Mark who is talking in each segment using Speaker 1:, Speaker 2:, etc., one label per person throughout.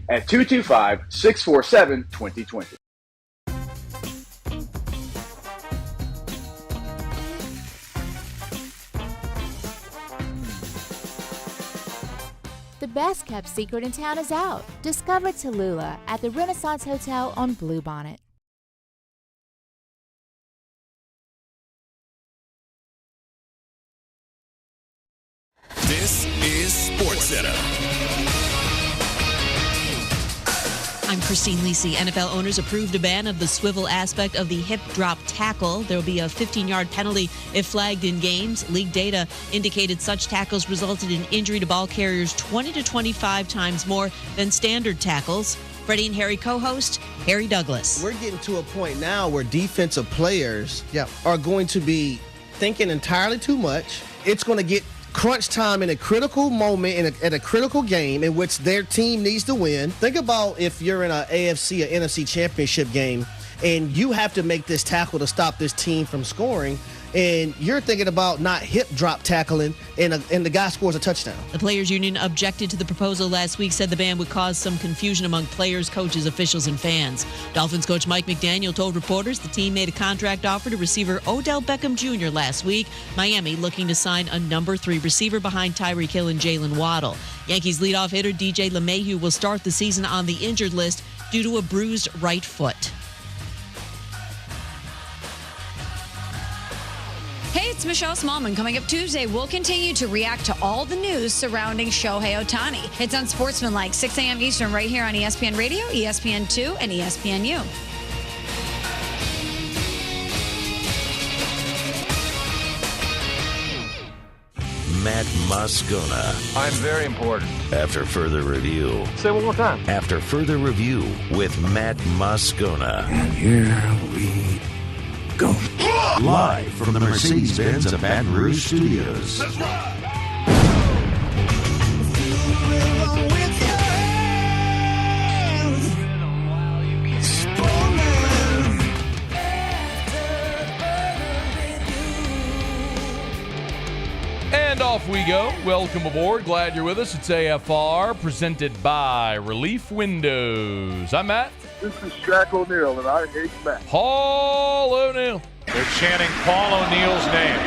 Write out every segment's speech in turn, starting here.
Speaker 1: at 225-647-2020.
Speaker 2: The best kept secret in town is out. Discover Tallulah at the Renaissance Hotel on Bluebonnet.
Speaker 3: This is SportsCenter.
Speaker 4: I'm Christine Lisi. NFL owners approved a ban of the swivel aspect of the hip drop tackle. There will be a 15-yard penalty if flagged in games. League data indicated such tackles resulted in injury to ball carriers 20 to 25 times more than standard tackles. Freddie and Harry co-host, Harry Douglas.
Speaker 5: We're getting to a point now where defensive players are going to be thinking entirely too much. It's going to get crunch time in a critical moment at a critical game in which their team needs to win. Think about if you're in an AFC or NFC championship game and you have to make this tackle to stop this team from scoring, and you're thinking about not hip drop tackling, and the guy scores a touchdown.
Speaker 4: The Players Union objected to the proposal last week, said the ban would cause some confusion among players, coaches, officials, and fans. Dolphins coach Mike McDaniel told reporters the team made a contract offer to receiver Odell Beckham Jr. last week. Miami looking to sign a number 3 receiver behind Tyreek Hill and Jalen Waddle. Yankees leadoff hitter DJ LeMahieu will start the season on the injured list due to a bruised right foot.
Speaker 6: Hey, it's Michelle Smallman. Coming up Tuesday, we'll continue to react to all the news surrounding Shohei Ohtani. It's Unsportsmanlike, 6 a.m. Eastern, right here on ESPN Radio, ESPN2, and ESPNU.
Speaker 3: Matt Moscona.
Speaker 7: I'm very important.
Speaker 3: After further review.
Speaker 7: Say it one more time.
Speaker 3: After further review with Matt Moscona.
Speaker 8: And here we go.
Speaker 3: Live from the Mercedes-Benz of Baton Rouge Studios.
Speaker 8: That's right.
Speaker 9: And off we go. Welcome aboard. Glad you're with us. It's AFR, presented by Relief Windows. I'm Matt.
Speaker 10: This is Shaq O'Neal, and I hate Matt.
Speaker 9: Paul O'Neal.
Speaker 7: They're chanting Paul O'Neal's name.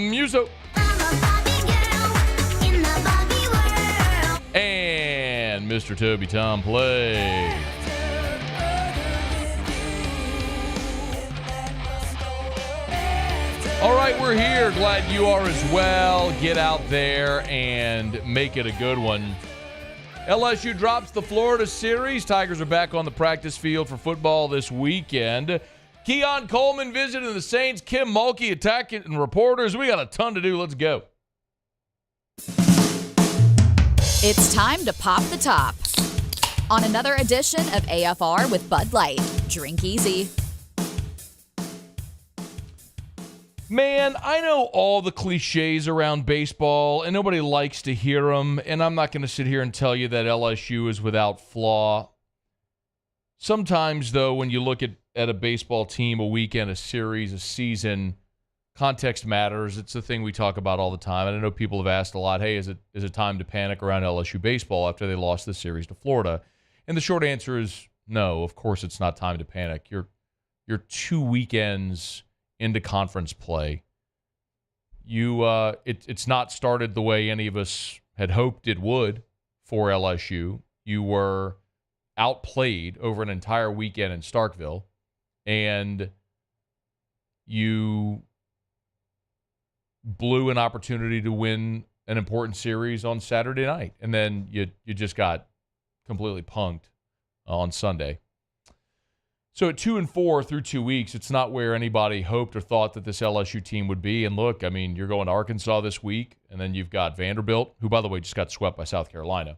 Speaker 9: Muso. And Mr. Toby Tom Play. All right, we're here. Glad you are as well. Get out there and make it a good one. LSU drops the Florida series. Tigers are back on the practice field for football this weekend. Keon Coleman visiting the Saints. Kim Mulkey attacking reporters. We got a ton to do. Let's go.
Speaker 2: It's time to pop the top on another edition of AFR with Bud Light. Drink easy.
Speaker 9: Man, I know all the cliches around baseball, and nobody likes to hear them, and I'm not going to sit here and tell you that LSU is without flaw. Sometimes, though, when you look at a baseball team, a weekend, a series, a season, context matters. It's the thing we talk about all the time, and I know people have asked a lot, hey, is it time to panic around LSU baseball after they lost the series to Florida? And the short answer is no, of course it's not time to panic. You're 2 weekends into conference play. It's not started the way any of us had hoped it would for LSU. You were outplayed over an entire weekend in Starkville, and you blew an opportunity to win an important series on Saturday night, and then you just got completely punked on Sunday. So at 2-4 through 2 weeks, it's not where anybody hoped or thought that this LSU team would be. And look, I mean, you're going to Arkansas this week, and then you've got Vanderbilt, who, by the way, just got swept by South Carolina.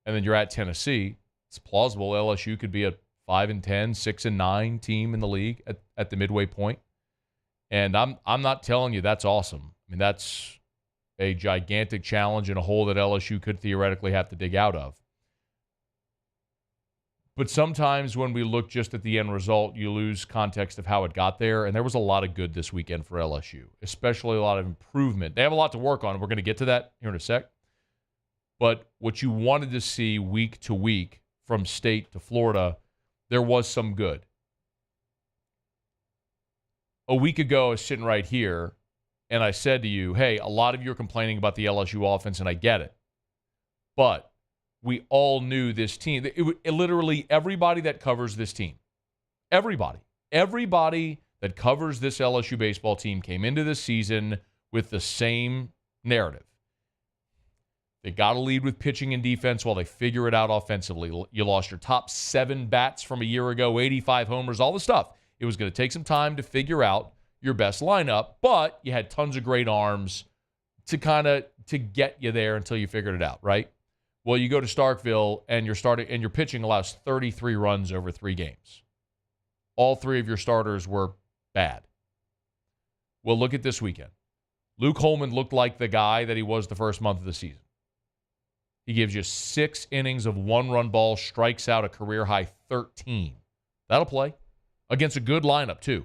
Speaker 9: And then you're at Tennessee. It's plausible LSU could be a 5-10, 6-9 team in the league at the midway point. And I'm not telling you that's awesome. I mean, that's a gigantic challenge and a hole that LSU could theoretically have to dig out of. But sometimes when we look just at the end result, you lose context of how it got there. And there was a lot of good this weekend for LSU, especially a lot of improvement. They have a lot to work on. We're going to get to that here in a sec. But what you wanted to see week to week from State to Florida, there was some good. A week ago, I was sitting right here, and I said to you, hey, a lot of you are complaining about the LSU offense, and I get it. But we all knew this team. It literally everybody that covers this team, everybody that covers this LSU baseball team came into this season with the same narrative. They got to lead with pitching and defense while they figure it out offensively. You lost your top 7 bats from a year ago, 85 homers, all the stuff. It was going to take some time to figure out your best lineup, but you had tons of great arms to get you there until you figured it out, right? Well, you go to Starkville and your pitching allows 33 runs over 3 games. All 3 of your starters were bad. Well, look at this weekend. Luke Holman looked like the guy that he was the first month of the season. He gives you 6 innings of 1-run ball, strikes out a career-high 13. That'll play. Against a good lineup, too.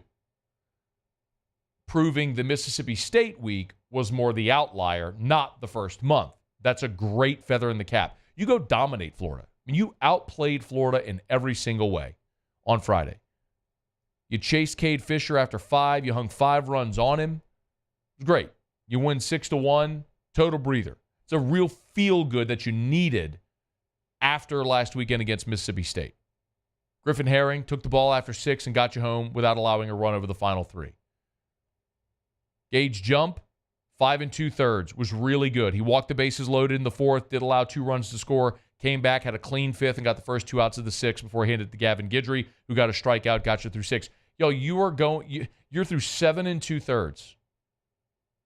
Speaker 9: Proving the Mississippi State week was more the outlier, not the first month. That's a great feather in the cap. You go dominate Florida. I mean, you outplayed Florida in every single way on Friday. You chased Cade Fisher after 5. You hung 5 runs on him. It was great. You win 6-1. Total breather. It's a real feel-good that you needed after last weekend against Mississippi State. Griffin Herring took the ball after 6 and got you home without allowing a run over the final 3. Gage Jump, 5 2/3, was really good. He walked the bases loaded in the 4th, did allow 2 runs to score, came back, had a clean 5th, and got the first 2 outs of the 6th before he handed it to Gavin Guidry, who got a strikeout, got you through 6. Yo, you're through 7 2/3.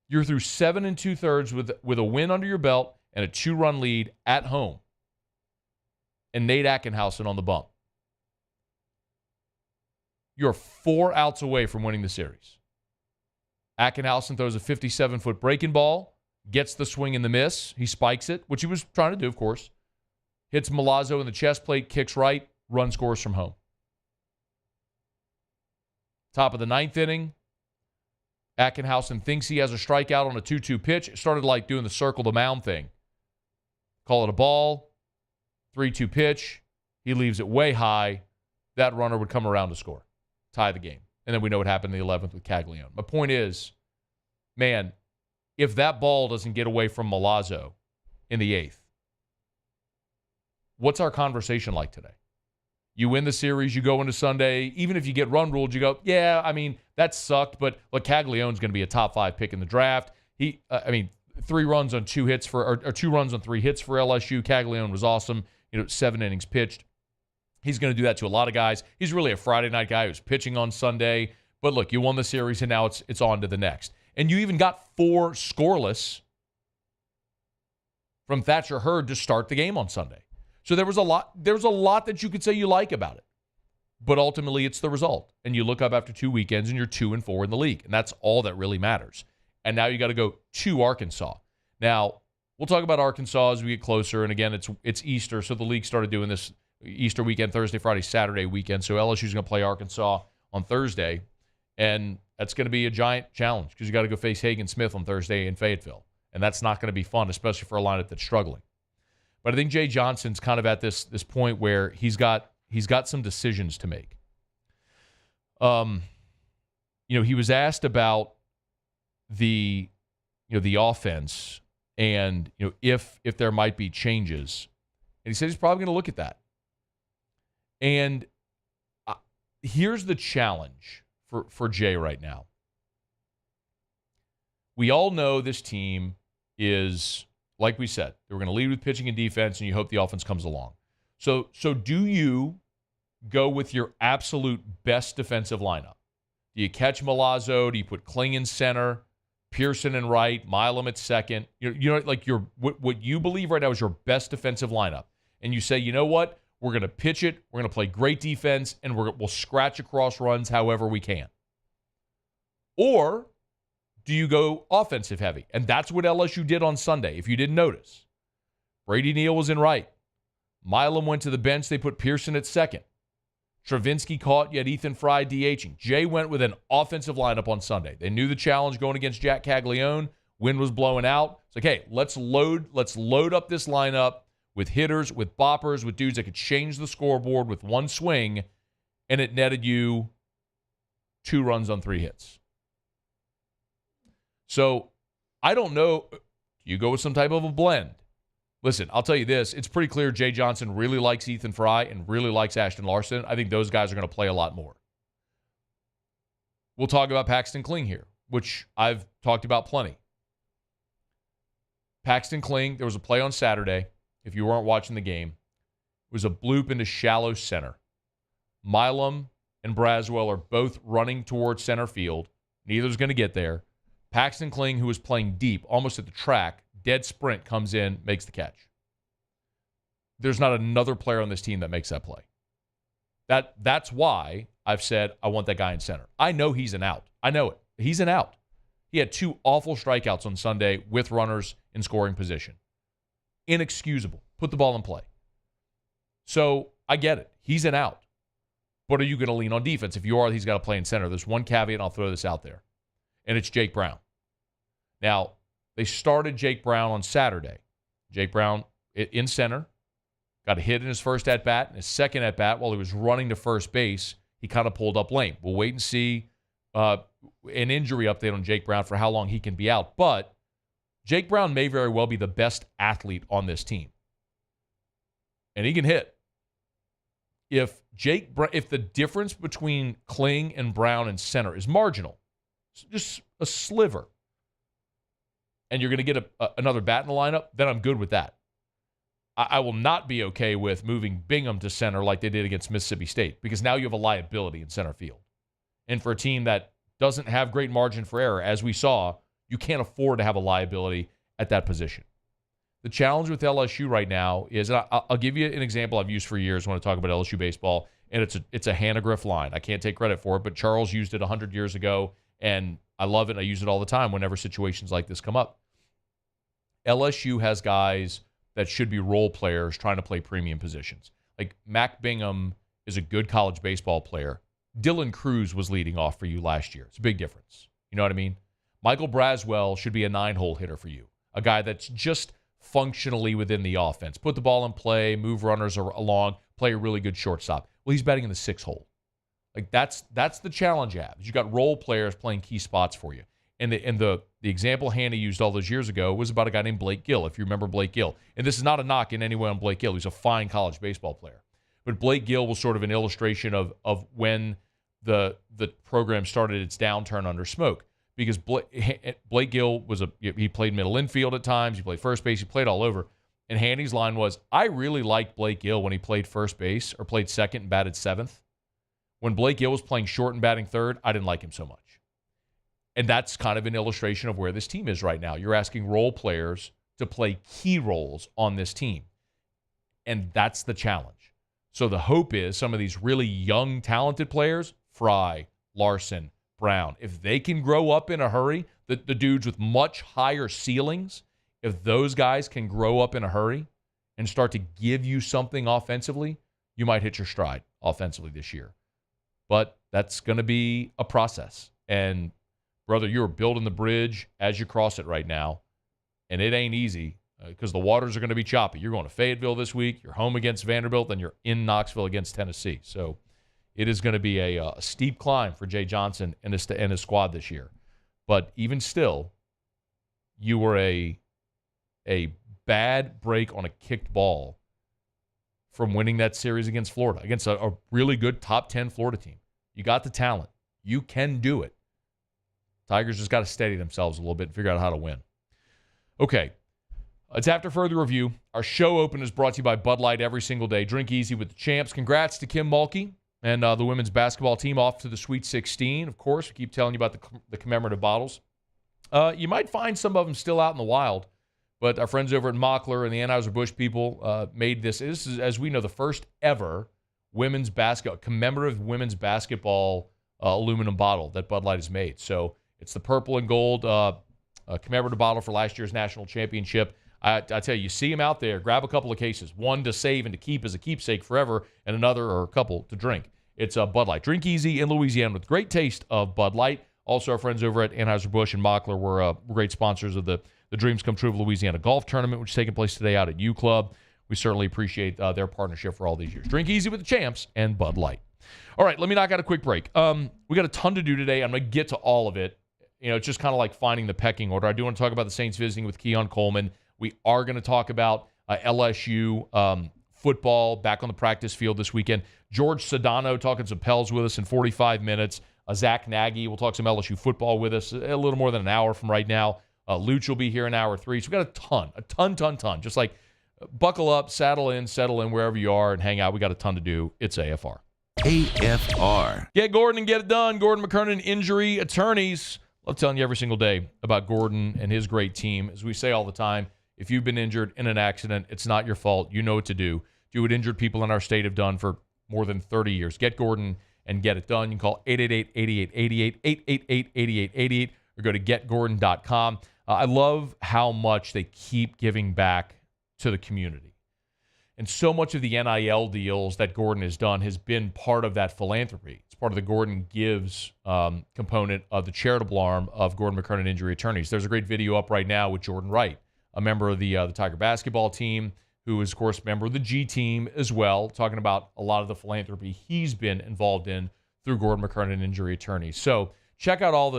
Speaker 9: You're through 7 2/3 with a win under your belt and a 2-run lead at home. And Nate Ackenhausen on the bump. You're 4 outs away from winning the series. Ackenhausen throws a 57-foot breaking ball, gets the swing and the miss. He spikes it, which he was trying to do, of course. Hits Milazzo in the chest plate, kicks right, run scores from home. Top of the 9th inning, Ackenhausen thinks he has a strikeout on a 2-2 pitch. It started like doing the circle the mound thing. Call it a ball, 3-2 pitch. He leaves it way high. That runner would come around to score, tie the game. And then we know what happened in the 11th with Caglione. My point is, man, if that ball doesn't get away from Milazzo in the 8th, what's our conversation like today? You win the series, you go into Sunday, even if you get run ruled, you go, yeah, I mean, that sucked, but Caglione's going to be a top 5 pick in the draft. 3 runs on 2 hits or 2 runs on 3 hits for LSU. Caglione was awesome. 7 innings pitched. He's going to do that to a lot of guys. He's really a Friday night guy who's pitching on Sunday. But look, you won the series, and now it's on to the next. And you even got 4 scoreless from Thatcher Hurd to start the game on Sunday. So there was a lot that you could say you like about it. But ultimately, it's the result. And you look up after 2 weekends, and you're 2-4 in the league. And that's all that really matters. And now you got to go to Arkansas. Now, we'll talk about Arkansas as we get closer. And again, it's Easter, so the league started doing this Easter weekend, Thursday, Friday, Saturday weekend. So LSU's going to play Arkansas on Thursday. And that's going to be a giant challenge because you got to go face Hagen Smith on Thursday in Fayetteville. And that's not going to be fun, especially for a lineup that's struggling. But I think Jay Johnson's kind of at this point where he's got some decisions to make. He was asked about the offense and if there might be changes, and he said he's probably going to look at that. And here's the challenge for Jay right now. We all know this team is, like we said, they were going to lead with pitching and defense, and you hope the offense comes along. So do you go with your absolute best defensive lineup? Do you catch Milazzo? Do you put Kling in center, Pearson in right, Milam at second? What you believe right now is your best defensive lineup. And you say, you know what? We're going to pitch it. We're going to play great defense, and we'll scratch across runs however we can. Or do you go offensive heavy? And that's what LSU did on Sunday, if you didn't notice. Brady Neal was in right. Milam went to the bench. They put Pearson at second. Travinsky caught, yet Ethan Fry DHing. Jay went with an offensive lineup on Sunday. They knew the challenge going against Jack Caglione Wind was blowing out. It's like, hey, let's load up this lineup with hitters, with boppers, with dudes that could change the scoreboard with one swing, and it netted you 2 runs on 3 hits. So I don't know. You go with some type of a blend. Listen, I'll tell you this. It's pretty clear Jay Johnson really likes Ethan Fry and really likes Ashton Larson. I think those guys are going to play a lot more. We'll talk about Paxton Kling here, which I've talked about plenty. Paxton Kling, there was a play on Saturday, if you weren't watching the game. It was a bloop into shallow center. Milam and Braswell are both running towards center field. Neither's going to get there. Paxton Kling, who was playing deep, almost at the track, dead sprint, comes in, makes the catch. There's not another player on this team that makes that play. That's why I've said I want that guy in center. I know he's an out. I know it. He's an out. He had 2 awful strikeouts on Sunday with runners in scoring position. Inexcusable. Put the ball in play. So I get it. He's an out. But are you going to lean on defense? If you are, he's got to play in center. There's one caveat, and I'll throw this out there, and it's Jake Brown. Now, they started Jake Brown on Saturday. Jake Brown in center, got a hit in his first at-bat. In his second at-bat, while he was running to first base, he kind of pulled up lame. We'll wait and see an injury update on Jake Brown for how long he can be out. But Jake Brown may very well be the best athlete on this team. And he can hit. If the difference between Kling and Brown in center is marginal, just a sliver, and you're going to get another bat in the lineup, then I'm good with that. I will not be okay with moving Bingham to center like they did against Mississippi State, because now you have a liability in center field. And for a team that doesn't have great margin for error, as we saw, you can't afford to have a liability at that position. The challenge with LSU right now is, and I'll give you an example I've used for years when I talk about LSU baseball, and it's a Hannah Griff line. I can't take credit for it, but Charles used it 100 years ago, and I love it. I use it all the time whenever situations like this come up. LSU has guys that should be role players trying to play premium positions. Like Mac Bingham is a good college baseball player. Dylan Cruz was leading off for you last year. It's a big difference. You know what I mean? Michael Braswell should be a 9-hole hitter for you, a guy that's just functionally within the offense. Put the ball in play, move runners along, play a really good shortstop. Well, he's batting in the 6th hole. Like that's the challenge you have. You got role players playing key spots for you. And the example Hannah used all those years ago was about a guy named Blake Gill, if you remember Blake Gill. And this is not a knock in any way on Blake Gill. He's a fine college baseball player. But Blake Gill was sort of an illustration of when the program started its downturn under Smoke. Because Blake Gill he played middle infield at times, he played first base, he played all over. And Handy's line was, I really liked Blake Gill when he played first base or played second and batted 7th. When Blake Gill was playing short and batting 3rd, I didn't like him so much. And that's kind of an illustration of where this team is right now. You're asking role players to play key roles on this team. And that's the challenge. So the hope is some of these really young, talented players, Fry, Larson, Brown, if they can grow up in a hurry, the dudes with much higher ceilings, if those guys can grow up in a hurry and start to give you something offensively, you might hit your stride offensively this year. But that's going to be a process. And brother, you're building the bridge as you cross it right now, and it ain't easy because the waters are going to be choppy. You're going to Fayetteville this week. You're home against Vanderbilt, then you're in Knoxville against Tennessee. So it is going to be a steep climb for Jay Johnson and his squad this year. But even still, you were a bad break on a kicked ball from winning that series against Florida, against a really good top 10 Florida team. You got the talent. You can do it. Tigers just got to steady themselves a little bit and figure out how to win. Okay, it's after further review. Our show open is brought to you by Bud Light every single day. Drink easy with the champs. Congrats to Kim Mulkey and the women's basketball team off to the Sweet 16. Of course, we keep telling you about the commemorative bottles. You might find some of them still out in the wild, but our friends over at Mockler and the Anheuser-Busch people made this. This is, as we know, the first ever commemorative women's basketball aluminum bottle that Bud Light has made. So it's the purple and gold commemorative bottle for last year's national championship. I tell you see them out there. Grab a couple of cases, one to save and to keep as a keepsake forever, and another or a couple to drink. It's Bud Light. Drink easy in Louisiana with great taste of Bud Light. Also, our friends over at Anheuser-Busch and Mockler were great sponsors of the Dreams Come True of Louisiana Golf Tournament, which is taking place today out at U Club. We certainly appreciate their partnership for all these years. Drink easy with the champs and Bud Light. All right, let me knock out a quick break. We got a ton to do today. I'm going to get to all of it. It's just kind of like finding the pecking order. I do want to talk about the Saints visiting with Keon Coleman. We are going to talk about LSU football back on the practice field this weekend. George Sedano talking some Pels with us in 45 minutes. Zack Nagy will talk some LSU football with us a little more than an hour from right now. Luch will be here in hour 3. So we've got a ton. Just like buckle up, settle in wherever you are and hang out. We got a ton to do. It's AFR.
Speaker 3: AFR.
Speaker 9: Get Gordon and get it done. Gordon McKernan Injury Attorneys. Love telling you every single day about Gordon and his great team. As we say all the time, if you've been injured in an accident, it's not your fault. You know what to do. Do what injured people in our state have done for more than 30 years. Get Gordon and get it done. You can call 888-8888, 888-8888, or go to getgordon.com. I love how much they keep giving back to the community. And so much of the NIL deals that Gordon has done has been part of that philanthropy. It's part of the Gordon Gives component of the charitable arm of Gordon McKernan Injury Attorneys. There's a great video up right now with Jordan Wright, a member of the Tiger basketball team, who is, of course, a member of the G team as well, talking about a lot of the philanthropy he's been involved in through Gordon McKernan Injury Attorneys. So check out all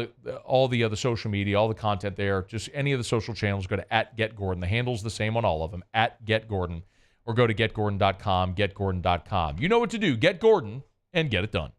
Speaker 9: the other social media, all the content there. Just any of the social channels, go to @GetGordon. The handle's the same on all of them, @GetGordon. Or go to getgordon.com, getgordon.com. You know what to do. Get Gordon and get it done.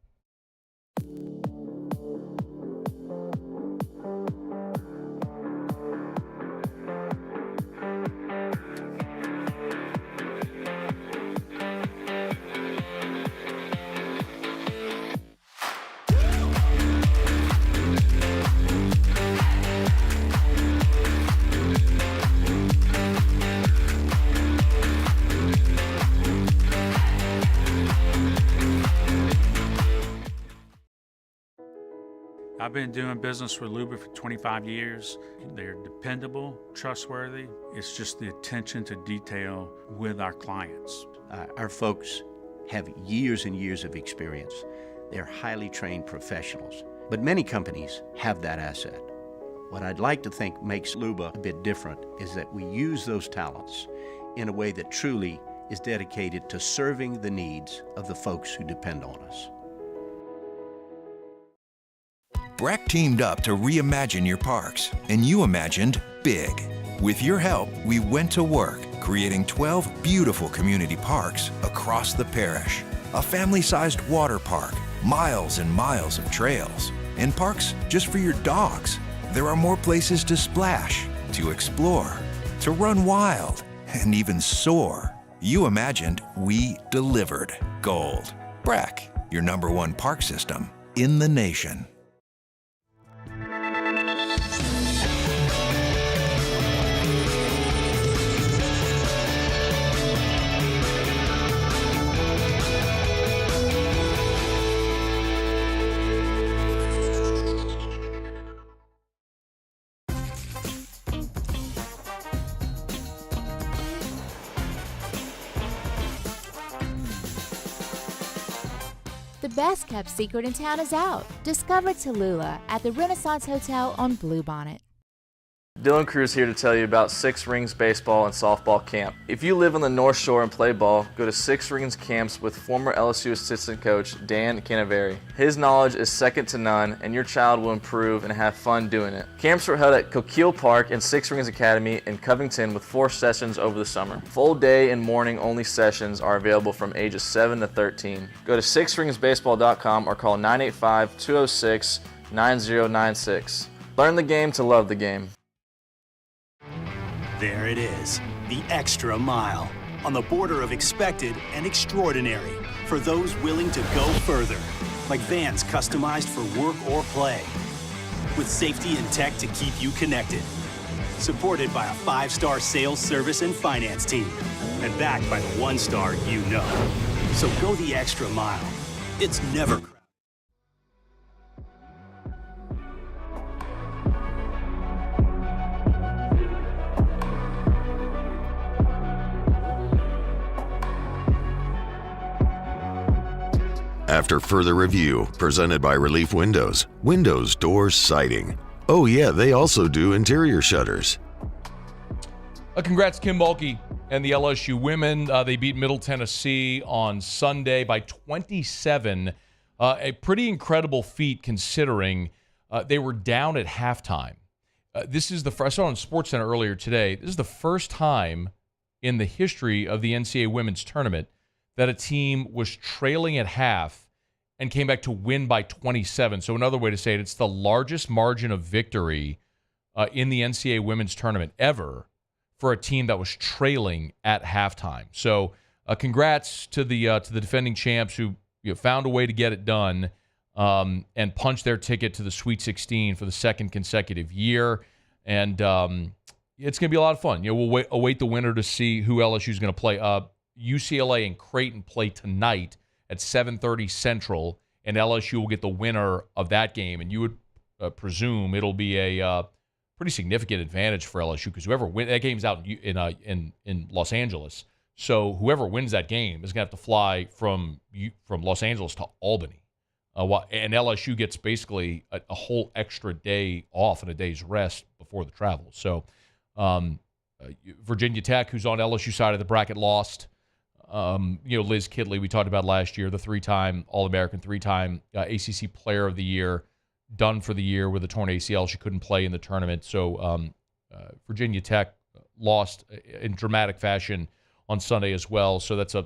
Speaker 1: I've been doing business with Luba for 25 years. They're dependable, trustworthy. It's just the attention to detail with our clients.
Speaker 11: Our folks have years and years of experience. They're highly trained professionals, but many companies have that asset. What I'd like to think makes Luba a bit different is that we use those talents in a way that truly is dedicated to serving the needs of the folks who depend on us.
Speaker 12: Breck teamed up to reimagine your parks, and you imagined big. With your help, we went to work, creating 12 beautiful community parks across the parish. A family-sized water park, miles and miles of trails, and parks just for your dogs. There are more places to splash, to explore, to run wild, and even soar. You imagined, we delivered. Gold. Breck, your #1 park system in the nation.
Speaker 13: The best kept secret in town is out. Discover Tallulah at the Renaissance Hotel on Bluebonnet.
Speaker 14: Dylan Cruz here to tell you about Six Rings Baseball and Softball Camp. If you live on the North Shore and play ball, go to Six Rings Camps with former LSU assistant coach Dan Canaveri. His knowledge is second to none, and your child will improve and have fun doing it. Camps were held at Coquille Park and Six Rings Academy in Covington with 4 sessions over the summer. Full day and morning only sessions are available from ages 7 to 13. Go to sixringsbaseball.com or call 985-206-9096. Learn the game to love the game.
Speaker 15: There it is, the extra mile, on the border of expected and extraordinary, for those willing to go further, like vans customized for work or play, with safety and tech to keep you connected, supported by a 5-star sales, service, and finance team, and backed by the 1-star you know. So go the extra mile. It's never crowded.
Speaker 3: After further review, presented by Relief Windows, Windows, Doors, Siding. Oh yeah, they also do interior shutters.
Speaker 9: Congrats, Kim Mulkey and the LSU women. They beat Middle Tennessee on Sunday by 27. A pretty incredible feat considering they were down at halftime. This is the first, I saw on SportsCenter earlier today, this is the first time in the history of the NCAA women's tournament that a team was trailing at half and came back to win by 27. So another way to say it, it's the largest margin of victory in the NCAA women's tournament ever for a team that was trailing at halftime. So congrats to the defending champs who found a way to get it done and punched their ticket to the Sweet 16 for the second consecutive year. And it's going to be a lot of fun. We'll await the winner to see who LSU is going to play. UCLA and Creighton play tonight at 7:30 Central, and LSU will get the winner of that game. And you would presume it'll be a pretty significant advantage for LSU because whoever wins that game's out in Los Angeles. So whoever wins that game is going to have to fly from Los Angeles to Albany. And LSU gets basically a whole extra day off and a day's rest before the travel. So Virginia Tech, who's on LSU side of the bracket, lost. Liz Kidley, we talked about last year, the three-time All-American, three-time ACC Player of the Year, done for the year with a torn ACL. She couldn't play in the tournament. So Virginia Tech lost in dramatic fashion on Sunday as well. So that's a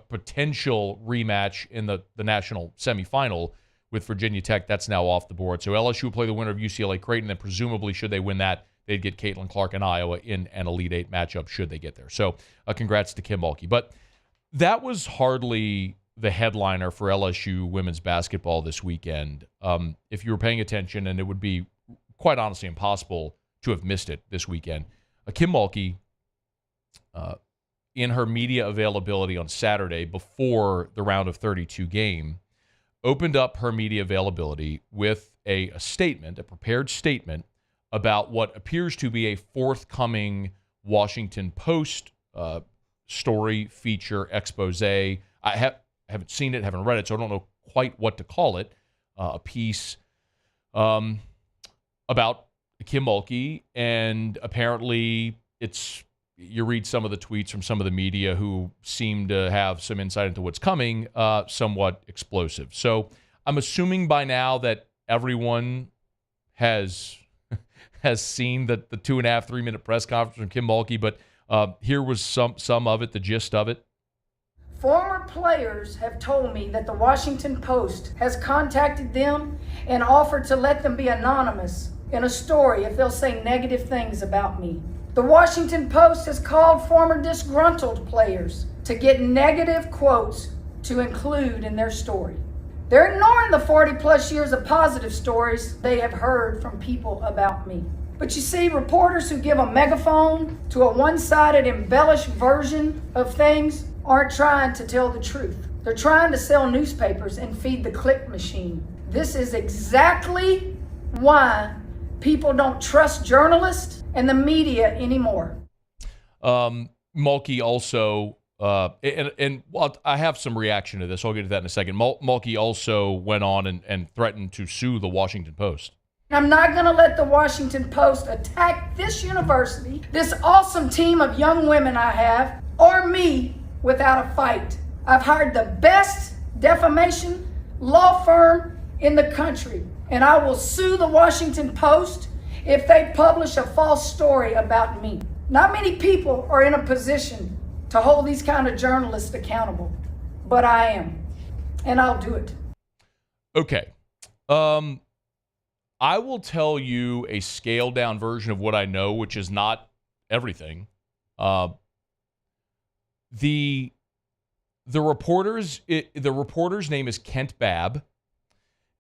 Speaker 9: potential rematch in the national semifinal with Virginia Tech. That's now off the board. So LSU will play the winner of UCLA Creighton, and presumably, should they win that, they'd get Caitlin Clark and Iowa in an Elite Eight matchup should they get there. So congrats to Kim Mulkey. But that was hardly the headliner for LSU women's basketball this weekend. If you were paying attention, and it would be quite honestly impossible to have missed it this weekend, Kim Mulkey, in her media availability on Saturday before the round of 32 game, opened up her media availability with a statement, a prepared statement, about what appears to be a forthcoming Washington Post story, feature, expose. I haven't seen it, haven't read it, so I don't know quite what to call it. A piece about Kim Mulkey, and apparently you read some of the tweets from some of the media who seem to have some insight into what's coming, somewhat explosive. So I'm assuming by now that everyone has seen the 2.5, 3 minute press conference from Kim Mulkey, but here was some of it, the gist of it.
Speaker 16: Former players have told me that the Washington Post has contacted them and offered to let them be anonymous in a story if they'll say negative things about me. The Washington Post has called former disgruntled players to get negative quotes to include in their story. They're ignoring the 40-plus years of positive stories they have heard from people about me. But you see, reporters who give a megaphone to a one-sided, embellished version of things aren't trying to tell the truth. They're trying to sell newspapers and feed the click machine. This is exactly why people don't trust journalists and the media anymore.
Speaker 9: Mulkey also, and I have some reaction to this. I'll get to that in a second. Mulkey also went on and threatened to sue the Washington Post.
Speaker 16: I'm not going to let the Washington Post attack this university, this awesome team of young women I have, or me without a fight. I've hired the best defamation law firm in the country, and I will sue the Washington Post if they publish a false story about me. Not many people are in a position to hold these kind of journalists accountable, but I am, and I'll do it.
Speaker 9: Okay. I will tell you a scaled down version of what I know, which is not everything. The reporter's name is Kent Babb.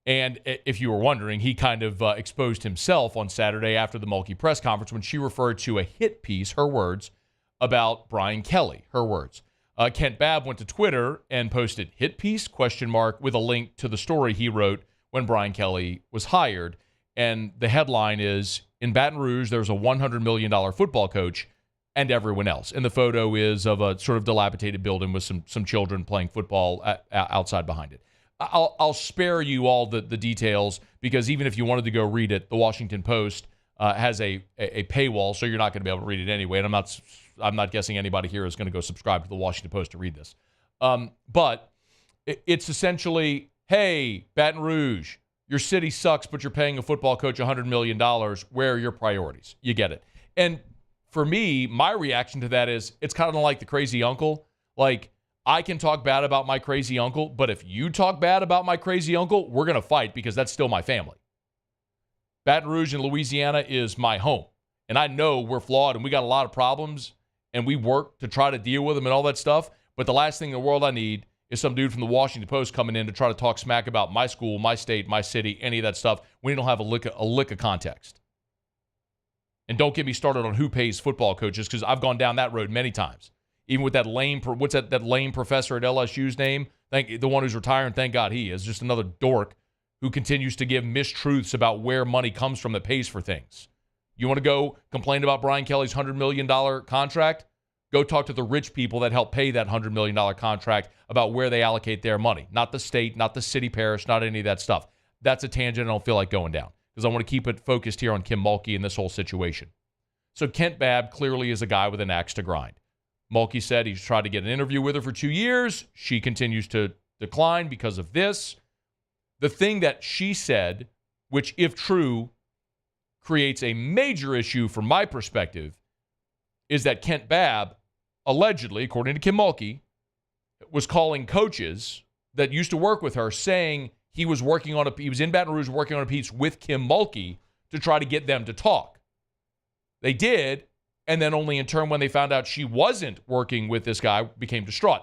Speaker 9: And if you were wondering, he kind of exposed himself on Saturday after the Mulkey press conference when she referred to a hit piece, her words, about Brian Kelly, her words. Kent Babb went to Twitter and posted hit piece, ? With a link to the story he wrote when Brian Kelly was hired. And the headline is, in Baton Rouge, there's a $100 million football coach. and everyone else. And the photo is of a sort of dilapidated building with some children playing football outside behind it. I'll spare you all the details, because even if you wanted to go read it, the Washington Post has a paywall, so you're not going to be able to read it anyway. And I'm not guessing anybody here is going to go subscribe to the Washington Post to read this. But it's essentially, hey, Baton Rouge, your city sucks, but you're paying a football coach $100 million. Where are your priorities? You get it. And for me, my reaction to that is, it's kind of like the crazy uncle. Like, I can talk bad about my crazy uncle, but if you talk bad about my crazy uncle, we're going to fight, because that's still my family. Baton Rouge in Louisiana is my home. And I know we're flawed and we got a lot of problems, and we work to try to deal with them and all that stuff. But the last thing in the world I need is some dude from the Washington Post coming in to try to talk smack about my school, my state, my city, any of that stuff. We don't have a lick of context. And don't get me started on who pays football coaches, because I've gone down that road many times. Even with that lame, what's that lame professor at LSU's name? The one who's retiring, thank God he is. Just another dork who continues to give mistruths about where money comes from that pays for things. You want to go complain about Brian Kelly's $100 million contract? Go talk to the rich people that help pay that $100 million contract about where they allocate their money. Not the state, not the city parish, not any of that stuff. That's a tangent I don't feel like going down, because I want to keep it focused here on Kim Mulkey and this whole situation. So Kent Babb clearly is a guy with an axe to grind. Mulkey said he's tried to get an interview with her for 2 years. She continues to decline because of this. The thing that she said, which, if true, creates a major issue from my perspective, is that Kent Babb, allegedly, according to Kim Mulkey, was calling coaches that used to work with her, saying he was in Baton Rouge working on a piece with Kim Mulkey to try to get them to talk. They did, and then only in turn when they found out she wasn't working with this guy, became distraught.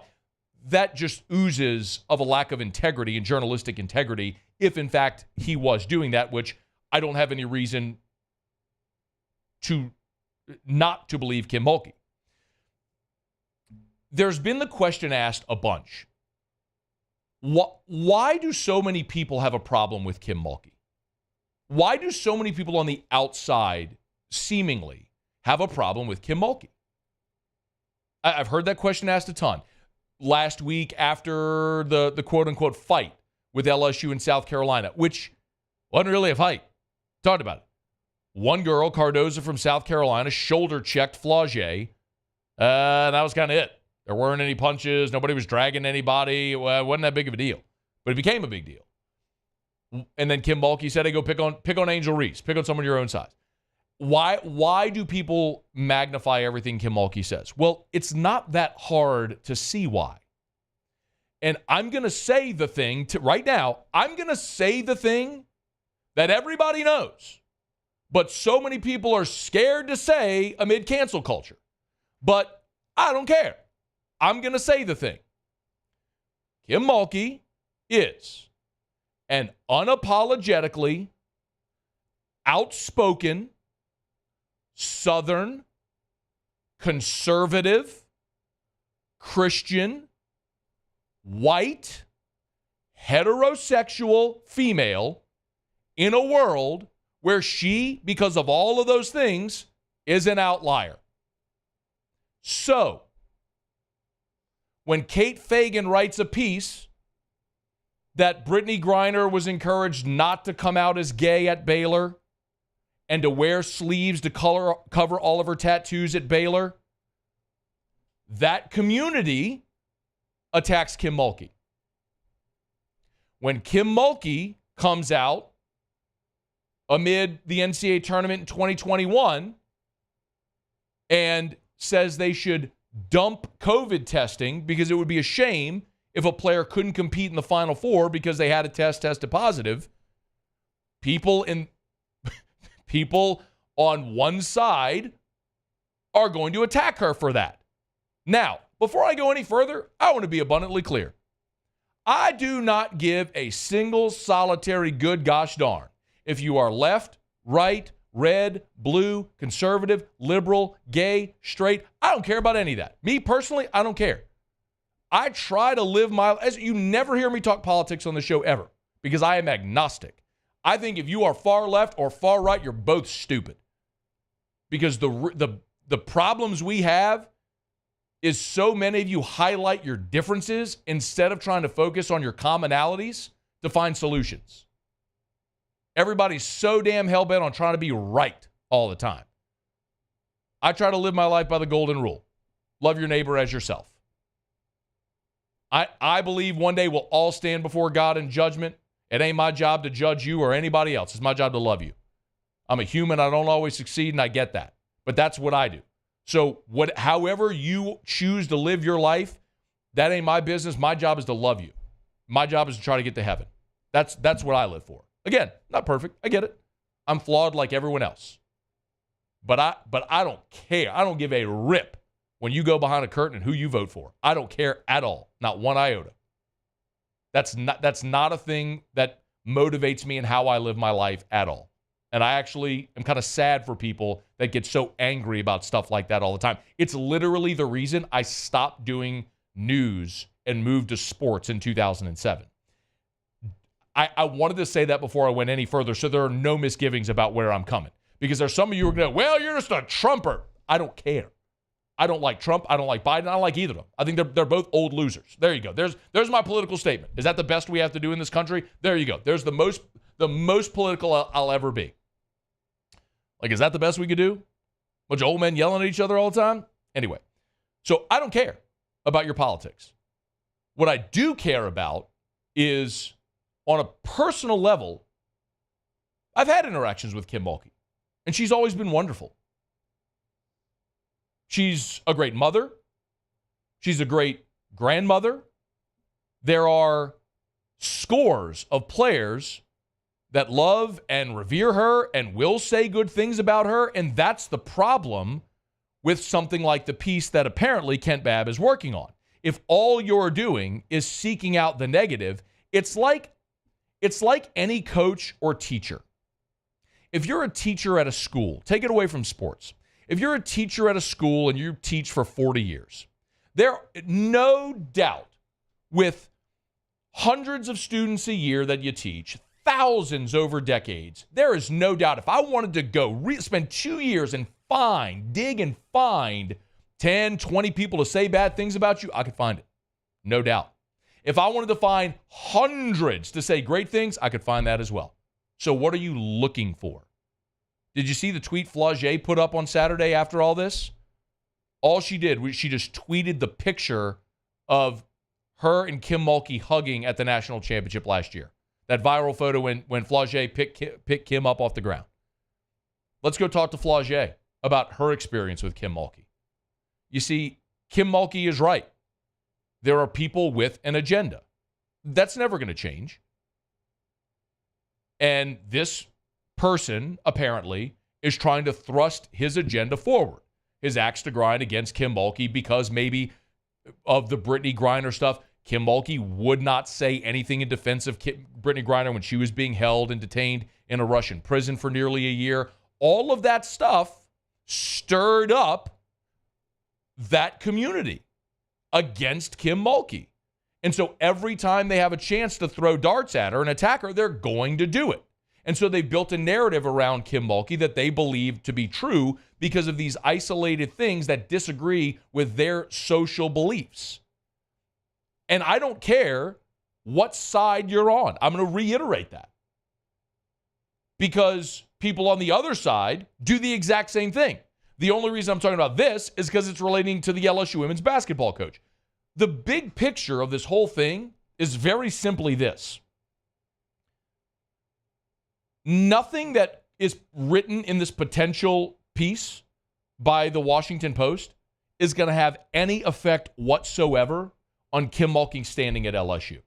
Speaker 9: That just oozes of a lack of integrity and journalistic integrity, if in fact he was doing that, which I don't have any reason to not to believe Kim Mulkey. There's been the question asked a bunch. Why do so many people have a problem with Kim Mulkey? Why do so many people on the outside seemingly have a problem with Kim Mulkey? I've heard that question asked a ton. Last week after the quote-unquote fight with LSU in South Carolina, which wasn't really a fight. Talked about it. One girl, Cardoza from South Carolina, shoulder-checked Flaugier. That was kind of it. There weren't any punches. Nobody was dragging anybody. Well, it wasn't that big of a deal. But it became a big deal. And then Kim Mulkey said, hey, go pick on Angel Reese. Pick on someone your own size. Why do people magnify everything Kim Mulkey says? Well, it's not that hard to see why. And I'm going to say the thing right now. I'm going to say the thing that everybody knows, but so many people are scared to say amid cancel culture. But I don't care. I'm going to say the thing. Kim Mulkey is an unapologetically outspoken, Southern, conservative, Christian, white, heterosexual female in a world where she, because of all of those things, is an outlier. So, when Kate Fagan writes a piece that Brittany Griner was encouraged not to come out as gay at Baylor and to wear sleeves to cover all of her tattoos at Baylor, that community attacks Kim Mulkey. When Kim Mulkey comes out amid the NCAA tournament in 2021 and says they should dump COVID testing because it would be a shame if a player couldn't compete in the Final Four because they had a tested positive, people on one side are going to attack her for that. Now, before I go any further, I want to be abundantly clear. I do not give a single solitary good gosh darn if you are left, right, red, blue, conservative, liberal, gay, straight. I don't care about any of that. Me personally, I don't care. I try to live as you never hear me talk politics on the show ever because I am agnostic. I think if you are far left or far right, you're both stupid. Because the The problems we have is so many of you highlight your differences instead of trying to focus on your commonalities to find solutions. Everybody's so damn hell-bent on trying to be right all the time. I try to live my life by the golden rule. Love your neighbor as yourself. I believe one day we'll all stand before God in judgment. It ain't my job to judge you or anybody else. It's my job to love you. I'm a human. I don't always succeed, and I get that. But that's what I do. So however you choose to live your life, that ain't my business. My job is to love you. My job is to try to get to heaven. That's what I live for. Again, not perfect. I get it. I'm flawed like everyone else. But I don't care. I don't give a rip when you go behind a curtain and who you vote for. I don't care at all. Not one iota. That's not a thing that motivates me in how I live my life at all. And I actually am kind of sad for people that get so angry about stuff like that all the time. It's literally the reason I stopped doing news and moved to sports in 2007. I wanted to say that before I went any further so there are no misgivings about where I'm coming. Because there's some of you who are going to go, well, you're just a Trumper. I don't care. I don't like Trump. I don't like Biden. I don't like either of them. I think they're both old losers. There you go. There's my political statement. Is that the best we have to do in this country? There you go. There's the most political I'll ever be. Like, is that the best we could do? Bunch of old men yelling at each other all the time? Anyway, so I don't care about your politics. What I do care about is, on a personal level, I've had interactions with Kim Mulkey, and she's always been wonderful. She's a great mother. She's a great grandmother. There are scores of players that love and revere her and will say good things about her, and that's the problem with something like the piece that apparently Kent Babb is working on. If all you're doing is seeking out the negative, it's like any coach or teacher. If you're a teacher at a school, take it away from sports. If you're a teacher at a school and you teach for 40 years, there no doubt with hundreds of students a year that you teach, thousands over decades, there is no doubt if I wanted to go spend 2 years and dig and find 10, 20 people to say bad things about you, I could find it. No doubt. If I wanted to find hundreds to say great things, I could find that as well. So what are you looking for? Did you see the tweet Flaugier put up on Saturday after all this? All she did was she just tweeted the picture of her and Kim Mulkey hugging at the national championship last year. That viral photo when Flaugier picked Kim up off the ground. Let's go talk to Flaugier about her experience with Kim Mulkey. You see, Kim Mulkey is right. There are people with an agenda. That's never going to change. And this person, apparently, is trying to thrust his agenda forward. His axe to grind against Kim Mulkey because maybe of the Brittany Griner stuff. Kim Mulkey would not say anything in defense of Brittany Griner when she was being held and detained in a Russian prison for nearly a year. All of that stuff stirred up that community against Kim Mulkey. And so every time they have a chance to throw darts at her and attack her, they're going to do it. And so they built a narrative around Kim Mulkey that they believe to be true because of these isolated things that disagree with their social beliefs. And I don't care what side you're on. I'm going to reiterate that. Because people on the other side do the exact same thing. The only reason I'm talking about this is because it's relating to the LSU women's basketball coach. The big picture of this whole thing is very simply this. Nothing that is written in this potential piece by the Washington Post is going to have any effect whatsoever on Kim Mulkey standing at LSU.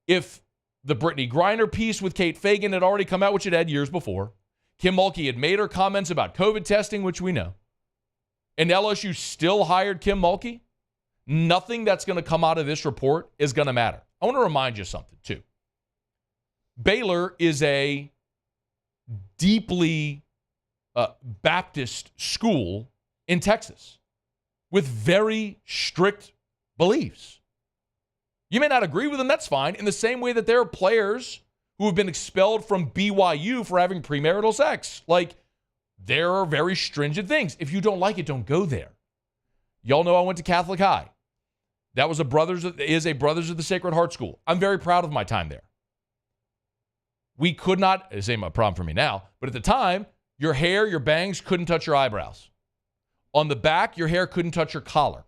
Speaker 9: If the Brittany Griner piece with Kate Fagan had already come out, which it had years before, Kim Mulkey had made her comments about COVID testing, which we know, and LSU still hired Kim Mulkey, nothing that's going to come out of this report is going to matter. I want to remind you something, too. Baylor is a deeply Baptist school in Texas with very strict beliefs. You may not agree with them, that's fine. In the same way that there are players who have been expelled from BYU for having premarital sex. Like, There are very stringent things. If you don't like it, don't go there. Y'all know I went to Catholic High. That was a Brothers of the Sacred Heart school. I'm very proud of my time there. We could not, this ain't a problem for me now, but at the time, your hair, your bangs couldn't touch your eyebrows. On the back, your hair couldn't touch your collar.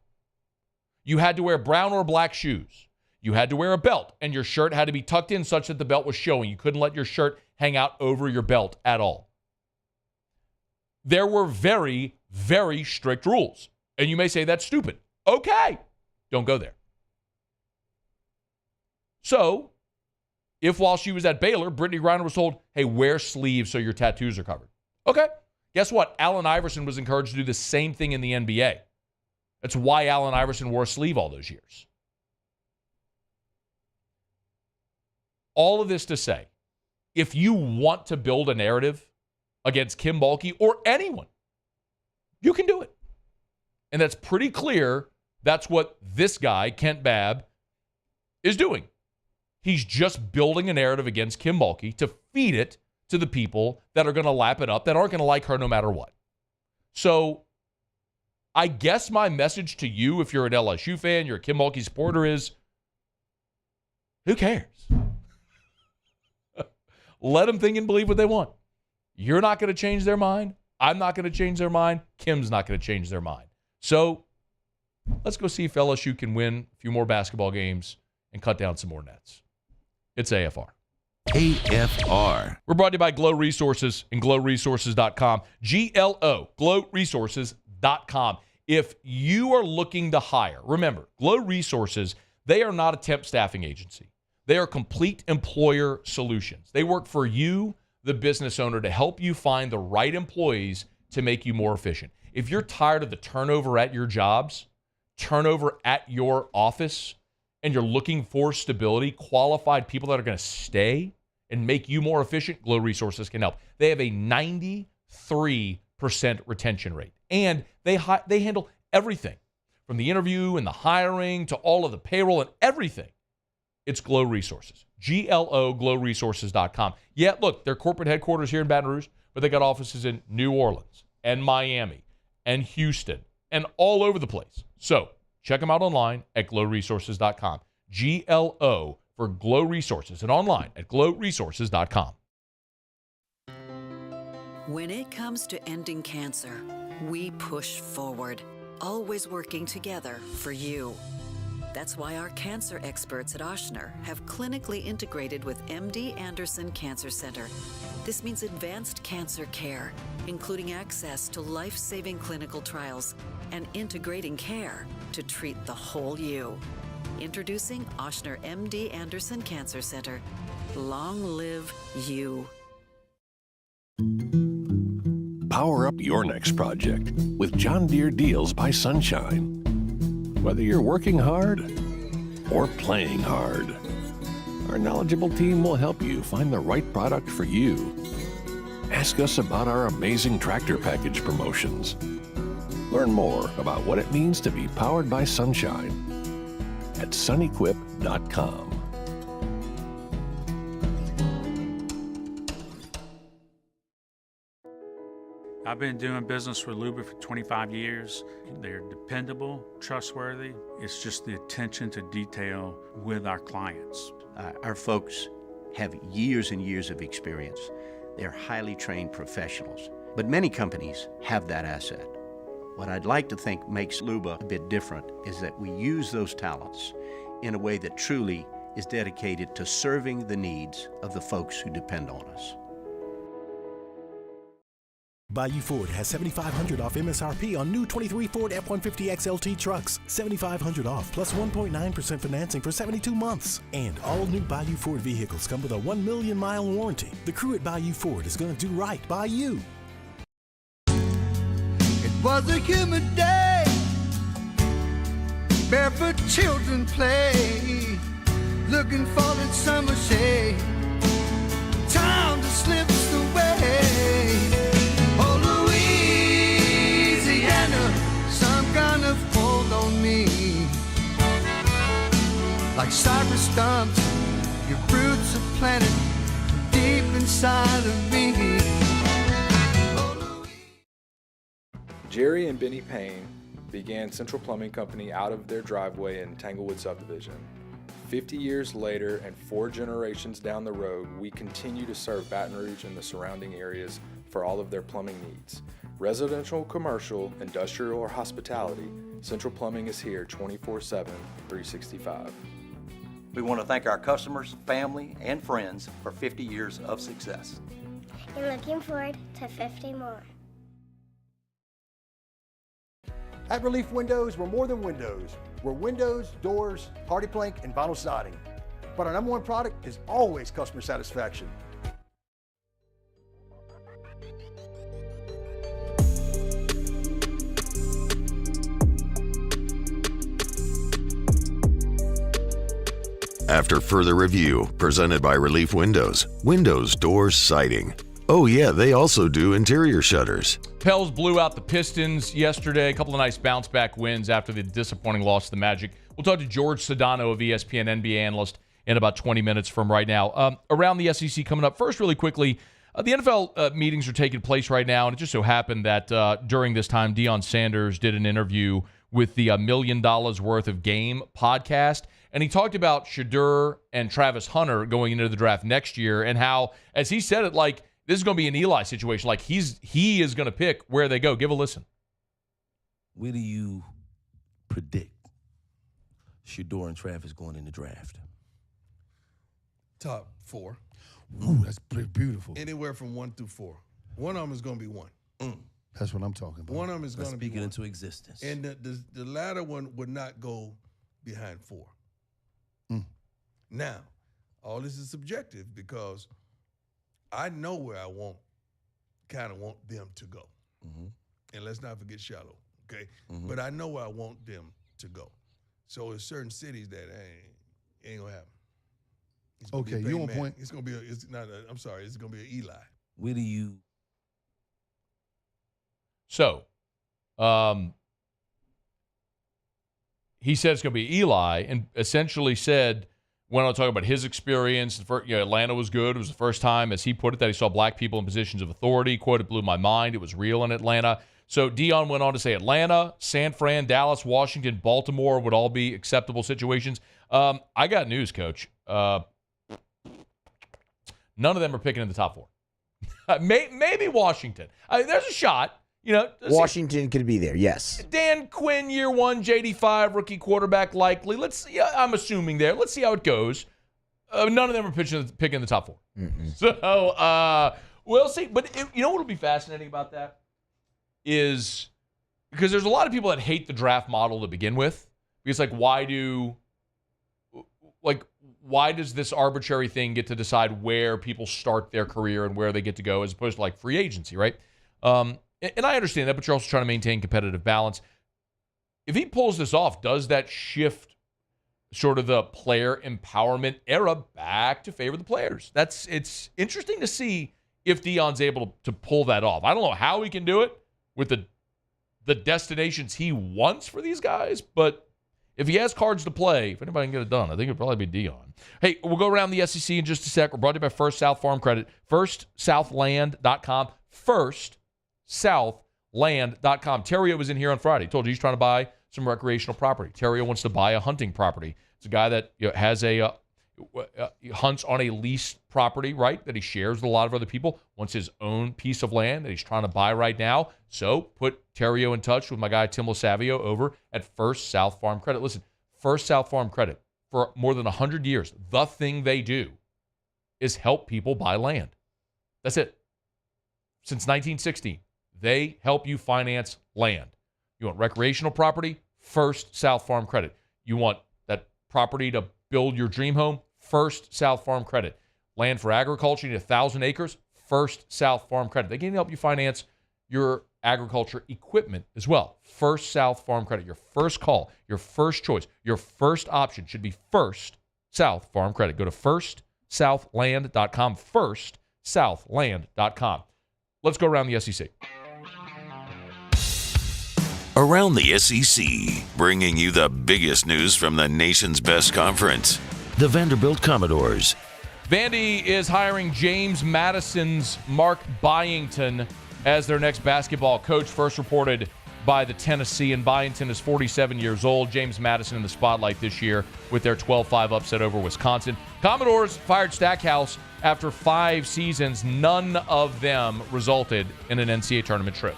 Speaker 9: You had to wear brown or black shoes. You had to wear a belt, and your shirt had to be tucked in such that the belt was showing. You couldn't let your shirt hang out over your belt at all. There were very, very strict rules. And you may say that's stupid. Okay, don't go there. So, if while she was at Baylor, Brittany Griner was told, hey, wear sleeves so your tattoos are covered. Okay, guess what? Allen Iverson was encouraged to do the same thing in the NBA. That's why Allen Iverson wore a sleeve all those years. All of this to say, if you want to build a narrative against Kim Mulkey or anyone, you can do it. And that's pretty clear. That's what this guy, Kent Babb, is doing. He's just building a narrative against Kim Mulkey to feed it to the people that are going to lap it up, that aren't going to like her no matter what. So I guess my message to you, if you're an LSU fan, you're a Kim Mulkey supporter, is who cares? Let them think and believe what they want. You're not going to change their mind. I'm not going to change their mind. Kim's not going to change their mind. So let's go see if LSU can win a few more basketball games and cut down some more nets. It's AFR.
Speaker 3: AFR.
Speaker 9: We're brought to you by Glow Resources and glowresources.com. GLO, glowresources.com. If you are looking to hire, remember, Glow Resources, they are not a temp staffing agency. They are complete employer solutions. They work for you, the business owner, to help you find the right employees to make you more efficient. If you're tired of the turnover at your jobs, turnover at your office, and you're looking for stability, qualified people that are going to stay and make you more efficient, Glow Resources can help. They have a 93% retention rate. And they handle everything from the interview and the hiring to all of the payroll and everything. It's Glow Resources. GLO, glowresources.com. Yeah, look, their corporate headquarters here in Baton Rouge, but they got offices in New Orleans and Miami and Houston and all over the place. So check them out online at glowresources.com. GLO for Glow Resources and online at glowresources.com.
Speaker 17: When it comes to ending cancer, we push forward, always working together for you. That's why our cancer experts at Ochsner have clinically integrated with MD Anderson Cancer Center. This means advanced cancer care, including access to life-saving clinical trials and integrating care to treat the whole you. Introducing Ochsner MD Anderson Cancer Center. Long live you.
Speaker 18: Power up your next project with John Deere Deals by Sunshine. Whether you're working hard or playing hard, our knowledgeable team will help you find the right product for you. Ask us about our amazing tractor package promotions. Learn more about what it means to be powered by sunshine at sunequip.com.
Speaker 1: I've been doing business with Luba for 25 years. They're dependable, trustworthy. It's just the attention to detail with our clients.
Speaker 11: Our folks have years and years of experience. They're highly trained professionals, but many companies have that asset. What I'd like to think makes Luba a bit different is that we use those talents in a way that truly is dedicated to serving the needs of the folks who depend on us.
Speaker 19: Bayou Ford has $7,500 off MSRP on new 23 Ford F-150 XLT trucks. $7,500 off plus 1.9% financing for 72 months. And all new Bayou Ford vehicles come with a 1 million mile warranty. The crew at Bayou Ford is going to do right by you.
Speaker 20: It was a humid day. Barefoot children play, looking for that summer shade. Time just slips away. Oh, Louisiana, some kind of hold on me. Like cypress stumps, your roots are planted deep inside of me.
Speaker 21: Jerry and Benny Payne began Central Plumbing Company out of their driveway in Tanglewood subdivision. 50 years later and 4 generations down the road, we continue to serve Baton Rouge and the surrounding areas for all of their plumbing needs. Residential, commercial, industrial, or hospitality, Central Plumbing is here 24/7, 365.
Speaker 22: We want to thank our customers, family, and friends for 50 years of success.
Speaker 23: And looking forward to 50 more.
Speaker 24: At Relief Windows, we're more than windows. We're windows, doors, hardy plank, and vinyl siding. But our number one product is always customer satisfaction.
Speaker 3: After further review, presented by Relief Windows, windows, doors, siding. Oh yeah, they also do interior shutters.
Speaker 9: Pels blew out the Pistons yesterday. A couple of nice bounce-back wins after the disappointing loss to the Magic. We'll talk to Jorge Sedano of ESPN NBA analyst in about 20 minutes from right now. Around the SEC coming up. First, really quickly, the NFL meetings are taking place right now, and it just so happened that during this time, Deion Sanders did an interview with the $1 Million Worth of Game podcast, and he talked about Shedeur and Travis Hunter going into the draft next year and how, as he said it, like, this is going to be an Eli situation. Like, he is going to pick where they go. Give a listen.
Speaker 25: Where do you predict Shedeur and Travis going in the draft?
Speaker 26: Top 4.
Speaker 25: Ooh, that's beautiful.
Speaker 26: Anywhere from 1 through 4. One of them is going to be 1.
Speaker 25: That's what I'm talking about.
Speaker 26: One of them is going to be
Speaker 25: speaking
Speaker 26: 1.
Speaker 25: into existence.
Speaker 26: And the latter one would not go behind 4. Now, all this is subjective because I know where I kind of want them to go. And let's not forget Shallow, okay? But I know where I want them to go. So there's certain cities that ain't gonna happen.
Speaker 25: Okay, you on point.
Speaker 26: It's gonna be it's gonna be an Eli.
Speaker 25: Where do you?
Speaker 9: So, he said it's going to be Eli, and essentially said, went on to talk about his experience. Atlanta was good. It was the first time, as he put it, that he saw black people in positions of authority. Quote, it blew my mind. It was real in Atlanta. So Deion went on to say Atlanta, San Fran, Dallas, Washington, Baltimore would all be acceptable situations. I got news, Coach. None of them are picking in the top 4. Maybe Washington. There's a shot.
Speaker 27: Washington could be there, yes.
Speaker 9: Dan Quinn, year 1, JD5, rookie quarterback likely. I'm assuming there. Let's see how it goes. None of them are picking the top 4. So we'll see. But you know what will be fascinating about that is because there's a lot of people that hate the draft model to begin with. Because why does this arbitrary thing get to decide where people start their career and where they get to go as opposed to free agency, right? And I understand that, but you're also trying to maintain competitive balance. If he pulls this off, does that shift sort of the player empowerment era back to favor the players? It's interesting to see if Deion's able to pull that off. I don't know how he can do it with the destinations he wants for these guys, but if he has cards to play, if anybody can get it done, I think it'd probably be Deion. Hey, we'll go around the SEC in just a sec. We're brought to you by First South Farm Credit, firstsouthland.com, firstsouthland.com. Terrio was in here on Friday. Told you he's trying to buy some recreational property. Terrio wants to buy a hunting property. It's a guy that has a hunts on a leased property, right, that he shares with a lot of other people, wants his own piece of land that he's trying to buy right now. So put Terrio in touch with my guy Tim Losavio over at First South Farm Credit. Listen, First South Farm Credit, for more than 100 years, the thing they do is help people buy land. That's it. Since 1916, they help you finance land. You want recreational property? First South Farm Credit. You want that property to build your dream home? First South Farm Credit. Land for agriculture, you need 1,000 acres? First South Farm Credit. They can help you finance your agriculture equipment as well. First South Farm Credit. Your first call, your first choice, your first option should be First South Farm Credit. Go to firstsouthland.com. Firstsouthland.com. Let's go around the SEC.
Speaker 3: Around the SEC, bringing you the biggest news from the nation's best conference, the Vanderbilt Commodores.
Speaker 9: Vandy is hiring James Madison's Mark Byington as their next basketball coach. First reported by the Tennessee, and Byington is 47 years old. James Madison in the spotlight this year with their 12-5 upset over Wisconsin. Commodores fired Stackhouse after 5 seasons. None of them resulted in an NCAA tournament trip.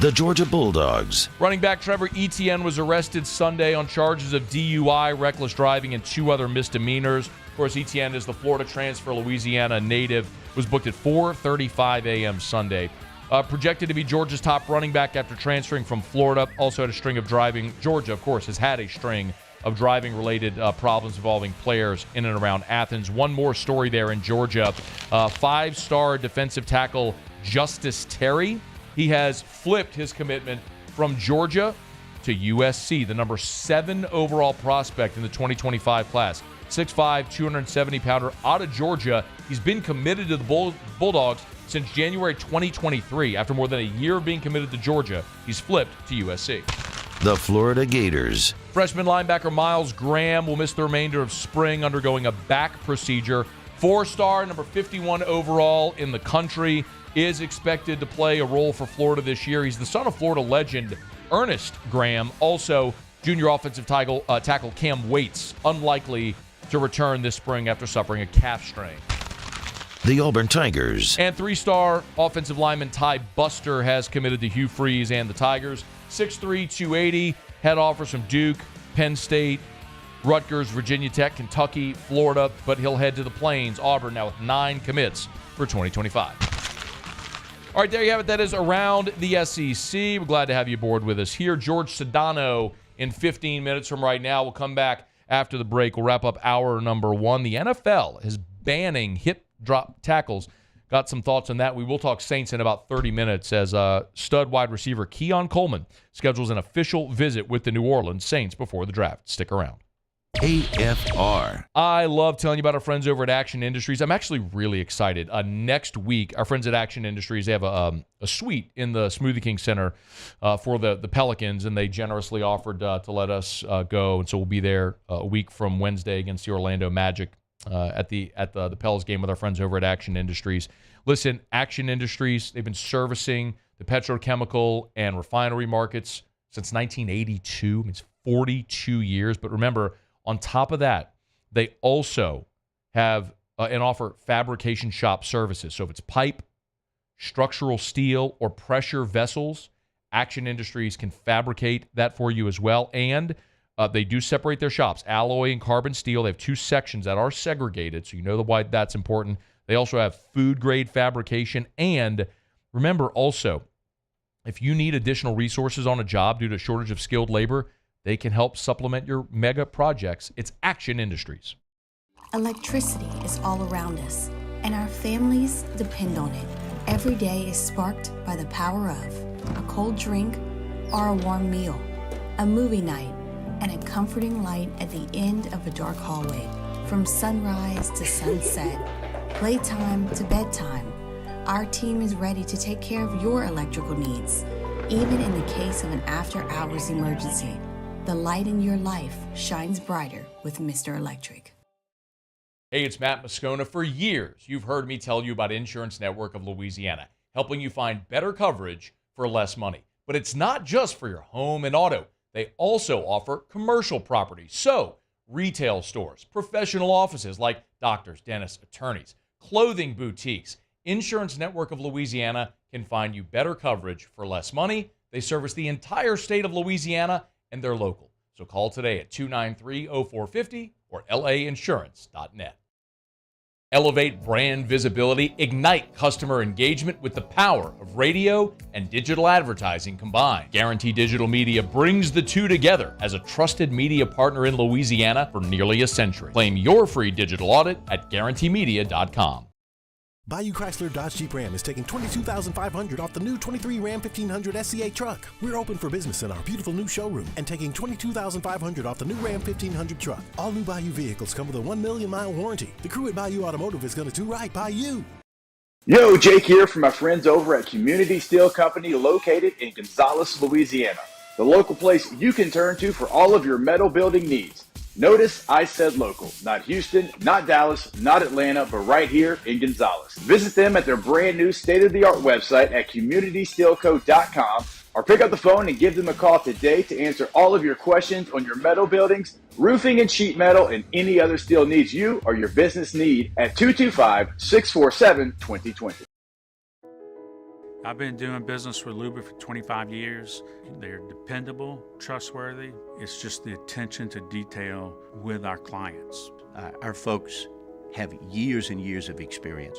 Speaker 3: The Georgia Bulldogs.
Speaker 9: Running back Trevor Etienne was arrested Sunday on charges of DUI, reckless driving, and 2 other misdemeanors. Of course, Etienne is the Florida transfer, Louisiana native, was booked at 4:35 a.m. Sunday. Projected to be Georgia's top running back after transferring from Florida. Also had a string of driving. Georgia, of course, has had a string of driving-related problems involving players in and around Athens. One more story there in Georgia. 5-star defensive tackle Justice Terry. He has flipped his commitment from Georgia to USC, the number 7 overall prospect in the 2025 class. 6'5", 270-pounder out of Georgia. He's been committed to the Bulldogs since January 2023. After more than a year of being committed to Georgia, he's flipped to USC.
Speaker 3: The Florida Gators.
Speaker 9: Freshman linebacker Miles Graham will miss the remainder of spring, undergoing a back procedure. 4-star, number 51 overall in the country, is expected to play a role for Florida this year. He's the son of Florida legend Ernest Graham. Also, junior offensive tackle Cam Waits, unlikely to return this spring after suffering a calf strain.
Speaker 3: The Auburn Tigers.
Speaker 9: And 3-star offensive lineman Ty Buster has committed to Hugh Freeze and the Tigers. 6'3", 280, had offers from Duke, Penn State, Rutgers, Virginia Tech, Kentucky, Florida, but he'll head to the Plains. Auburn now with 9 commits for 2025. All right, there you have it. That is Around the SEC. We're glad to have you aboard with us here. George Sedano in 15 minutes from right now. We'll come back after the break. We'll wrap up hour number 1. The NFL is banning hip drop tackles. Got some thoughts on that. We will talk Saints in about 30 minutes as stud wide receiver Keon Coleman schedules an official visit with the New Orleans Saints before the draft. Stick around.
Speaker 3: AFR.
Speaker 9: I love telling you about our friends over at Action Industries. I'm actually really excited. Next week, our friends at Action Industries, they have a suite in the Smoothie King Center for the Pelicans, and they generously offered to let us go. And so we'll be there a week from Wednesday against the Orlando Magic at the Pels game with our friends over at Action Industries. Listen, Action Industries, they've been servicing the petrochemical and refinery markets since 1982. I mean, it's 42 years. But remember, on top of that, they also have and offer fabrication shop services. So if it's pipe, structural steel, or pressure vessels, Action Industries can fabricate that for you as well. And they do separate their shops, alloy and carbon steel. They have 2 sections that are segregated, so you know why that's important. They also have food-grade fabrication. And remember also, if you need additional resources on a job due to shortage of skilled labor, they can help supplement your mega projects. It's Action Industries.
Speaker 2: Electricity is all around us, and our families depend on it. Every day is sparked by the power of a cold drink or a warm meal, a movie night, and a comforting light at the end of a dark hallway. From sunrise to sunset, playtime to bedtime, our team is ready to take care of your electrical needs, even in the case of an after-hours emergency. The light in your life shines brighter with Mr. Electric.
Speaker 9: Hey, it's Matt Moscona. For years, you've heard me tell you about Insurance Network of Louisiana, helping you find better coverage for less money. But it's not just for your home and auto. They also offer commercial properties. So, retail stores, professional offices like doctors, dentists, attorneys, clothing boutiques. Insurance Network of Louisiana can find you better coverage for less money. They service the entire state of Louisiana, and they're local. So call today at 293-0450 or lainsurance.net. Elevate brand visibility, ignite customer engagement with the power of radio and digital advertising combined. Guarantee Digital Media brings the two together as a trusted media partner in Louisiana for nearly a century. Claim your free digital audit at guaranteemedia.com.
Speaker 19: Bayou Chrysler Dodge Jeep Ram is taking $22,500 off the new 23 Ram 1500 SCA truck. We're open for business in our beautiful new showroom and taking $22,500 off the new Ram 1500 truck. All new Bayou vehicles come with a 1 million-mile warranty. The crew at Bayou Automotive is going to do right by you.
Speaker 4: Yo, Jake here from my friends over at Community Steel Company located in Gonzales, Louisiana. The local place you can turn to for all of your metal building needs. Notice I said local, not Houston, not Dallas, not Atlanta, but right here in Gonzales. Visit them at their brand new state-of-the-art website at communitysteelco.com Or pick up the phone and give them a call today to answer all of your questions on your metal buildings, roofing and sheet metal, and any other steel needs you or your business need at 225-647-2020.
Speaker 1: I've been doing business with Luba for 25 years. They're dependable, trustworthy. It's just the attention to detail with our clients.
Speaker 11: Our folks have years and years of experience.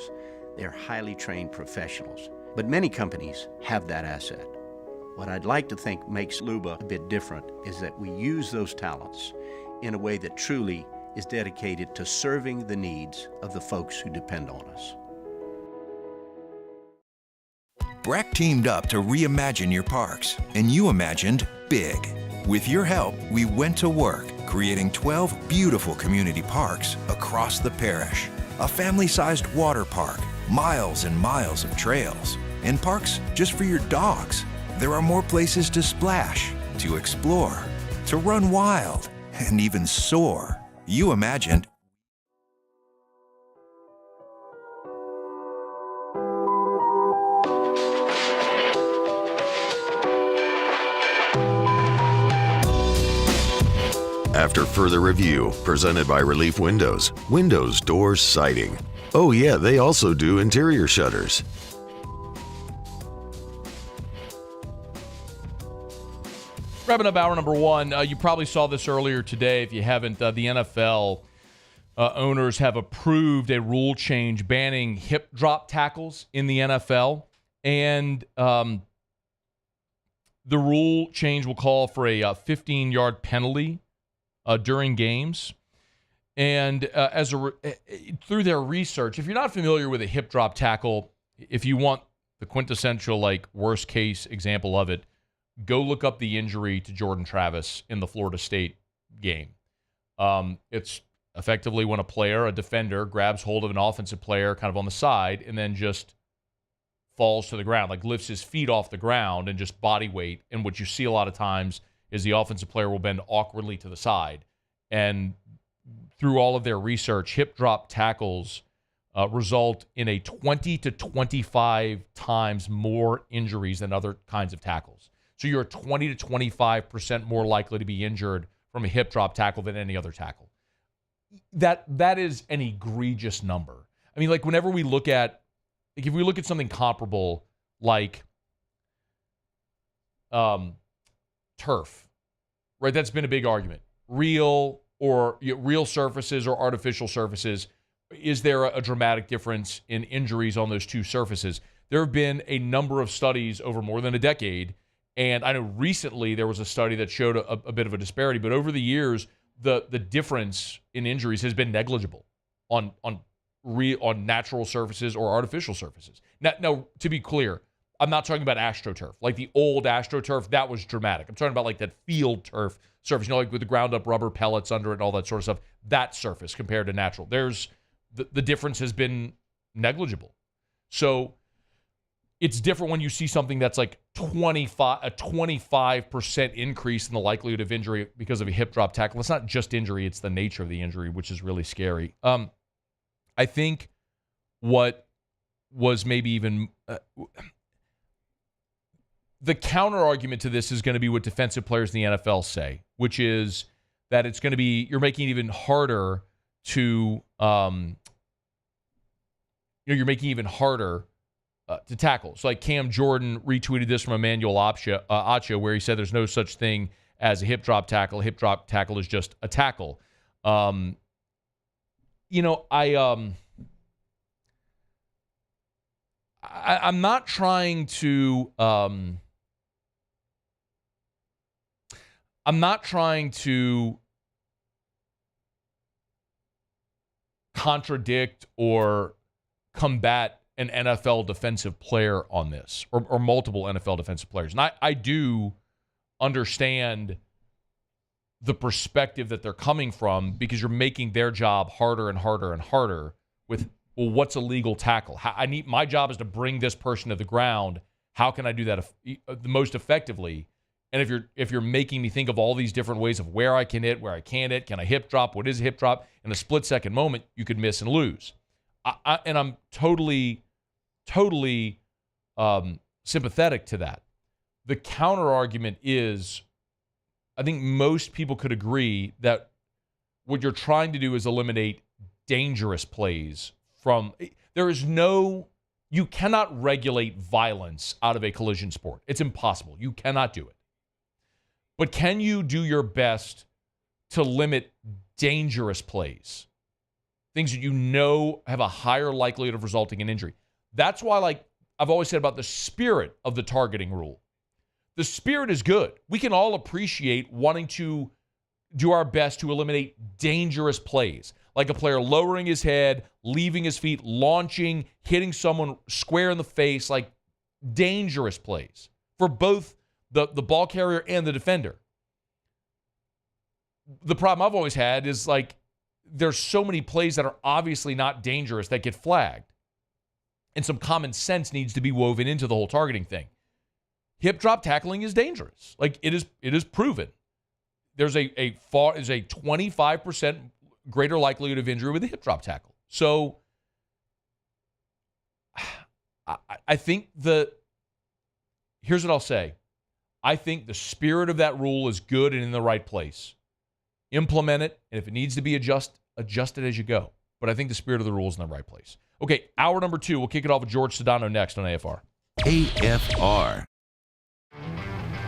Speaker 11: They're highly trained professionals. But many companies have that asset. What I'd like to think makes Luba a bit different is that we use those talents in a way that truly is dedicated to serving the needs of the folks who depend on us.
Speaker 5: Breck teamed up to reimagine your parks, and you imagined big. With your help, we went to work, creating 12 beautiful community parks across the parish. A family-sized water park, miles and miles of trails, and parks just for your dogs. There are more places to splash, to explore, to run wild, and even soar. You imagined.
Speaker 3: After further review, presented by Relief Windows, windows, doors, siding. Oh yeah, they also do interior shutters.
Speaker 9: Wrapping up hour number one, you probably saw this earlier today. If you haven't, the NFL owners have approved a rule change banning hip drop tackles in the NFL. And the rule change will call for a 15-yard penalty during games. And through their research, if you're not familiar with a hip drop tackle, if you want the quintessential worst case example of it, go look up the injury to Jordan Travis in the Florida State game. It's effectively when a defender, grabs hold of an offensive player kind of on the side and then just falls to the ground, lifts his feet off the ground and just body weight. And what you see a lot of times is the offensive player will bend awkwardly to the side. And through all of their research, hip drop tackles result in a 20 to 25 times more injuries than other kinds of tackles. So you're 20 to 25% more likely to be injured from a hip drop tackle than any other tackle. That is an egregious number. I mean, whenever we look at, if we look at something comparable like turf, right? That's been a big argument. Real surfaces or artificial surfaces. Is there a dramatic difference in injuries on those two surfaces? There have been a number of studies over more than a decade. And I know recently there was a study that showed a bit of a disparity, but over the years, the difference in injuries has been negligible on natural surfaces or artificial surfaces. Now, to be clear, I'm not talking about AstroTurf. The old AstroTurf, that was dramatic. I'm talking about that field turf surface, with the ground up rubber pellets under it and all that sort of stuff. That surface compared to natural. There's the difference has been negligible. So it's different when you see something that's a 25% increase in the likelihood of injury because of a hip drop tackle. It's not just injury, it's the nature of the injury, which is really scary. I think what was maybe even the counter argument to this is going to be what defensive players in the NFL say, which is that it's going to be, you're making it even harder to to tackle. So Cam Jordan retweeted this from Emmanuel Acho, where he said there's no such thing as a hip drop tackle. A hip drop tackle is just a tackle. I'm not trying to contradict or combat an NFL defensive player on this, or multiple NFL defensive players. And I do understand the perspective that they're coming from, because you're making their job harder and harder and harder with, well, what's a legal tackle? My job is to bring this person to the ground. How can I do that the most effectively? And if you're making me think of all these different ways of where I can hit, where I can't hit, can I hip drop? What is a hip drop? In a split-second moment, you could miss and lose. And I'm totally sympathetic to that. The counter argument is, I think most people could agree that what you're trying to do is eliminate dangerous plays from. You cannot regulate violence out of a collision sport. It's impossible. You cannot do it. But can you do your best to limit dangerous plays? Things that you know have a higher likelihood of resulting in injury. That's why, like I've always said about the spirit of the targeting rule. The spirit is good. We can all appreciate wanting to do our best to eliminate dangerous plays, like a player lowering his head, leaving his feet, launching, hitting someone square in the face, like dangerous plays for both the ball carrier and the defender. The problem I've always had is like there's so many plays that are obviously not dangerous that get flagged. And some common sense needs to be woven into the whole targeting thing. Hip drop tackling is dangerous. Like it is proven. There's a 25% greater likelihood of injury with a hip drop tackle. So I think here's what I'll say. I think the spirit of that rule is good and in the right place. Implement it, and if it needs to be adjust it as you go. But I think the spirit of the rule is in the right place. Okay, hour number 2. We'll kick it off with George Sedano next on AFR.
Speaker 3: AFR.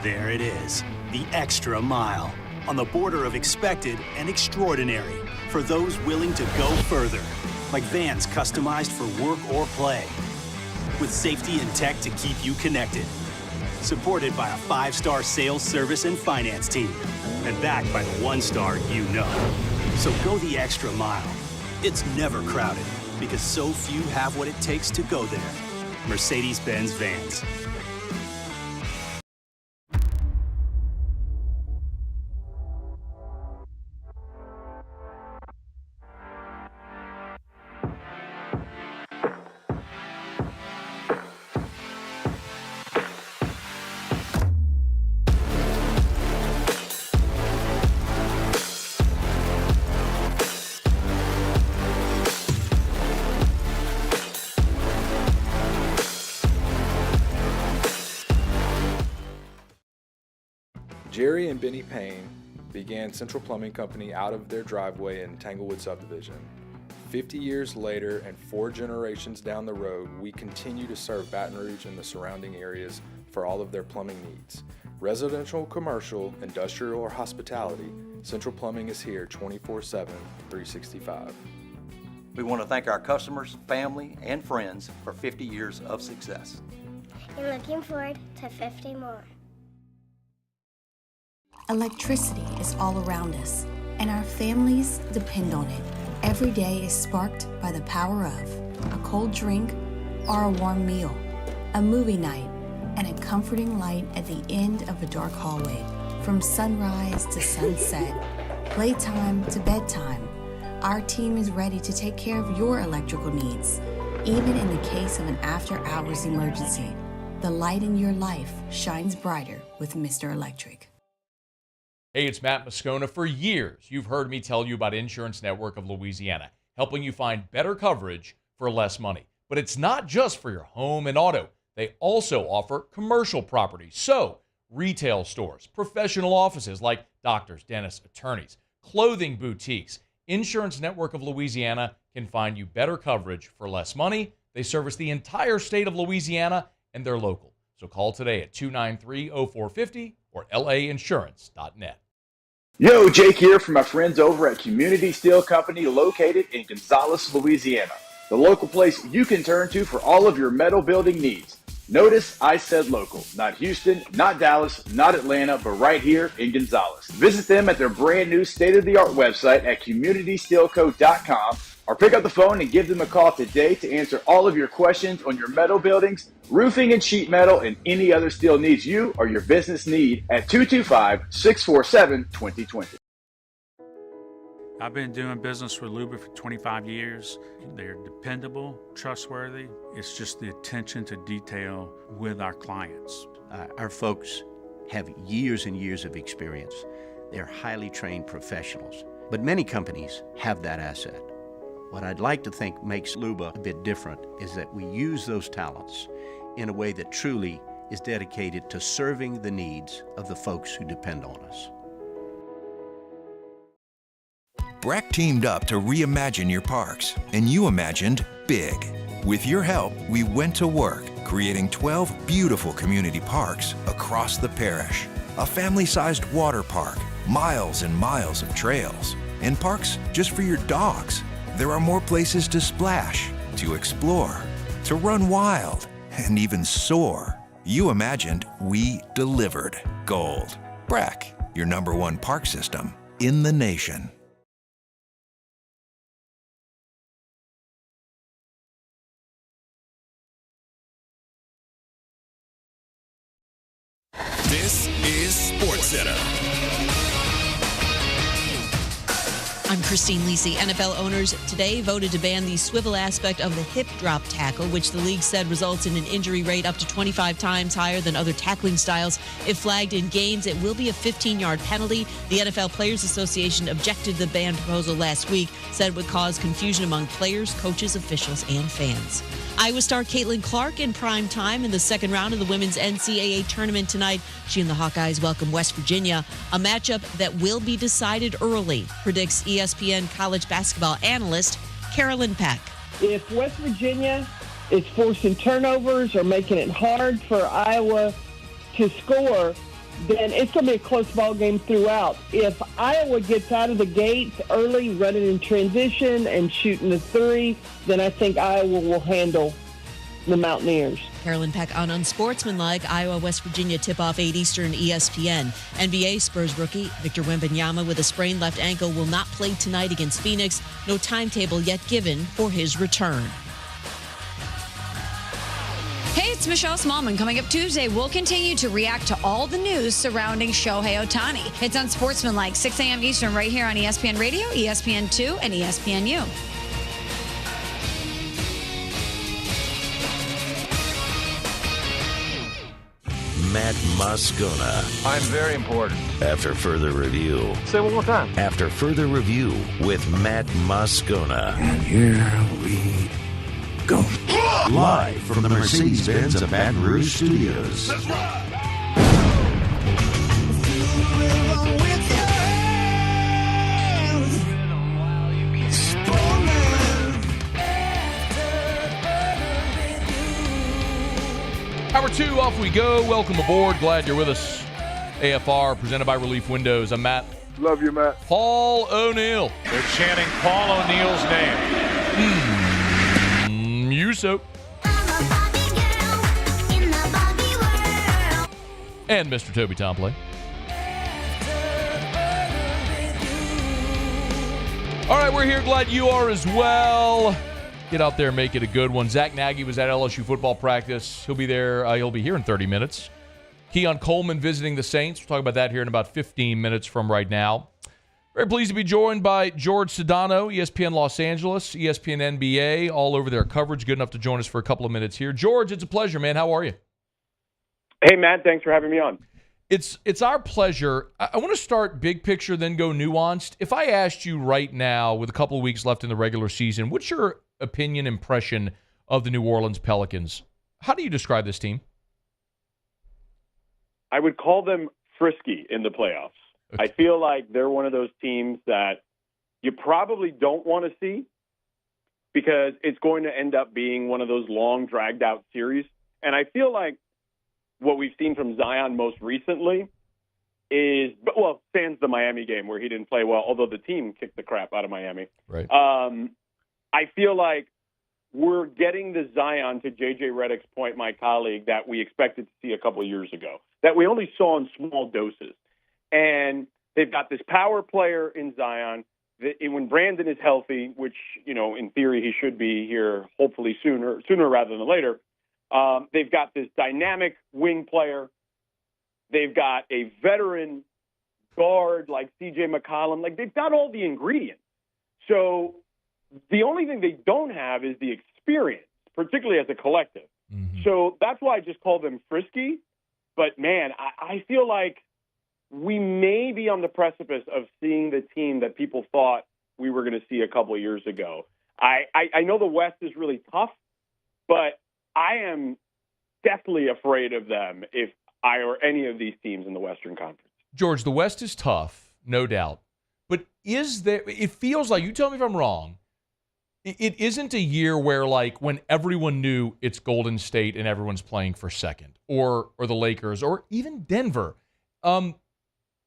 Speaker 15: There it is, the extra mile, on the border of expected and extraordinary, for those willing to go further, like vans customized for work or play, with safety and tech to keep you connected, supported by a 5-star sales, service, and finance team, and backed by the 1-star you know. So go the extra mile. It's never crowded, because so few have what it takes to go there. Mercedes-Benz Vans.
Speaker 21: Jerry and Benny Payne began Central Plumbing Company out of their driveway in Tanglewood subdivision. 50 years later and 4 generations down the road, we continue to serve Baton Rouge and the surrounding areas for all of their plumbing needs. Residential, commercial, industrial, or hospitality, Central Plumbing is here 24/7, 365.
Speaker 22: We want to thank our customers, family, and friends for 50 years of success.
Speaker 23: And looking forward to 50 more.
Speaker 2: Electricity is all around us, and our families depend on it. Every day is sparked by the power of a cold drink or a warm meal, a movie night, and a comforting light at the end of a dark hallway. From sunrise to sunset, playtime to bedtime, our team is ready to take care of your electrical needs. Even in the case of an after-hours emergency, the light in your life shines brighter with Mr. Electric.
Speaker 9: Hey, it's Matt Moscona. For years, you've heard me tell you about Insurance Network of Louisiana, helping you find better coverage for less money. But it's not just for your home and auto. They also offer commercial properties. So, retail stores, professional offices like doctors, dentists, attorneys, clothing boutiques. Insurance Network of Louisiana can find you better coverage for less money. They service the entire state of Louisiana, and they're local. So call today at 293-0450 or lainsurance.net.
Speaker 4: Yo, Jake here from my friends over at Community Steel Company located in Gonzales, Louisiana. The local place you can turn to for all of your metal building needs. Notice I said local, not Houston, not Dallas, not Atlanta, but right here in Gonzales. Visit them at their brand new state-of-the-art website at communitysteelco.com or pick up the phone and give them a call today to answer all of your questions on your metal buildings, roofing and sheet metal, and any other steel needs you or your business need at 225-647-2020.
Speaker 1: I've been doing business with Luba for 25 years. They're dependable, trustworthy. It's just the attention to detail with our clients.
Speaker 11: Our folks have years and years of experience. They're highly trained professionals, but many companies have that asset. What I'd like to think makes Luba a bit different is that we use those talents in a way that truly is dedicated to serving the needs of the folks who depend on us.
Speaker 5: Breck teamed up to reimagine your parks, and you imagined big. With your help, we went to work creating 12 beautiful community parks across the parish. A family-sized water park, miles and miles of trails, and parks just for your dogs. There are more places to splash, to explore, to run wild, and even soar. You imagined, we delivered. Gold. Breck, your #1 park system in the nation.
Speaker 6: This is SportsCenter.
Speaker 7: I'm Christine Lisi. NFL owners today voted to ban the swivel aspect of the hip drop tackle, which the league said results in an injury rate up to 25 times higher than other tackling styles. If flagged in games, it will be a 15-yard penalty. The NFL Players Association objected to the ban proposal last week, said it would cause confusion among players, coaches, officials, and fans. Iowa star Caitlin Clark in prime time in the second round of the women's NCAA tournament tonight. She and the Hawkeyes welcome West Virginia, a matchup that will be decided early, predicts ESPN college basketball analyst Carolyn Peck.
Speaker 8: If West Virginia is forcing turnovers or making it hard for Iowa to score, then it's going to be a close ball game throughout. If Iowa gets out of the gates early, running in transition and shooting the three, then I think Iowa will handle the Mountaineers.
Speaker 7: Carolyn Peck on Unsportsmanlike. Iowa, West Virginia tip-off 8 Eastern ESPN. NBA Spurs rookie Victor Wembanyama with a sprained left ankle will not play tonight against Phoenix. No timetable yet given for his return.
Speaker 10: Hey, it's Michelle Smallman. Coming up Tuesday, we'll continue to react to all the news surrounding Shohei Ohtani. It's Unsportsmanlike, 6 a.m. Eastern, right here on ESPN Radio, ESPN2, and ESPNU.
Speaker 3: Matt Moscona.
Speaker 12: I'm very important.
Speaker 3: After further review.
Speaker 12: Say it one more time.
Speaker 3: After further review with Matt Moscona. And here we go. Live from the Mercedes-Benz of Baton Rouge Studios.
Speaker 12: Let's ride.
Speaker 9: Hour 2, off we go. Welcome aboard. Glad you're with us. AFR, presented by Relief Windows. I'm Matt.
Speaker 12: Love you, Matt.
Speaker 9: Paul O'Neill.
Speaker 13: They're chanting Paul O'Neill's name.
Speaker 9: You so. And Mr. Toby Tomplay. All right, we're here. Glad you are as well. Get out there and make it a good one. Zack Nagy was at LSU football practice. He'll be there. He'll be here in 30 minutes. Keon Coleman visiting the Saints. We'll talk about that here in about 15 minutes from right now. Very pleased to be joined by George Sedano, ESPN Los Angeles, ESPN NBA, all over their coverage. Good enough to join us for a couple of minutes here. George, it's a pleasure, man. How are you?
Speaker 14: Hey, Matt. Thanks for having me on.
Speaker 9: It's our pleasure. I want to start big picture, then go nuanced. If I asked you right now, with a couple of weeks left in the regular season, what's your opinion, impression of the New Orleans Pelicans? How do you describe this team?
Speaker 14: I would call them frisky in the playoffs. Okay. I feel like they're one of those teams that you probably don't want to see because it's going to end up being one of those long, dragged-out series. And I feel like what we've seen from Zion most recently is, well, sans the Miami game where he didn't play well, although the team kicked the crap out of Miami.
Speaker 9: Right.
Speaker 14: I feel like we're getting the Zion, to J.J. Redick's point, my colleague, that we expected to see a couple of years ago, that we only saw in small doses. And they've got this power player in Zion. When Brandon is healthy, which, you know, in theory he should be here hopefully sooner rather than later, they've got this dynamic wing player. They've got a veteran guard like C.J. McCollum. Like, they've got all the ingredients. So the only thing they don't have is the experience, particularly as a collective. Mm-hmm. So that's why I just call them frisky. But, man, I feel like we may be on the precipice of seeing the team that people thought we were going to see a couple of years ago. I know the West is really tough, but I am deathly afraid of them if I were any of these teams in the Western Conference.
Speaker 9: George, the West is tough, no doubt. But it feels like, you tell me if I'm wrong, it isn't a year where, like, when everyone knew it's Golden State and everyone's playing for second, or the Lakers, or even Denver.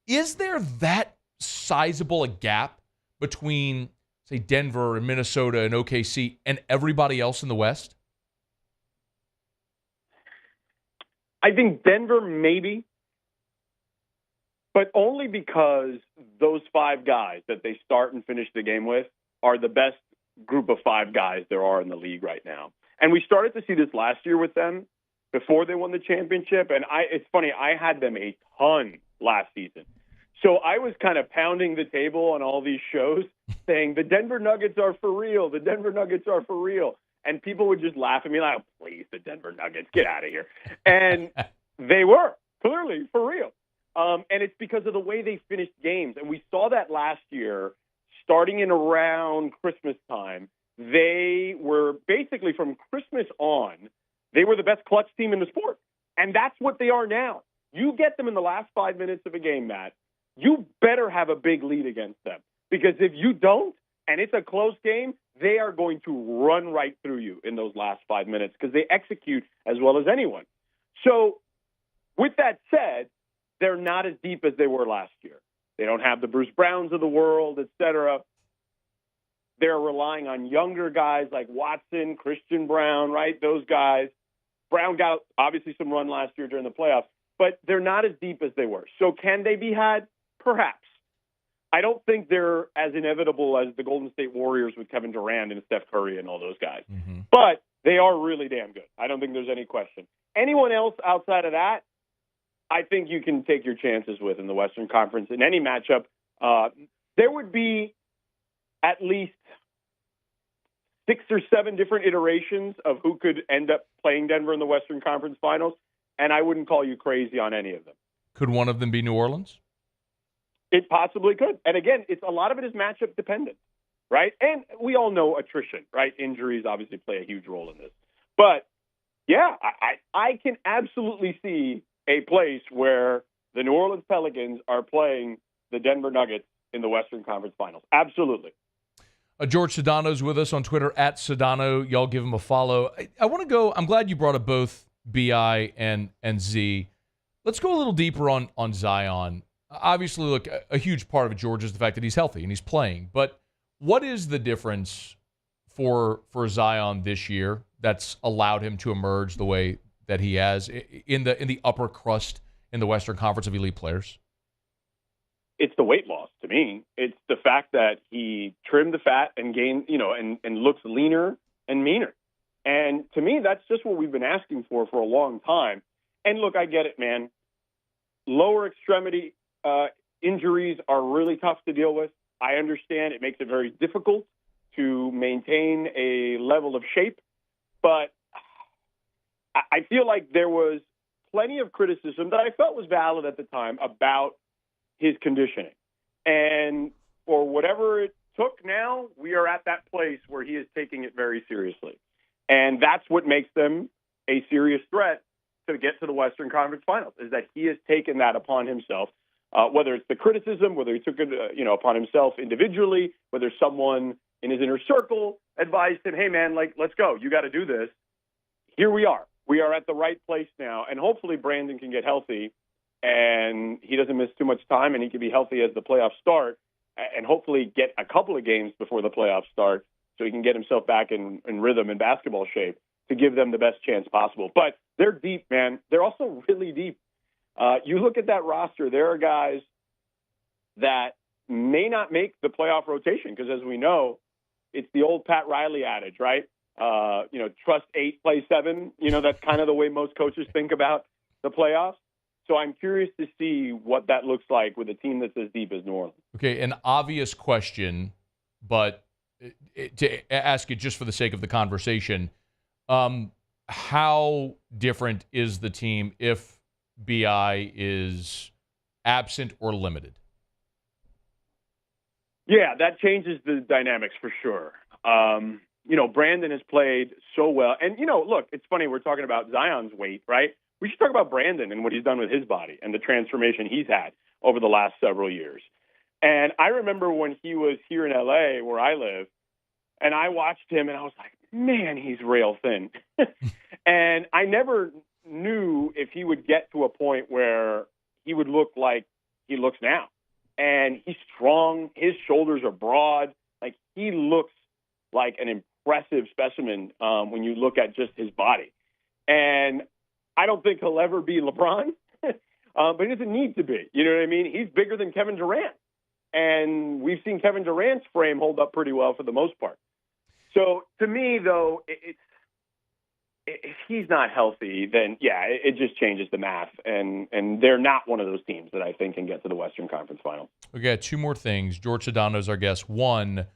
Speaker 9: Is there that sizable a gap between, say, Denver and Minnesota and OKC and everybody else in the West?
Speaker 14: I think Denver maybe, but only because those five guys that they start and finish the game with are the best group of five guys there are in the league right now. And we started to see this last year with them before they won the championship. And it's funny, I had them a ton last season. So I was kind of pounding the table on all these shows saying, the Denver Nuggets are for real. The Denver Nuggets are for real. And people would just laugh at me like, oh, please, the Denver Nuggets, get out of here. And they were clearly for real. And it's because of the way they finished games. And we saw that last year, starting in around Christmas time. They were basically, from Christmas on, they were the best clutch team in the sport. And that's what they are now. You get them in the last 5 minutes of a game, Matt, you better have a big lead against them. Because if you don't, and it's a close game, they are going to run right through you in those last 5 minutes because they execute as well as anyone. So with that said, they're not as deep as they were last year. They don't have the Bruce Browns of the world, et cetera. They're relying on younger guys like Watson, Christian Brown, right? Those guys. Brown got obviously some run last year during the playoffs, but they're not as deep as they were. So can they be had? Perhaps. I don't think they're as inevitable as the Golden State Warriors with Kevin Durant and Steph Curry and all those guys. Mm-hmm. But they are really damn good. I don't think there's any question. Anyone else outside of that, I think you can take your chances with in the Western Conference. In any matchup, there would be at least 6 or 7 different iterations of who could end up playing Denver in the Western Conference Finals, and I wouldn't call you crazy on any of them.
Speaker 9: Could one of them be New Orleans?
Speaker 14: It possibly could. And again, a lot of it is matchup dependent, right? And we all know attrition, right? Injuries obviously play a huge role in this. But, yeah, I can absolutely see a place where the New Orleans Pelicans are playing the Denver Nuggets in the Western Conference Finals. Absolutely.
Speaker 9: George Sedano's with us on Twitter, @Sedano. Y'all give him a follow. I want to go, I'm glad you brought up both BI and Z. Let's go a little deeper on Zion. Obviously, look, a huge part of it, George, is the fact that he's healthy and he's playing. But what is the difference for Zion this year that's allowed him to emerge the way that he has in the upper crust in the Western Conference of elite players?
Speaker 14: It's the weight loss to me. It's the fact that he trimmed the fat and gained, and looks leaner and meaner. And to me, that's just what we've been asking for a long time. And look, I get it, man. Lower extremity injuries are really tough to deal with. I understand it makes it very difficult to maintain a level of shape, but I feel like there was plenty of criticism that I felt was valid at the time about his conditioning. And for whatever it took now, we are at that place where he is taking it very seriously. And that's what makes them a serious threat to get to the Western Conference Finals, is that he has taken that upon himself, whether it's the criticism, whether he took it upon himself individually, whether someone in his inner circle advised him, hey, man, let's go. You got to do this. Here we are. We are at the right place now, and hopefully Brandon can get healthy and he doesn't miss too much time and he can be healthy as the playoffs start and hopefully get a couple of games before the playoffs start so he can get himself back in rhythm and basketball shape to give them the best chance possible. But they're deep, man. They're also really deep. You look at that roster, there are guys that may not make the playoff rotation because, as we know, it's the old Pat Riley adage, right? Trust 8, play 7. That's kind of the way most coaches think about the playoffs. So I'm curious to see what that looks like with a team that's as deep as New Orleans.
Speaker 9: Okay, an obvious question, but to ask it just for the sake of the conversation, how different is the team if BI is absent or limited? Yeah,
Speaker 14: that changes the dynamics for sure. Brandon has played so well. And, look, it's funny. We're talking about Zion's weight, right? We should talk about Brandon and what he's done with his body and the transformation he's had over the last several years. And I remember when he was here in L.A., where I live, and I watched him, and I was like, man, he's rail thin. And I never knew if he would get to a point where he would look like he looks now. And he's strong. His shoulders are broad. Like, he looks like an impressive specimen when you look at just his body. And I don't think he'll ever be LeBron, but he doesn't need to be. You know what I mean? He's bigger than Kevin Durant. And we've seen Kevin Durant's frame hold up pretty well for the most part. So to me, though, if he's not healthy, then, it just changes the math. And they're not one of those teams that I think can get to the Western Conference Final.
Speaker 9: We got two more things. George Sedano is our guest. One,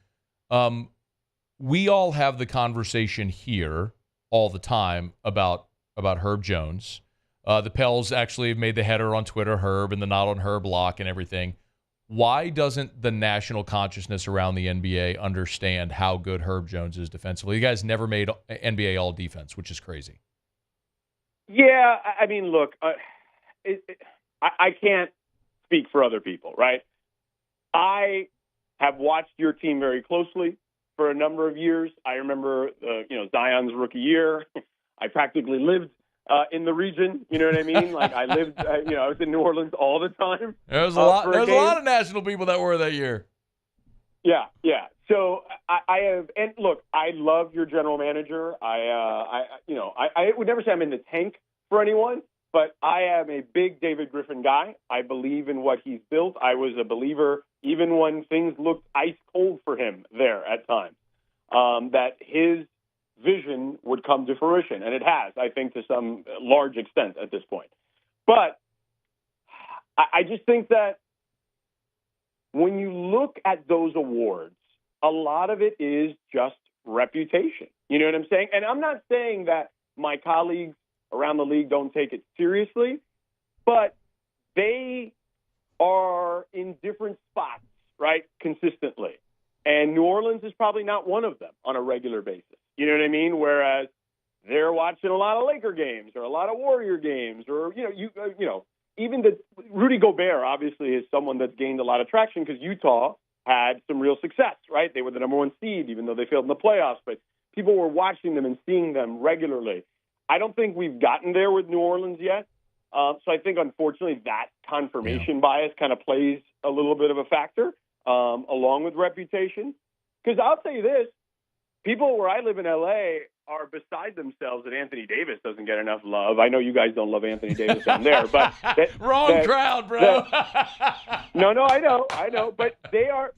Speaker 9: we all have the conversation here all the time about Herb Jones. The Pels actually have made the header on Twitter, Herb, and the not on Herb lock and everything. Why doesn't the national consciousness around the NBA understand how good Herb Jones is defensively? You guys never made NBA all defense, which is crazy.
Speaker 14: Yeah, I mean, look, I can't speak for other people, right? I have watched your team very closely for a number of years. I remember, Zion's rookie year. I practically lived in the region, you know what I mean? Like, I lived, I was in New Orleans all the time.
Speaker 9: There was a lot of national people that were that year.
Speaker 14: Yeah. So I have, and look, I love your general manager. I would never say I'm in the tank for anyone, but I am a big David Griffin guy. I believe in what he's built. I was a believer even when things looked ice cold for him there at times, that his vision would come to fruition. And it has, I think, to some large extent at this point. But I just think that when you look at those awards, a lot of it is just reputation. You know what I'm saying? And I'm not saying that my colleagues around the league don't take it seriously, but they are in different spots, right, consistently. And New Orleans is probably not one of them on a regular basis. You know what I mean? Whereas they're watching a lot of Laker games or a lot of Warrior games, or even the Rudy Gobert obviously is someone that's gained a lot of traction because Utah had some real success, right? They were the number one seed, even though they failed in the playoffs. But people were watching them and seeing them regularly. I don't think we've gotten there with New Orleans yet. So I think, unfortunately, that confirmation bias kind of plays a little bit of a factor along with reputation. Because I'll tell you this. People where I live in L.A. are beside themselves that Anthony Davis doesn't get enough love. I know you guys don't love Anthony Davis down there, but
Speaker 9: wrong crowd, bro.
Speaker 14: No, I know, but they're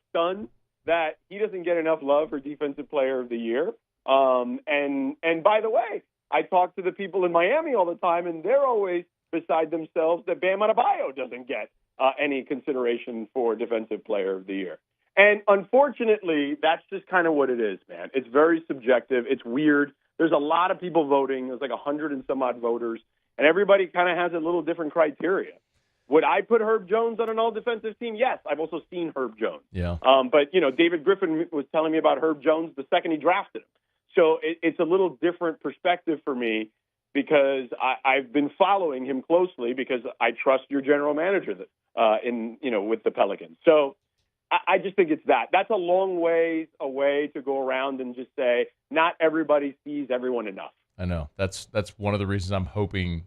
Speaker 14: stunned that he doesn't get enough love for Defensive Player of the Year. And by the way, I talk to the people in Miami all the time, and they're always beside themselves that Bam Adebayo doesn't get any consideration for Defensive Player of the Year. And unfortunately, that's just kind of what it is, man. It's very subjective. It's weird. There's a lot of people voting. There's like 100 and some odd voters, and everybody kind of has a little different criteria. Would I put Herb Jones on an all-defensive team? Yes. I've also seen Herb Jones.
Speaker 9: Yeah.
Speaker 14: But, David Griffin was telling me about Herb Jones the second he drafted him. So it's a little different perspective for me because I've been following him closely because I trust your general manager with the Pelicans. So I just think it's that. That's a long ways away to go around and just say not everybody sees everyone enough.
Speaker 9: I know. That's one of the reasons I'm hoping,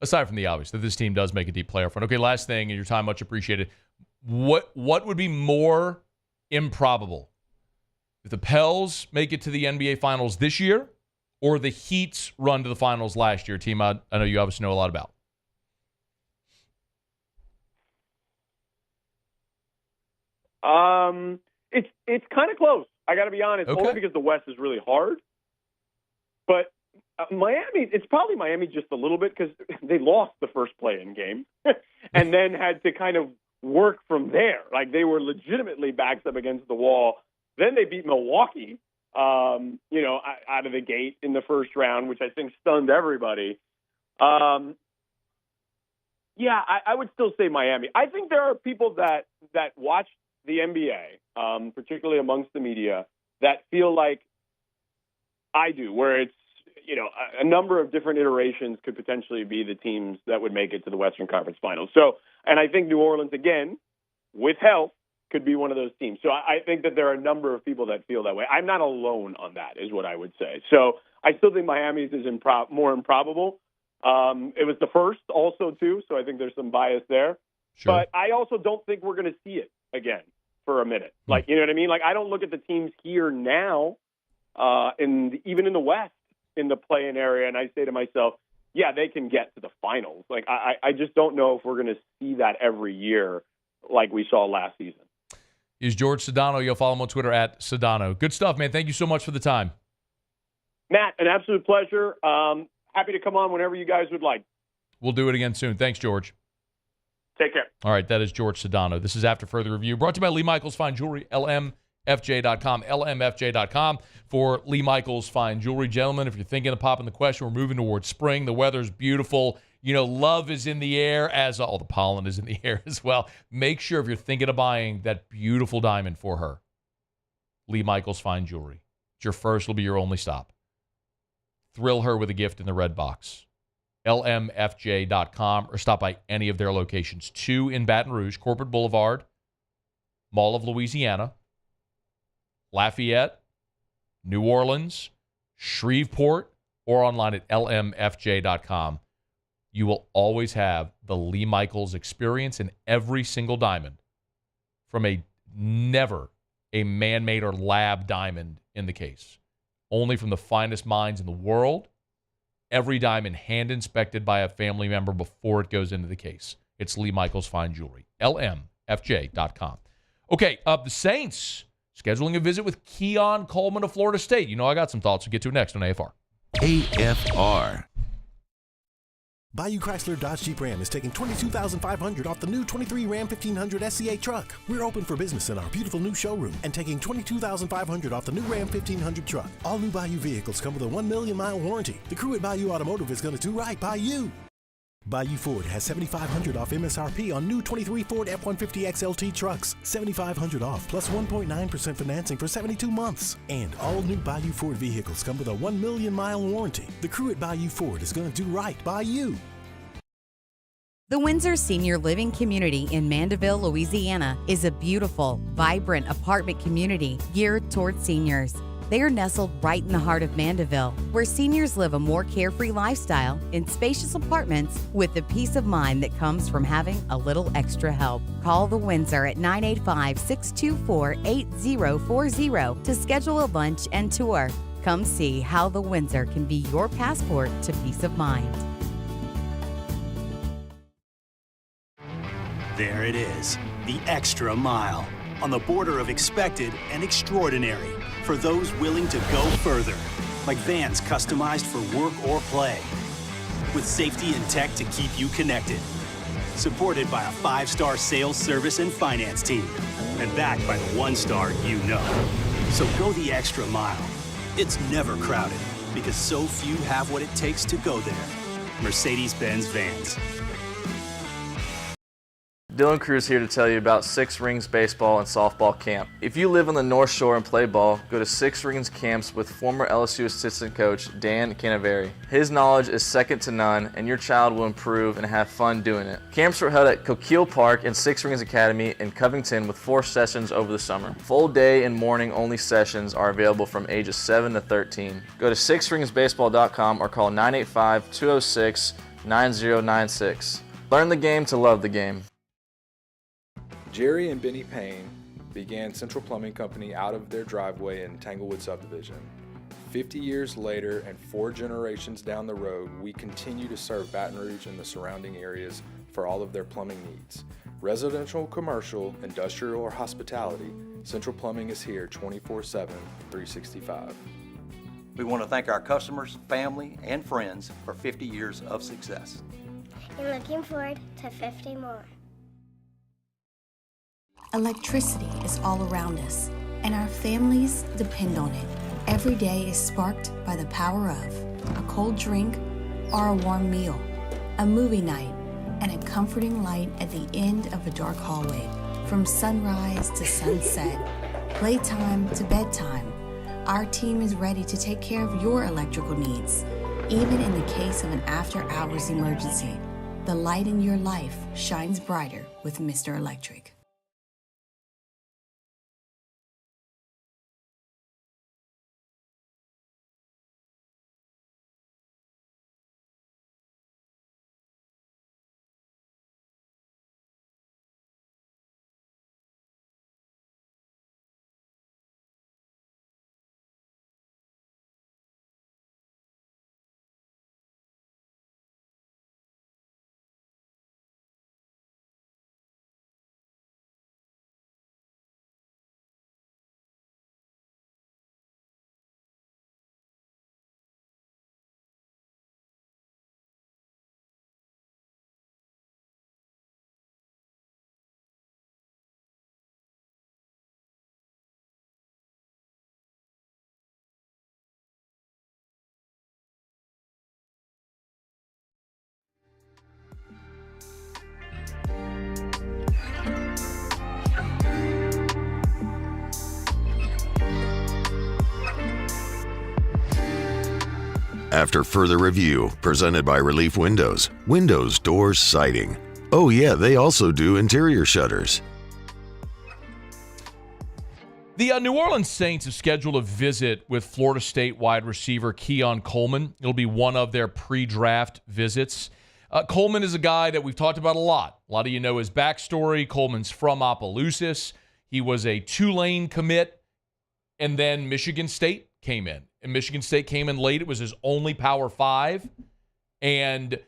Speaker 9: aside from the obvious, that this team does make a deep playoff run. Okay, last thing, and your time much appreciated. What would be more improbable? If the Pels make it to the NBA Finals this year or the Heat's run to the Finals last year, team I know you obviously know a lot about?
Speaker 14: It's kind of close. I got to be honest, only because the West is really hard. But Miami, it's probably Miami just a little bit because they lost the first play-in game and then had to kind of work from there. Like they were legitimately backs up against the wall. Then they beat Milwaukee, out of the gate in the first round, which I think stunned everybody. I would still say Miami. I think there are people that watch the NBA, particularly amongst the media, that feel like I do, where it's, a number of different iterations could potentially be the teams that would make it to the Western Conference Finals. So, and I think New Orleans, again, with health, could be one of those teams. So I think that there are a number of people that feel that way. I'm not alone on that, is what I would say. So I still think Miami's is more improbable. It was the first also, too, so I think there's some bias there.
Speaker 9: Sure.
Speaker 14: But I also don't think we're going to see it again for a minute. Like, you know what I mean? Like, I don't look at the teams here now, even in the West, in the play-in area, and I say to myself, yeah, they can get to the finals. Like, I just don't know if we're going to see that every year like we saw last season.
Speaker 9: He's George Sedano. You'll follow him on Twitter at Sedano. Good stuff, man. Thank you so much for the time.
Speaker 14: Matt, an absolute pleasure. Happy to come on whenever you guys would like.
Speaker 9: We'll do it again soon. Thanks, George.
Speaker 14: Take care.
Speaker 9: All right, that is George Sedano. This is After Further Review, brought to you by Lee Michaels Fine Jewelry, LMFJ.com, LMFJ.com for Lee Michaels Fine Jewelry. Gentlemen, if you're thinking of popping the question, we're moving towards spring. The weather's beautiful. Love is in the air, as all the pollen is in the air as well. Make sure if you're thinking of buying that beautiful diamond for her, Lee Michaels Fine Jewelry. It's your first, will be your only stop. Thrill her with a gift in the red box. LMFJ.com or stop by any of their locations. 2 in Baton Rouge, Corporate Boulevard, Mall of Louisiana, Lafayette, New Orleans, Shreveport, or online at LMFJ.com. You will always have the Lee Michaels experience in every single diamond, from never a man-made or lab diamond in the case. Only from the finest minds in the world. Every diamond hand-inspected by a family member before it goes into the case. It's Lee Michaels Fine Jewelry. LMFJ.com. Okay, the Saints scheduling a visit with Keon Coleman of Florida State. I got some thoughts. We'll get to it next on AFR.
Speaker 3: AFR.
Speaker 19: Bayou Chrysler Dodge Jeep Ram is taking $22,500 off the new 23 Ram 1500 SCA truck. We're open for business in our beautiful new showroom and taking $22,500 off the new Ram 1500 truck. All new Bayou vehicles come with a 1 million mile warranty. The crew at Bayou Automotive is going to do right by you. Bayou Ford has $7,500 off MSRP on new 23 Ford F-150 XLT trucks. $7,500 off plus 1.9% financing for 72 months. And all new Bayou Ford vehicles come with a 1 million mile warranty. The crew at Bayou Ford is going to do right by you.
Speaker 16: The Windsor Senior Living Community in Mandeville, Louisiana is a beautiful, vibrant apartment community geared toward seniors. They are nestled right in the heart of Mandeville, where seniors live a more carefree lifestyle in spacious apartments with the peace of mind that comes from having a little extra help. Call the Windsor at 985-624-8040 to schedule a lunch and tour. Come see how the Windsor can be your passport to peace of mind.
Speaker 15: There it is, the extra mile, on the border of expected and extraordinary, for those willing to go further, like vans customized for work or play, with safety and tech to keep you connected, supported by a 5-star sales, service, and finance team, and backed by the 1-star you know. So go the extra mile. It's never crowded, because so few have what it takes to go there. Mercedes-Benz Vans.
Speaker 17: Dylan Cruz here to tell you about Six Rings Baseball and Softball Camp. If you live on the North Shore and play ball, go to Six Rings Camps with former LSU assistant coach Dan Canaveri. His knowledge is second to none, and your child will improve and have fun doing it. Camps were held at Coquille Park and Six Rings Academy in Covington with 4 sessions over the summer. Full day and morning only sessions are available from ages 7 to 13. Go to sixringsbaseball.com or call 985-206-9096. Learn the game to love the game.
Speaker 21: Jerry and Benny Payne began Central Plumbing Company out of their driveway in Tanglewood Subdivision. 50 years later and 4 generations down the road, we continue to serve Baton Rouge and the surrounding areas for all of their plumbing needs. Residential, commercial, industrial, or hospitality, Central Plumbing is here 24/7, 365.
Speaker 22: We want to thank our customers, family, and friends for 50 years of success.
Speaker 23: And looking forward to 50 more.
Speaker 2: Electricity is all around us, and our families depend on it. Every day is sparked by the power of a cold drink or a warm meal, a movie night, and a comforting light at the end of a dark hallway. From sunrise to sunset, playtime to bedtime, Our team is ready to take care of your electrical needs, even in the case of an after-hours emergency. The light in your life shines brighter with Mr. Electric.
Speaker 3: After further review, presented by Relief Windows, windows, doors, siding. Oh yeah, they also do interior shutters.
Speaker 9: The New Orleans Saints have scheduled a visit with Florida State wide receiver Keon Coleman. It'll be one of their pre-draft visits. Coleman is a guy that we've talked about a lot. A lot of you know his backstory. Coleman's from Opelousas. He was a Tulane commit, and then Michigan State came in. And Michigan State came in late. It was his only Power 5. And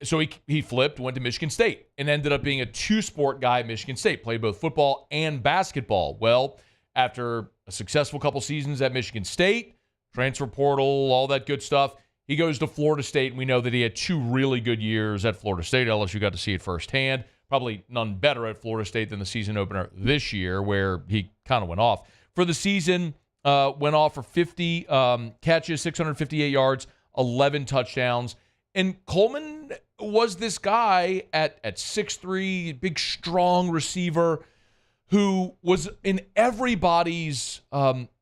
Speaker 9: so he flipped, went to Michigan State, and ended up being a two-sport guy at Michigan State. Played both football and basketball. Well, after a successful couple seasons at Michigan State, transfer portal, all that good stuff, he goes to Florida State, and we know that he had 2 really good years at Florida State. LSU got to see it firsthand. Probably none better at Florida State than the season opener this year, where he kind of went off. For the season, went off for 50 catches, 658 yards, 11 touchdowns. And Coleman was this guy at 6'3", big, strong receiver who was in everybody's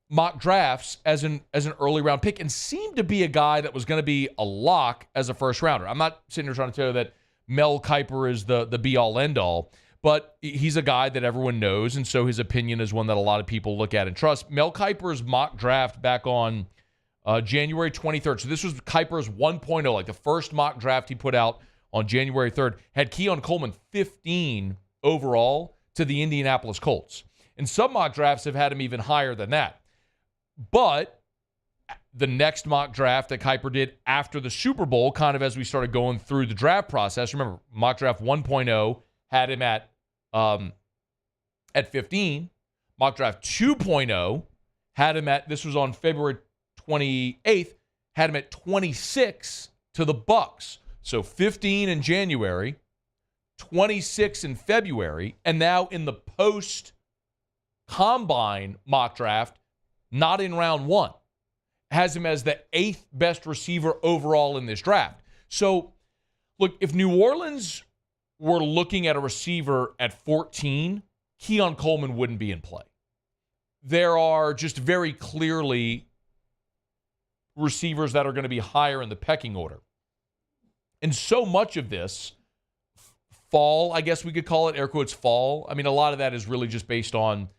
Speaker 9: mock drafts as an early round pick and seemed to be a guy that was going to be a lock as a first rounder. I'm not sitting here trying to tell you that Mel Kiper is the be-all, end-all, but he's a guy that everyone knows, and so his opinion is one that a lot of people look at and trust. Mel Kiper's mock draft back on January 23rd, so this was Kiper's 1.0, like the first mock draft he put out on January 3rd, had Keon Coleman 15 overall to the Indianapolis Colts. And some mock drafts have had him even higher than that. But the next mock draft that Kiper did after the Super Bowl, kind of as we started going through the draft process, remember, mock draft 1.0 had him at 15. Mock draft 2.0 had him at, this was on February 28th, had him at 26 to the Bucs. So 15 in January, 26 in February, and now in the post-combine mock draft, not in round 1, has him as the 8th best receiver overall in this draft. So, look, if New Orleans were looking at a receiver at 14, Keon Coleman wouldn't be in play. There are just very clearly receivers that are going to be higher in the pecking order. And so much of this fall, I guess we could call it, air quotes, fall. I mean, a lot of that is really just based on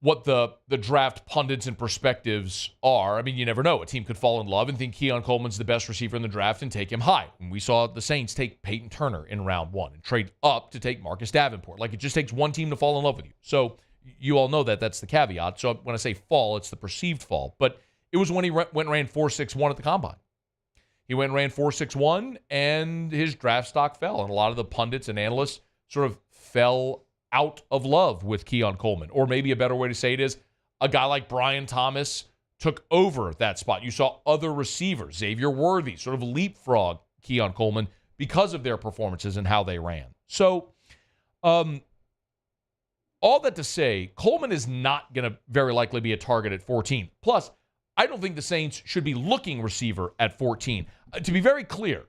Speaker 9: what the draft pundits and perspectives are. I mean, you never know. A team could fall in love and think Keon Coleman's the best receiver in the draft and take him high. And we saw the Saints take Peyton Turner in round 1 and trade up to take Marcus Davenport. Like, it just takes one team to fall in love with you. So you all know that that's the caveat. So when I say fall, it's the perceived fall. But it was when he went and ran 4.61 at the combine. He went and ran 4.61, and his draft stock fell. And a lot of the pundits and analysts sort of fell out of love with Keon Coleman. Or maybe a better way to say it is a guy like Brian Thomas took over that spot. You saw other receivers, Xavier Worthy, sort of leapfrog Keon Coleman because of their performances and how they ran. So all that to say, Coleman is not going to very likely be a target at 14. Plus, I don't think the Saints should be looking receiver at 14. To be very clear,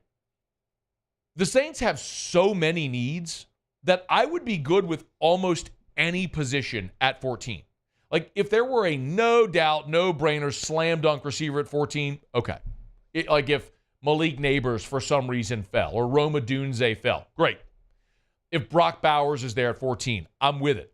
Speaker 9: the Saints have so many needs that I would be good with almost any position at 14. Like, if there were a no doubt, no-brainer, slam dunk receiver at 14, okay. Like if Malik Neighbors for some reason fell or Roma Dunze fell, great. If Brock Bowers is there at 14, I'm with it.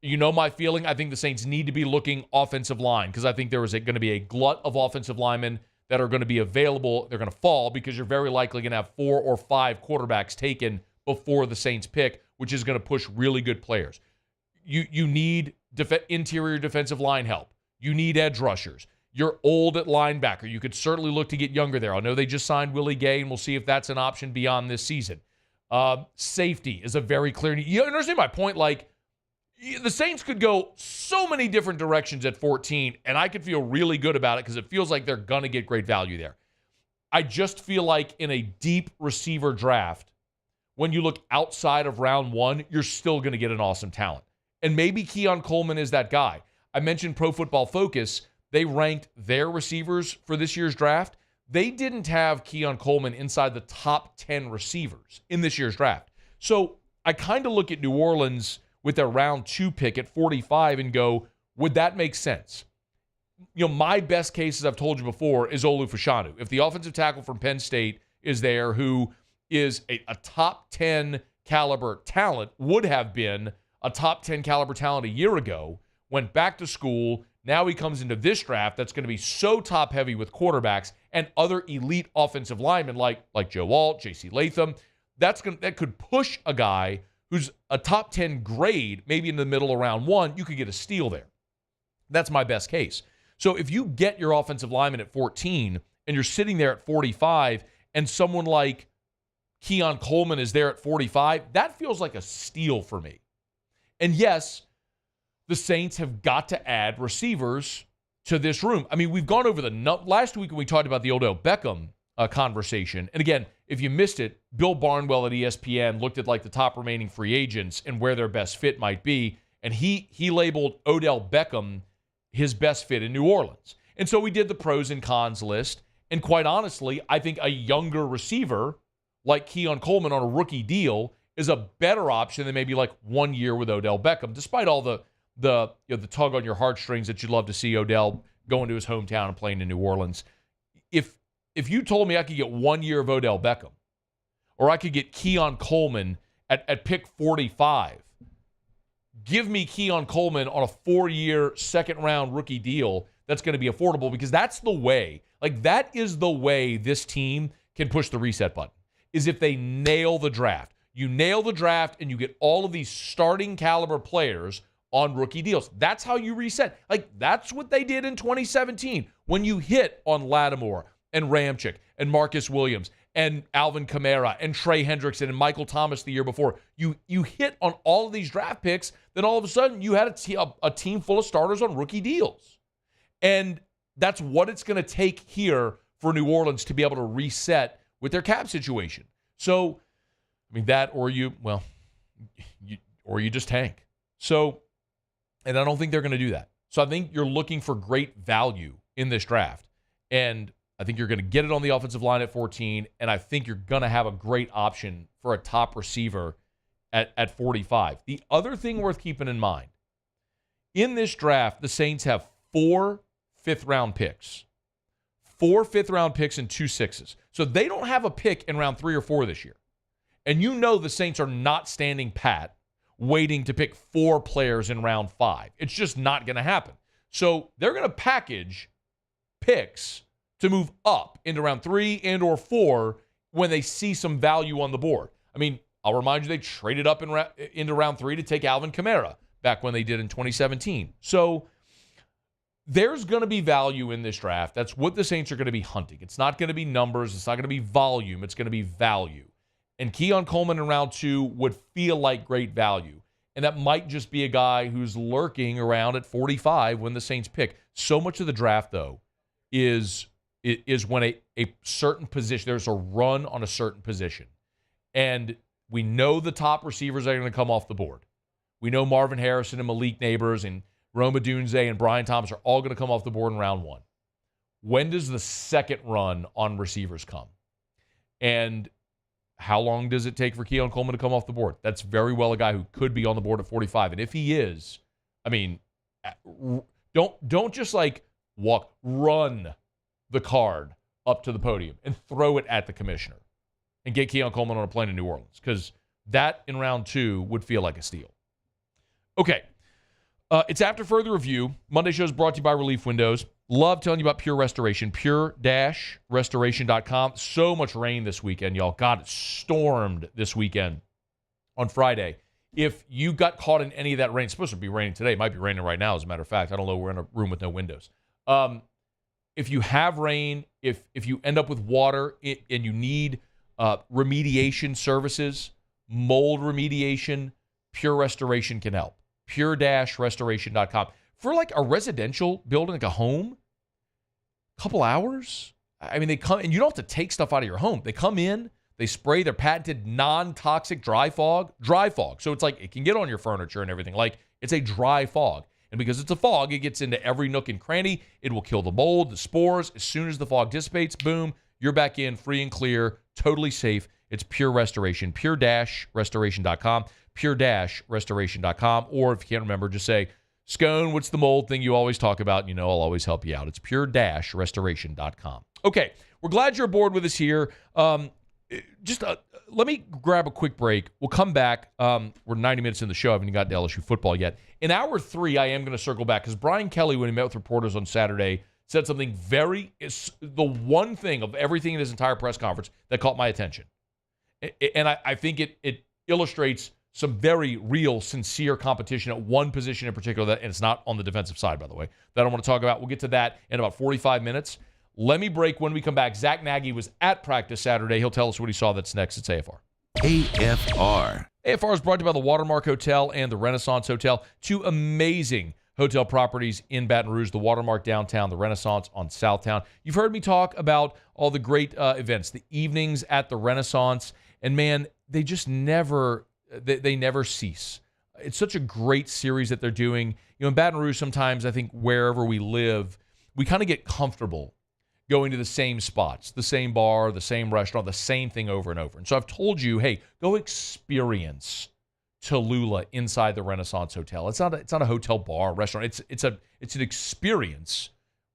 Speaker 9: You know my feeling? I think the Saints need to be looking offensive line because I think there is going to be a glut of offensive linemen that are going to be available. They're going to fall because you're very likely going to have 4 or 5 quarterbacks taken before the Saints pick, which is going to push really good players. You need interior defensive line help. You need edge rushers. You're old at linebacker. You could certainly look to get younger there. I know they just signed Willie Gay, and we'll see if that's an option beyond this season. Safety is a very clear need. You understand my point? Like, the Saints could go so many different directions at 14, and I could feel really good about it because it feels like they're going to get great value there. I just feel like in a deep receiver draft, when you look outside of round 1, you're still going to get an awesome talent. And maybe Keon Coleman is that guy. I mentioned Pro Football Focus. They ranked their receivers for this year's draft. They didn't have Keon Coleman inside the top 10 receivers in this year's draft. So I kind of look at New Orleans with their round 2 pick at 45 and go, would that make sense? You know, my best case, as I've told you before, is Olu Fashanu. If the offensive tackle from Penn State is there, who is a top 10 caliber talent, would have been a top 10 caliber talent a year ago, went back to school. Now he comes into this draft that's going to be so top heavy with quarterbacks and other elite offensive linemen like Joe Alt, J.C. Latham. That could push a guy who's a top 10 grade, maybe in the middle of round 1. You could get a steal there. That's my best case. So if you get your offensive lineman at 14 and you're sitting there at 45 and someone like Keon Coleman is there at 45, that feels like a steal for me. And yes, the Saints have got to add receivers to this room. I mean, we've gone over last week when we talked about the Odell Beckham conversation. And again, if you missed it, Bill Barnwell at ESPN looked at like the top remaining free agents and where their best fit might be. And he labeled Odell Beckham his best fit in New Orleans. And so we did the pros and cons list. And quite honestly, I think a younger receiver like Keon Coleman on a rookie deal is a better option than maybe like 1 year with Odell Beckham, despite all the tug on your heartstrings that you'd love to see Odell going to his hometown and playing in New Orleans. If you told me I could get 1 year of Odell Beckham, or I could get Keon Coleman at pick 45, give me Keon Coleman on a 4-year second-round rookie deal that's going to be affordable, because that's the way. Like, that is the way this team can push the reset button, is if they nail the draft. You nail the draft and you get all of these starting caliber players on rookie deals. That's how you reset. Like, that's what they did in 2017 when you hit on Lattimore and Ramchick and Marcus Williams and Alvin Kamara and Trey Hendrickson and Michael Thomas the year before. You hit on all of these draft picks, then all of a sudden you had a team full of starters on rookie deals. And that's what it's going to take here for New Orleans to be able to reset with their cap situation. So, I mean, that or you just tank. So, and I don't think they're going to do that. So I think you're looking for great value in this draft. And I think you're going to get it on the offensive line at 14. And I think you're going to have a great option for a top receiver at 45. The other thing worth keeping in mind, in this draft, the Saints have 4 fifth-round picks. 4 fifth-round picks and 2 sixes. So they don't have a pick in round 3 or 4 this year. And you know the Saints are not standing pat waiting to pick 4 players in round 5. It's just not going to happen. So they're going to package picks to move up into round 3 and or 4 when they see some value on the board. I mean, I'll remind you, they traded up into round 3 to take Alvin Kamara back when they did in 2017. So there's going to be value in this draft. That's what the Saints are going to be hunting. It's not going to be numbers. It's not going to be volume. It's going to be value. And Keon Coleman in round 2 would feel like great value. And that might just be a guy who's lurking around at 45 when the Saints pick. So much of the draft, though, is when a certain position, there's a run on a certain position. And we know the top receivers are going to come off the board. We know Marvin Harrison and Malik Neighbors and Roma Dunze and Brian Thomas are all going to come off the board in round 1. When does the second run on receivers come? And how long does it take for Keon Coleman to come off the board? That's very well a guy who could be on the board at 45. And if he is, I mean, Don't just like run the card up to the podium and throw it at the commissioner and get Keon Coleman on a plane to New Orleans, because that in round 2 would feel like a steal. Okay. It's after further review. Monday show is brought to you by Relief Windows. Love telling you about Pure Restoration, pure-restoration.com. So much rain this weekend, y'all. God, it stormed this weekend on Friday. If you got caught in any of that rain, it's supposed to be raining today. It might be raining right now, as a matter of fact. I don't know. We're in a room with no windows. If you have rain, if you end up with water and you need remediation services, mold remediation, Pure Restoration can help. Pure-restoration.com. For like a residential building, like a home, a couple hours. I mean, they come, and you don't have to take stuff out of your home. They come in, they spray their patented non-toxic dry fog. So it's like it can get on your furniture and everything. Like, it's a dry fog. And because it's a fog, it gets into every nook and cranny. It will kill the mold, the spores. As soon as the fog dissipates, boom, you're back in, free and clear, totally safe. It's Pure Restoration, pure-restoration.com, pure-restoration.com. Or if you can't remember, just say, Scone, what's the mold thing you always talk about? And I'll always help you out. It's pure-restoration.com. Okay, we're glad you're aboard with us here. Let me grab a quick break. We'll come back. We're 90 minutes in the show. I haven't even got to LSU football yet. In hour 3, I am going to circle back because Brian Kelly, when he met with reporters on Saturday, said something the one thing of everything in his entire press conference that caught my attention. And I think it illustrates some very real, sincere competition at one position in particular, and it's not on the defensive side, by the way, that I want to talk about. We'll get to that in about 45 minutes. Let me break. When we come back, Zack Nagy was at practice Saturday. He'll tell us what he saw. That's next. It's AFR.
Speaker 3: AFR.
Speaker 9: AFR is brought to you by the Watermark Hotel and the Renaissance Hotel, 2 amazing hotel properties in Baton Rouge, the Watermark downtown, the Renaissance on Southtown. You've heard me talk about all the great events, the evenings at the Renaissance, and man, they just never cease. It's such a great series that they're doing. In Baton Rouge, sometimes I think wherever we live, we kind of get comfortable going to the same spots, the same bar, the same restaurant, the same thing over and over. And so I've told you, hey, go experience Tallulah inside the Renaissance Hotel. It's not a hotel bar, restaurant. It's an experience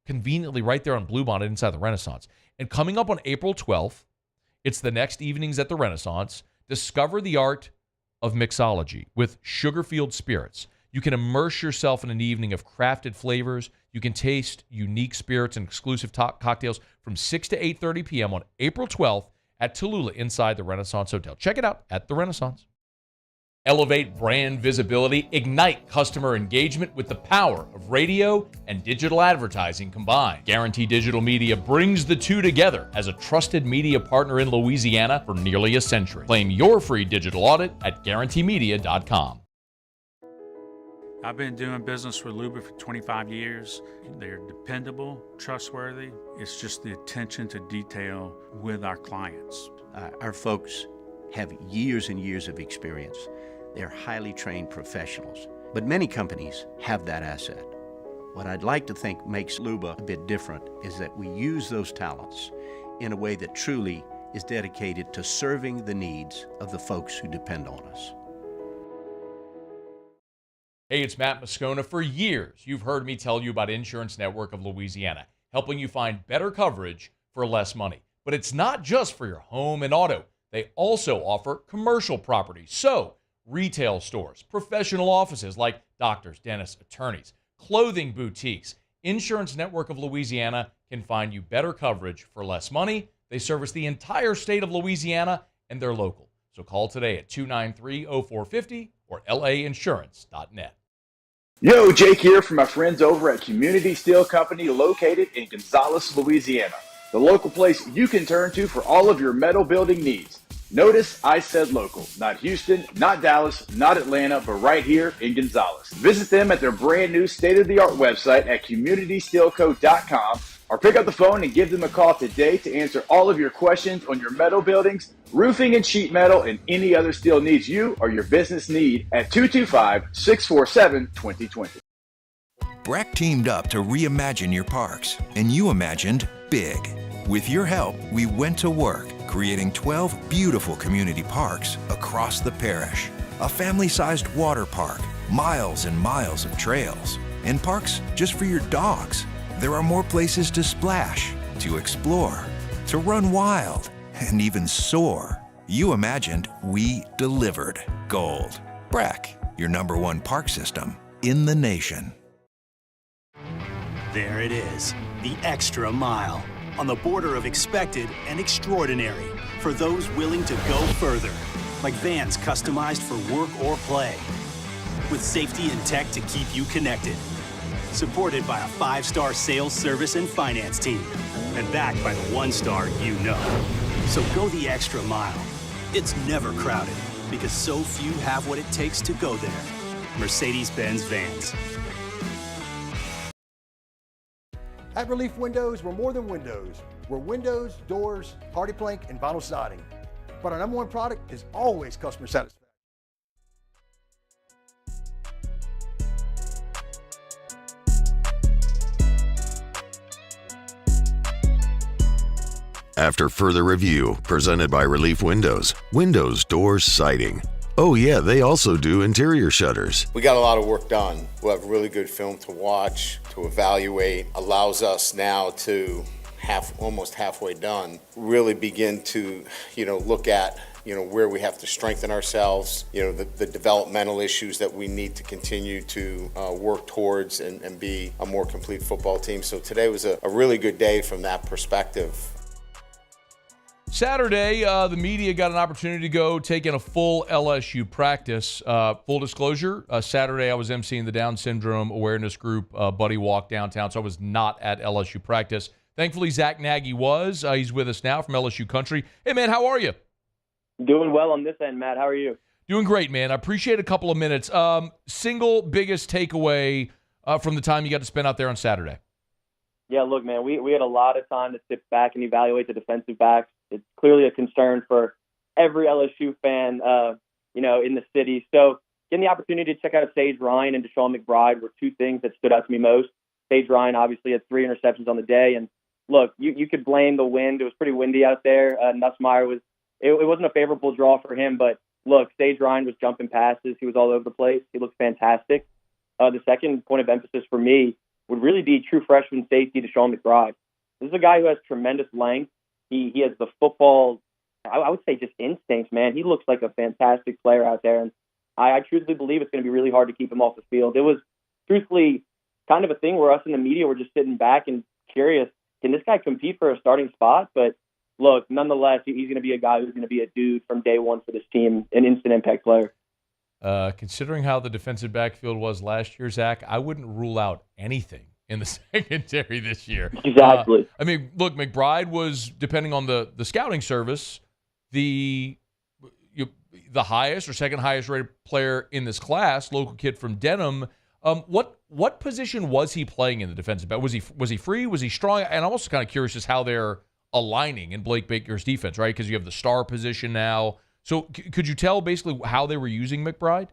Speaker 9: conveniently right there on Bluebonnet inside the Renaissance. And coming up on April 12th, it's the next evenings at the Renaissance. Discover the art of mixology with Sugarfield Spirits. You can immerse yourself in an evening of crafted flavors. You can taste unique spirits and exclusive cocktails from 6 to 8:30 p.m. on April 12th at Tallulah inside the Renaissance Hotel. Check it out at the Renaissance. Elevate brand visibility, ignite customer engagement with the power of radio and digital advertising combined. Guarantee Digital Media brings the two together as a trusted media partner in Louisiana for nearly a century. Claim your free digital audit at guaranteemedia.com.
Speaker 1: I've been doing business with Luba for 25 years. They're dependable, trustworthy. It's just the attention to detail with our clients.
Speaker 11: Our folks have years and years of experience. They're highly trained professionals, but many companies have that asset. What I'd like to think makes Luba a bit different is that we use those talents in a way that truly is dedicated to serving the needs of the folks who depend on us.
Speaker 9: Hey, it's Matt Moscona. For years, you've heard me tell you about Insurance Network of Louisiana, helping you find better coverage for less money. But it's not just for your home and auto. They also offer commercial properties. So, retail stores, professional offices like doctors, dentists, attorneys, clothing boutiques. Insurance Network of Louisiana can find you better coverage for less money. They service the entire state of Louisiana, and they're local. So call today at 293-0450 or lainsurance.net.
Speaker 4: Yo, Jake here from my friends over at Community Steel Company located in Gonzales, Louisiana. The local place you can turn to for all of your metal building needs. Notice I said local, not Houston, not Dallas, not Atlanta, but right here in Gonzales. Visit them at their brand new state-of-the-art website at communitysteelco.com or pick up the phone and give them a call today to answer all of your questions on your metal buildings, roofing and sheet metal, and any other steel needs you or your business need at 225-647-2020.
Speaker 5: Breck teamed up to reimagine your parks, and you imagined big. With your help, we went to work, creating 12 beautiful community parks across the parish. A family-sized water park, miles and miles of trails, and parks just for your dogs. There are more places to splash, to explore, to run wild, and even soar. You imagined, we delivered. Gold. Breck, your #1 park system in the nation.
Speaker 15: There it is, the extra mile, on the border of expected and extraordinary, for those willing to go further, like vans customized for work or play, with safety and tech to keep you connected, supported by a 5-star sales, service, and finance team, and backed by the 1-star you know. So go the extra mile. It's never crowded, because so few have what it takes to go there. Mercedes-Benz Vans.
Speaker 6: At Relief Windows, we're more than windows. We're windows, doors, hardy plank, and vinyl siding. But our #1 product is always customer satisfaction.
Speaker 3: After further review, presented by Relief Windows, windows, doors, siding. Oh yeah, they also do interior shutters.
Speaker 18: We got a lot of work done. We'll have really good film to watch, to evaluate. Allows us now to almost halfway done, really begin to, look at, where we have to strengthen ourselves, the developmental issues that we need to continue to work towards and be a more complete football team. So today was a really good day from that perspective.
Speaker 9: Saturday, the media got an opportunity to go take in a full LSU practice. Full disclosure, Saturday I was emceeing the Down Syndrome Awareness Group Buddy Walk downtown, so I was not at LSU practice. Thankfully, Zack Nagy was. He's with us now from LSU Country. Hey, man, how are you?
Speaker 20: Doing well on this end, Matt. How are you?
Speaker 9: Doing great, man. I appreciate a couple of minutes. Single biggest takeaway from the time you got to spend out there on Saturday?
Speaker 20: Yeah, look, man, we had a lot of time to sit back and evaluate the defensive backs. It's clearly a concern for every LSU fan, in the city. So getting the opportunity to check out Sage Ryan and Deshaun McBride were two things that stood out to me most. Sage Ryan obviously had 3 interceptions on the day. And look, you could blame the wind. It was pretty windy out there. Nussmeier it wasn't a favorable draw for him. But look, Sage Ryan was jumping passes. He was all over the place. He looked fantastic. The second point of emphasis for me would really be true freshman safety Deshaun McBride. This is a guy who has tremendous length. He has the football, I would say, just instincts, man. He looks like a fantastic player out there, and I truthfully believe it's going to be really hard to keep him off the field. It was truthfully kind of a thing where us in the media were just sitting back and curious, can this guy compete for a starting spot? But look, nonetheless, he's going to be a guy who's going to be a dude from day one for this team, an instant impact player.
Speaker 9: Considering how the defensive backfield was last year, Zach, I wouldn't rule out anything in the secondary this year.
Speaker 20: Exactly.
Speaker 9: Look, McBride was, depending on the scouting service, the highest or second highest rated player in this class, local kid from Denham. What position was he playing in the defensive back? Was he free? Was he strong? And I'm also kind of curious just how they're aligning in Blake Baker's defense, right? Because you have the star position now. So could you tell basically how they were using McBride?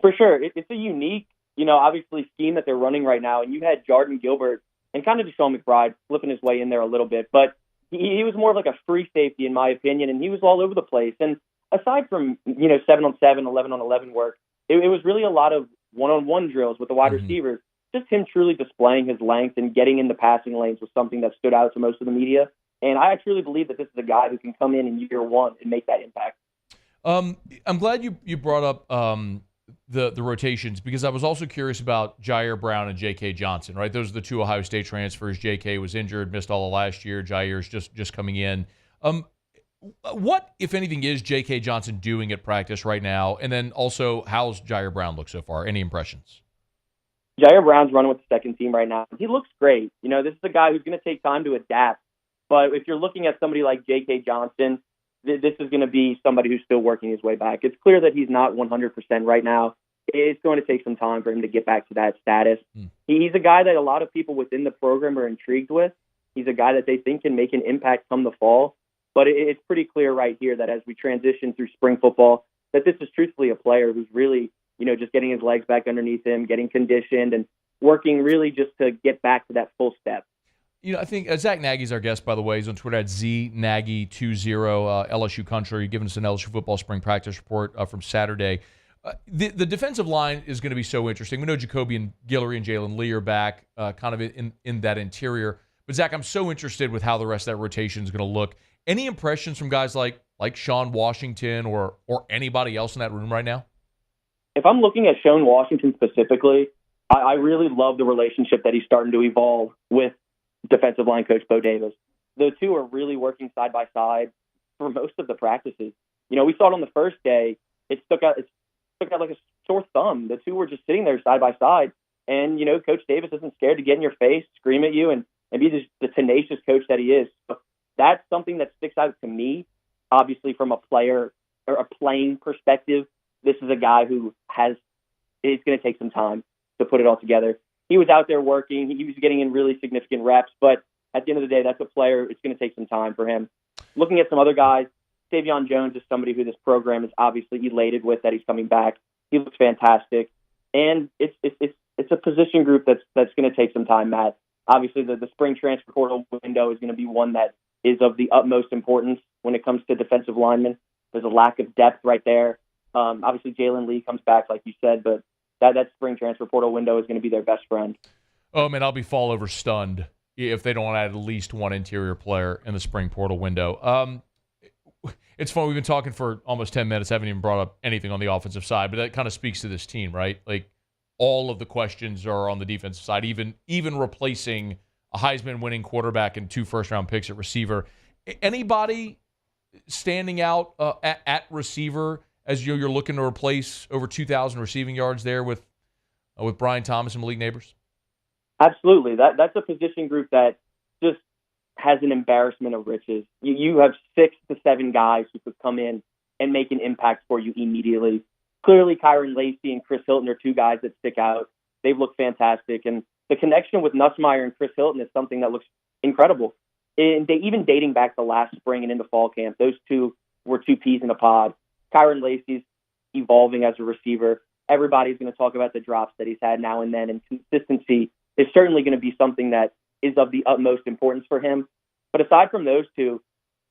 Speaker 20: For sure. It's a unique, obviously scheme that they're running right now. And you had Jordan Gilbert and kind of Deshaun McBride flipping his way in there a little bit. But he was more of like a free safety, in my opinion, and he was all over the place. And aside from, 7-on-7, 11-on-11 work, it was really a lot of one-on-one drills with the wide receivers. Just him truly displaying his length and getting in the passing lanes was something that stood out to most of the media. And I truly believe that this is a guy who can come in year one and make that impact.
Speaker 9: I'm glad you brought up the rotations, because I was also curious about Jair Brown and J.K. Johnson, right? Those are the two Ohio State transfers. J.K. was injured, missed all of last year. Jair's just coming in. What, if anything, is J.K. Johnson doing at practice right now? And then also, how's Jair Brown look so far? Any impressions?
Speaker 20: Jair Brown's running with the second team right now. He looks great. This is a guy who's going to take time to adapt. But if you're looking at somebody like J.K. Johnson, this is going to be somebody who's still working his way back. It's clear that he's not 100% right now. It's going to take some time for him to get back to that status. He's a guy that a lot of people within the program are intrigued with. He's a guy that they think can make an impact come the fall. But it's pretty clear right here that as we transition through spring football, that this is truthfully a player who's really, just getting his legs back underneath him, getting conditioned, and working really just to get back to that full step.
Speaker 9: I think Zack Nagy's our guest, by the way. He's on Twitter at ZNaggy20, LSU Country, giving us an LSU football spring practice report from Saturday. The defensive line is going to be so interesting. We know Jacoby and Guillory and Jalen Lee are back kind of in that interior. But, Zach, I'm so interested with how the rest of that rotation is going to look. Any impressions from guys like Sean Washington or anybody else in that room right now?
Speaker 20: If I'm looking at Sean Washington specifically, I really love the relationship that he's starting to evolve with defensive line coach Bo Davis. The two are really working side by side for most of the practices. You know, we saw it on the first day. It stuck out like a sore thumb. The two were just sitting there side by side. And, you know, Coach Davis isn't scared to get in your face, scream at you, and be just the tenacious coach that he is. So that's something that sticks out to me. Obviously, from a player or a playing perspective, this is a guy who it's going to take some time to put it all together. He was out there working. He was getting in really significant reps. But at the end of the day, that's a player. It's going to take some time for him. Looking at some other guys, Davion Jones is somebody who this program is obviously elated with that he's coming back. He looks fantastic. And it's a position group that's going to take some time, Matt. Obviously, the spring transfer portal window is going to be one that is of the utmost importance when it comes to defensive linemen. There's a lack of depth right there. Obviously, Jalen Lee comes back, like you said, but that spring transfer portal window is going to be their best friend.
Speaker 9: Oh, man, I'll be fall over stunned if they don't add at least one interior player in the spring portal window. It's fun. We've been talking for almost 10 minutes. I haven't even brought up anything on the offensive side, but that kind of speaks to this team, right? Like, all of the questions are on the defensive side, even replacing a Heisman-winning quarterback and 2 first-round picks at receiver. Anybody standing out at receiver as you're looking to replace over 2,000 receiving yards there with Brian Thomas and Malik Neighbors?
Speaker 20: Absolutely. That's a position group that just has an embarrassment of riches. You have 6 to 7 guys who could come in and make an impact for you immediately. Clearly, Kyron Lacey and Chris Hilton are 2 guys that stick out. They've looked fantastic. And the connection with Nussmeier and Chris Hilton is something that looks incredible. And even dating back to last spring and into fall camp, those 2 were 2 peas in a pod. Kyron Lacey's evolving as a receiver. Everybody's going to talk about the drops that he's had now and then, and consistency is certainly going to be something that is of the utmost importance for him. But aside from those 2,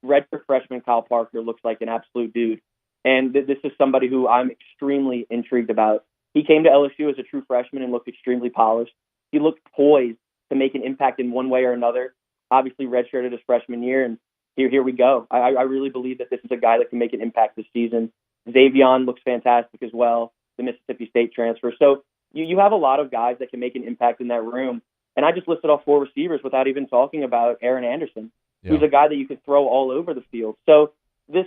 Speaker 20: redshirt freshman Kyle Parker looks like an absolute dude. And this is somebody who I'm extremely intrigued about. He came to LSU as a true freshman and looked extremely polished. He looked poised to make an impact in one way or another. Obviously redshirted his freshman year, and here we go. I really believe that this is a guy that can make an impact this season. Xavion looks fantastic as well, the Mississippi State transfer. So you have a lot of guys that can make an impact in that room. And I just listed off 4 receivers without even talking about Aaron Anderson, who's a guy that you could throw all over the field. So this,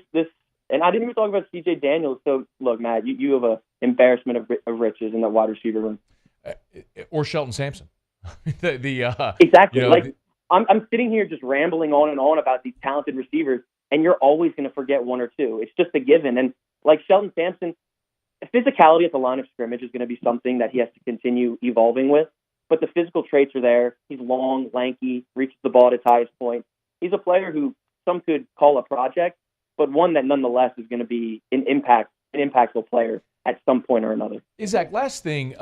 Speaker 20: and I didn't even talk about C.J. Daniels. So look, Matt, you have an embarrassment of riches in the wide receiver room.
Speaker 9: Or Shelton Sampson.
Speaker 20: Exactly.
Speaker 9: You know,
Speaker 20: like I'm sitting here just rambling on and on about these talented receivers, and you're always going to forget 1 or 2. It's just a given. And like Shelton Sampson, physicality at the line of scrimmage is going to be something that he has to continue evolving with. But the physical traits are there. He's long, lanky, reaches the ball at its highest point. He's a player who some could call a project, but one that nonetheless is going to be an impactful player at some point or another.
Speaker 9: Zach, last thing.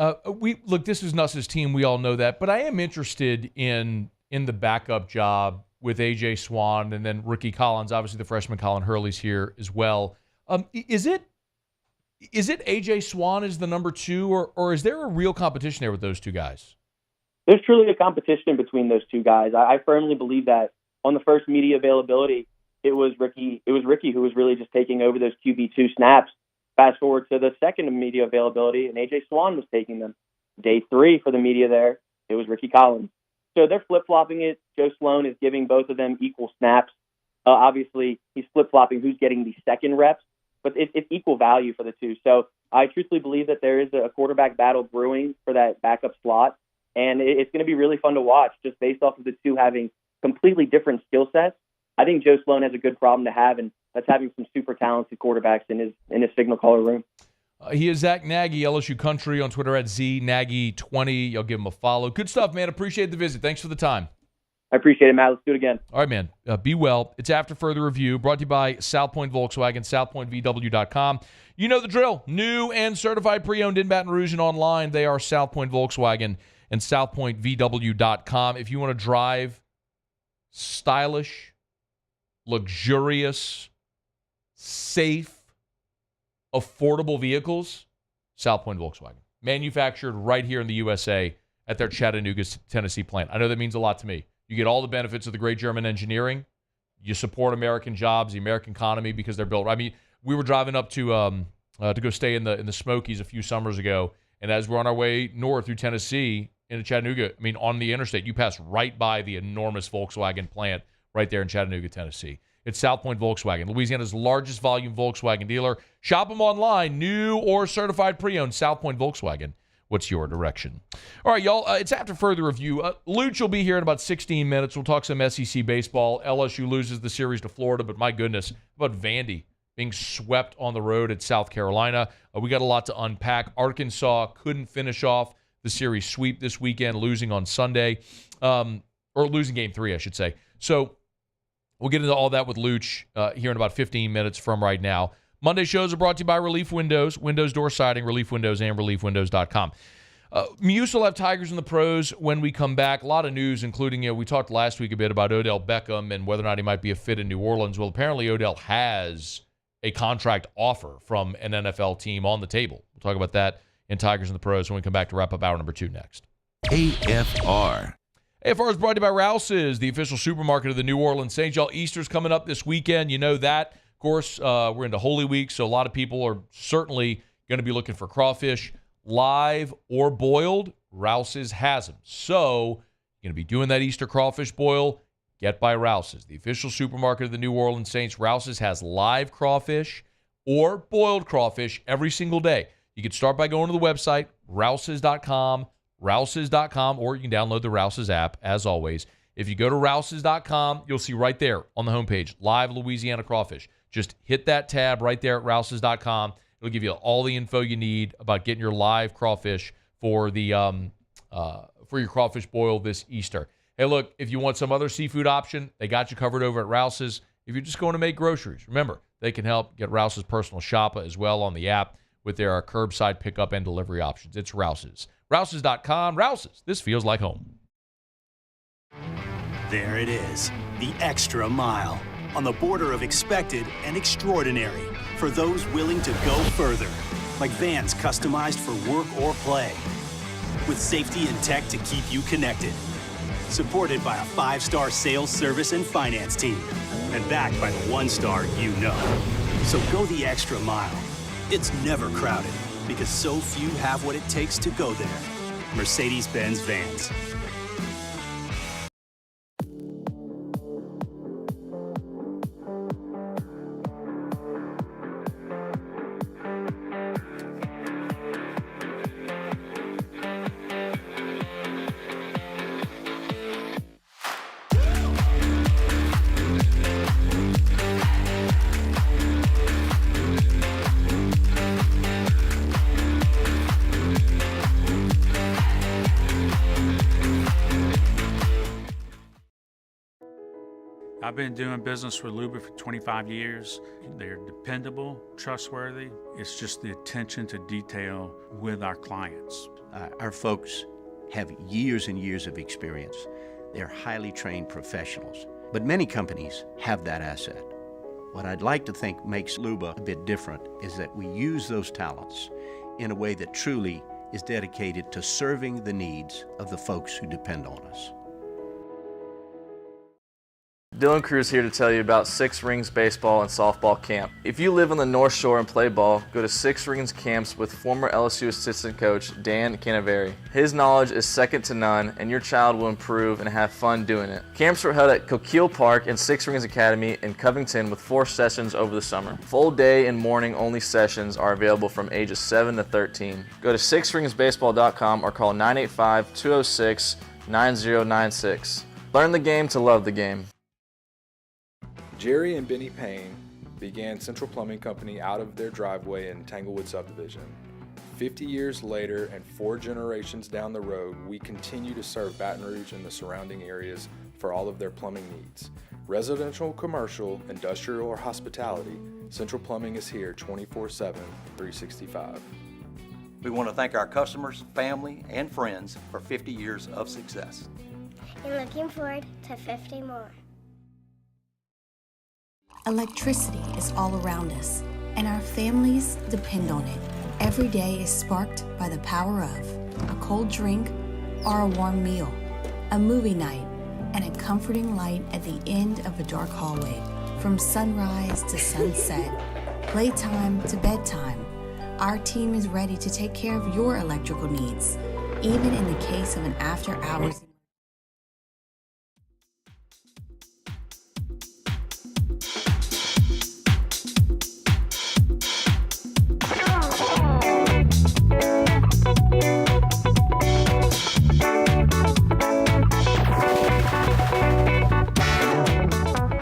Speaker 9: This is Nuss's team. We all know that. But I am interested in the backup job with A.J. Swan and then Ricky Collins. Obviously, the freshman Colin Hurley's here as well. Is it A.J. Swan is the number 2, or is there a real competition there with those 2 guys?
Speaker 20: There's truly a competition between those 2 guys. I firmly believe that on the first media availability, it was Ricky who was really just taking over those QB2 snaps. Fast forward to the second media availability, and A.J. Swan was taking them. Day 3 for the media there, it was Ricky Collins. So they're flip-flopping it. Joe Sloan is giving both of them equal snaps. Obviously, he's flip-flopping who's getting the second reps, but it's equal value for the 2. So I truthfully believe that there is a quarterback battle brewing for that backup slot, and it's going to be really fun to watch just based off of the 2 having completely different skill sets. I think Joe Sloan has a good problem to have, and that's having some super talented quarterbacks in his signal caller room.
Speaker 9: He is Zack Nagy, LSU Country, on Twitter at ZNaggy20. You'll give him a follow. Good stuff, man. Appreciate the visit. Thanks for the time.
Speaker 20: I appreciate it, Matt. Let's do it again.
Speaker 9: All right, man. Be well. It's After Further Review, brought to you by South Point Volkswagen, southpointvw.com. You know the drill. New and certified pre-owned in Baton Rouge and online. They are South Point Volkswagen and southpointvw.com. If you want to drive stylish, luxurious, safe, affordable vehicles, South Point Volkswagen. Manufactured right here in the USA at their Chattanooga, Tennessee plant. I know that means a lot to me. You get all the benefits of the great German engineering. You support American jobs, the American economy, because they're built. I mean, we were driving up to go stay in the Smokies a few summers ago, and as we're on our way north through Tennessee into Chattanooga, I mean, on the interstate, you pass right by the enormous Volkswagen plant right there in Chattanooga, Tennessee. It's South Point Volkswagen, Louisiana's largest volume Volkswagen dealer. Shop them online, new or certified pre-owned. South Point Volkswagen. What's your direction? All right, y'all, it's after further review. Luch will be here in about 16 minutes. We'll talk some SEC baseball. LSU loses the series to Florida, but my goodness, how about Vandy being swept on the road at South Carolina? We got a lot to unpack. Arkansas couldn't finish off the series sweep this weekend, losing on Sunday, or losing game 3, I should say. So we'll get into all that with Luch here in about 15 minutes from right now. Monday shows are brought to you by Relief Windows, Windows Door Siding, Relief Windows, and ReliefWindows.com. Muse will have Tigers in the pros when we come back. A lot of news, including, we talked last week a bit about Odell Beckham and whether or not he might be a fit in New Orleans. Well, apparently Odell has a contract offer from an NFL team on the table. We'll talk about that in Tigers in the pros when we come back to wrap up hour number 2 next.
Speaker 3: AFR.
Speaker 9: AFR is brought to you by Rouse's, the official supermarket of the New Orleans Saints. Y'all, Easter's coming up this weekend. You know that. Of course, we're into Holy Week, so a lot of people are certainly going to be looking for crawfish, live or boiled. Rouse's has them. So you're going to be doing that Easter crawfish boil, get by Rouse's, the official supermarket of the New Orleans Saints. Rouse's has live crawfish or boiled crawfish every single day. You can start by going to the website, rouses.com, or you can download the Rouse's app, as always. If you go to rouses.com, you'll see right there on the homepage, live Louisiana crawfish. Just hit that tab right there at rouses.com. It'll give you all the info you need about getting your live crawfish for the for your crawfish boil this Easter. Hey, look, if you want some other seafood option, they got you covered over at Rouse's. If you're just going to make groceries, remember, they can help get Rouse's personal shopper as well on the app with their curbside pickup and delivery options. It's Rouse's. Rouses.com. Rouse's. This feels like home.
Speaker 15: There it is, the extra mile, on the border of expected and extraordinary for those willing to go further, like vans customized for work or play, with safety and tech to keep you connected, supported by a 5-star sales, service, and finance team, and backed by the 1-star you know. So go the extra mile. It's never crowded, because so few have what it takes to go there. Mercedes-Benz Vans.
Speaker 1: I've been doing business with Luba for 25 years. They're dependable, trustworthy. It's just the attention to detail with our clients.
Speaker 11: Our folks have years and years of experience. They're highly trained professionals. But many companies have that asset. What I'd like to think makes Luba a bit different is that we use those talents in a way that truly is dedicated to serving the needs of the folks who depend on us.
Speaker 17: Dylan Cruz here to tell you about Six Rings Baseball and Softball Camp. If you live on the North Shore and play ball, go to Six Rings Camps with former LSU assistant coach Dan Canaveri. His knowledge is second to none, and your child will improve and have fun doing it. Camps were held at Coquille Park and Six Rings Academy in Covington with 4 sessions over the summer. Full day and morning only sessions are available from ages 7 to 13. Go to sixringsbaseball.com or call 985-206-9096. Learn the game to love the game.
Speaker 21: Jerry and Benny Payne began Central Plumbing Company out of their driveway in Tanglewood Subdivision. 50 years later and 4 generations down the road, we continue to serve Baton Rouge and the surrounding areas for all of their plumbing needs. Residential, commercial, industrial, or hospitality, Central Plumbing is here 24/7, 365.
Speaker 22: We want to thank our customers, family, and friends for 50 years of success.
Speaker 23: And looking forward to 50 more.
Speaker 2: Electricity is all around us, and our families depend on it. Every day is sparked by the power of a cold drink or a warm meal, a movie night, and a comforting light at the end of a dark hallway. From sunrise to sunset, playtime to bedtime, our team is ready to take care of your electrical needs, even in the case of an after-hours.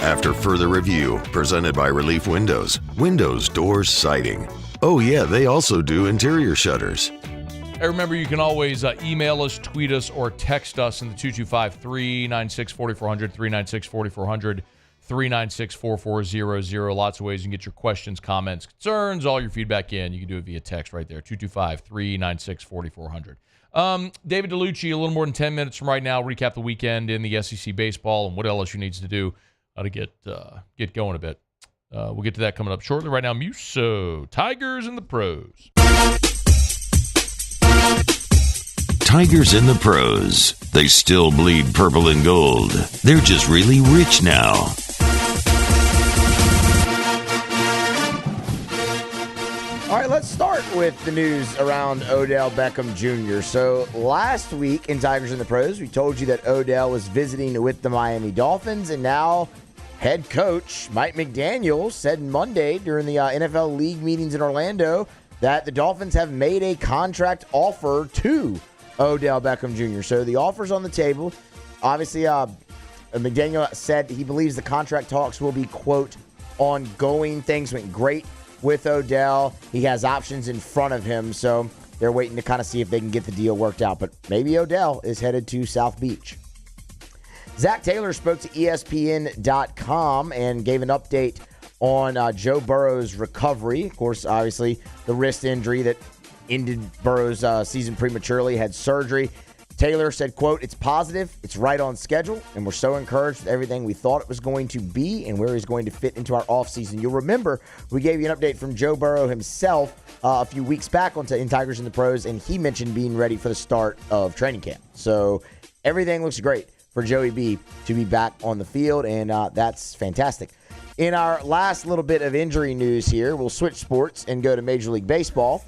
Speaker 3: After further review, presented by Relief Windows, windows, doors, siding. Oh yeah, they also do interior shutters.
Speaker 9: Hey, remember, you can always email us, tweet us, or text us in the 225-396-4400, 396-4400, 396-4400. Lots of ways you can get your questions, comments, concerns, all your feedback in. You can do it via text right there, 225-396-4400. David Dellucci, a little more than 10 minutes from right now, recap the weekend in the SEC baseball and what LSU needs to do to get going a bit. We'll get to that coming up shortly. Right now, Muso, Tigers and the Pros.
Speaker 3: Tigers in the Pros. They still bleed purple and gold. They're just really rich now.
Speaker 7: All right, let's start with the news around Odell Beckham Jr. So last week in Tigers in the Pros, we told you that Odell was visiting with the Miami Dolphins, and now head coach Mike McDaniel said Monday during the NFL League meetings in Orlando that the Dolphins have made a contract offer to Odell Beckham Jr. So the offer's on the table. Obviously, McDaniel said he believes the contract talks will be, quote, ongoing. Things went great with Odell. He has options in front of him, so they're waiting to kind of see if they can get the deal worked out. But maybe Odell is headed to South Beach. Zack Taylor spoke to ESPN.com and gave an update on Joe Burrow's recovery. Of course, obviously, the wrist injury that ended Burrow's season prematurely, had surgery. Taylor said, quote, "It's positive, it's right on schedule, and we're so encouraged with everything we thought it was going to be and where he's going to fit into our offseason." You'll remember we gave you an update from Joe Burrow himself a few weeks back in Tigers in the Pros, and he mentioned being ready for the start of training camp. So everything looks great for Joey B to be back on the field, and that's fantastic. In our last little bit of injury news here, we'll switch sports and go to Major League Baseball.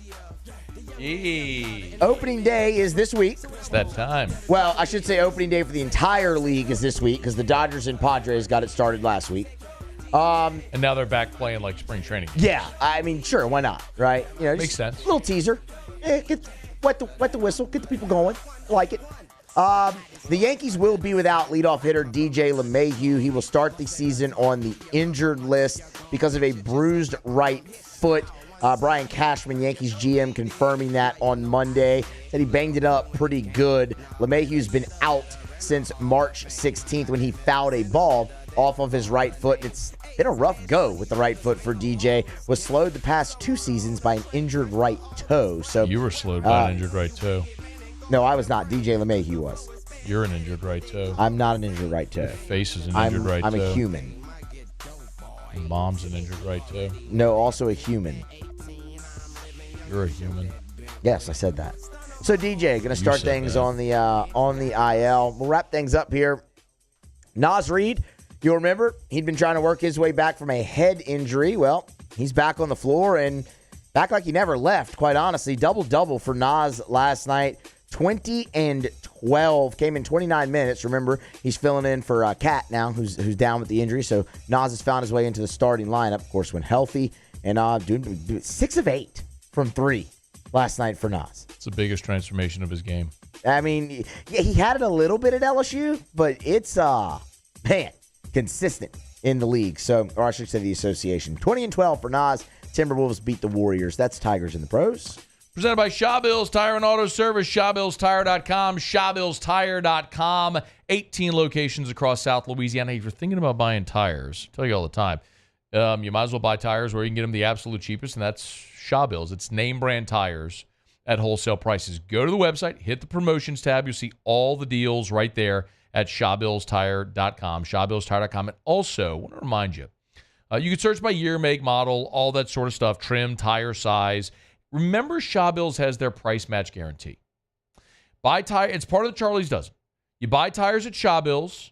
Speaker 9: Yay.
Speaker 7: Opening day is this week.
Speaker 9: It's that time.
Speaker 7: Well, I should say opening day for the entire league is this week because the Dodgers and Padres got it started last week.
Speaker 9: And now they're back playing like spring training.
Speaker 7: Yeah, I mean, sure, why not, right? You know,
Speaker 9: makes sense.
Speaker 7: A little teaser. Wet the whistle, get the people going. I like it. The Yankees will be without leadoff hitter DJ LeMahieu. He will start the season on the injured list because of a bruised right foot. Brian Cashman, Yankees GM, confirming that on Monday. Said he banged it up pretty good. LeMahieu's been out since March 16th when he fouled a ball off of his right foot. It's been a rough go with the right foot for DJ. Was slowed the past 2 seasons by an injured right toe. So
Speaker 9: you were slowed by an injured right toe.
Speaker 7: No, I was not. DJ LeMahieu was.
Speaker 9: You're an injured right toe.
Speaker 7: I'm not an injured right toe.
Speaker 9: Your face is an injured right toe.
Speaker 7: I'm a human.
Speaker 9: Your mom's an injured right toe.
Speaker 7: No, also a human.
Speaker 9: You're a human.
Speaker 7: Yes, I said that. So DJ, going to start things on the IL. We'll wrap things up here. Naz Reid, you'll remember, he'd been trying to work his way back from a head injury. Well, he's back on the floor and back like he never left, quite honestly. Double-double for Naz last night. 20 and 12. Came in 29 minutes. Remember, he's filling in for Cat now, who's down with the injury. So Naz has found his way into the starting lineup, of course, when healthy. And doing 6 of 8 from 3 last night for Naz.
Speaker 9: It's the biggest transformation of his game.
Speaker 7: I mean, yeah, he had it a little bit at LSU, but it's, consistent in the league. So, or I should say the association. 20 and 12 for Naz. Timberwolves beat the Warriors. That's Tigers in the Pros.
Speaker 9: Presented by Shaw Bills Tire and Auto Service, ShawBillsTire.com, ShawBillsTire.com. 18 locations across South Louisiana. If you're thinking about buying tires, I tell you all the time, you might as well buy tires where you can get them the absolute cheapest, and that's Shaw Bills. It's name brand tires at wholesale prices. Go to the website, hit the promotions tab. You'll see all the deals right there at ShawBillsTire.com, ShawBillsTire.com. And also, I want to remind you, you can search by year, make, model, all that sort of stuff, trim, tire size. Remember, Shaw Bills has their price match guarantee. Buy tire. It's part of the Charlie's Dozen. You buy tires at Shaw Bills.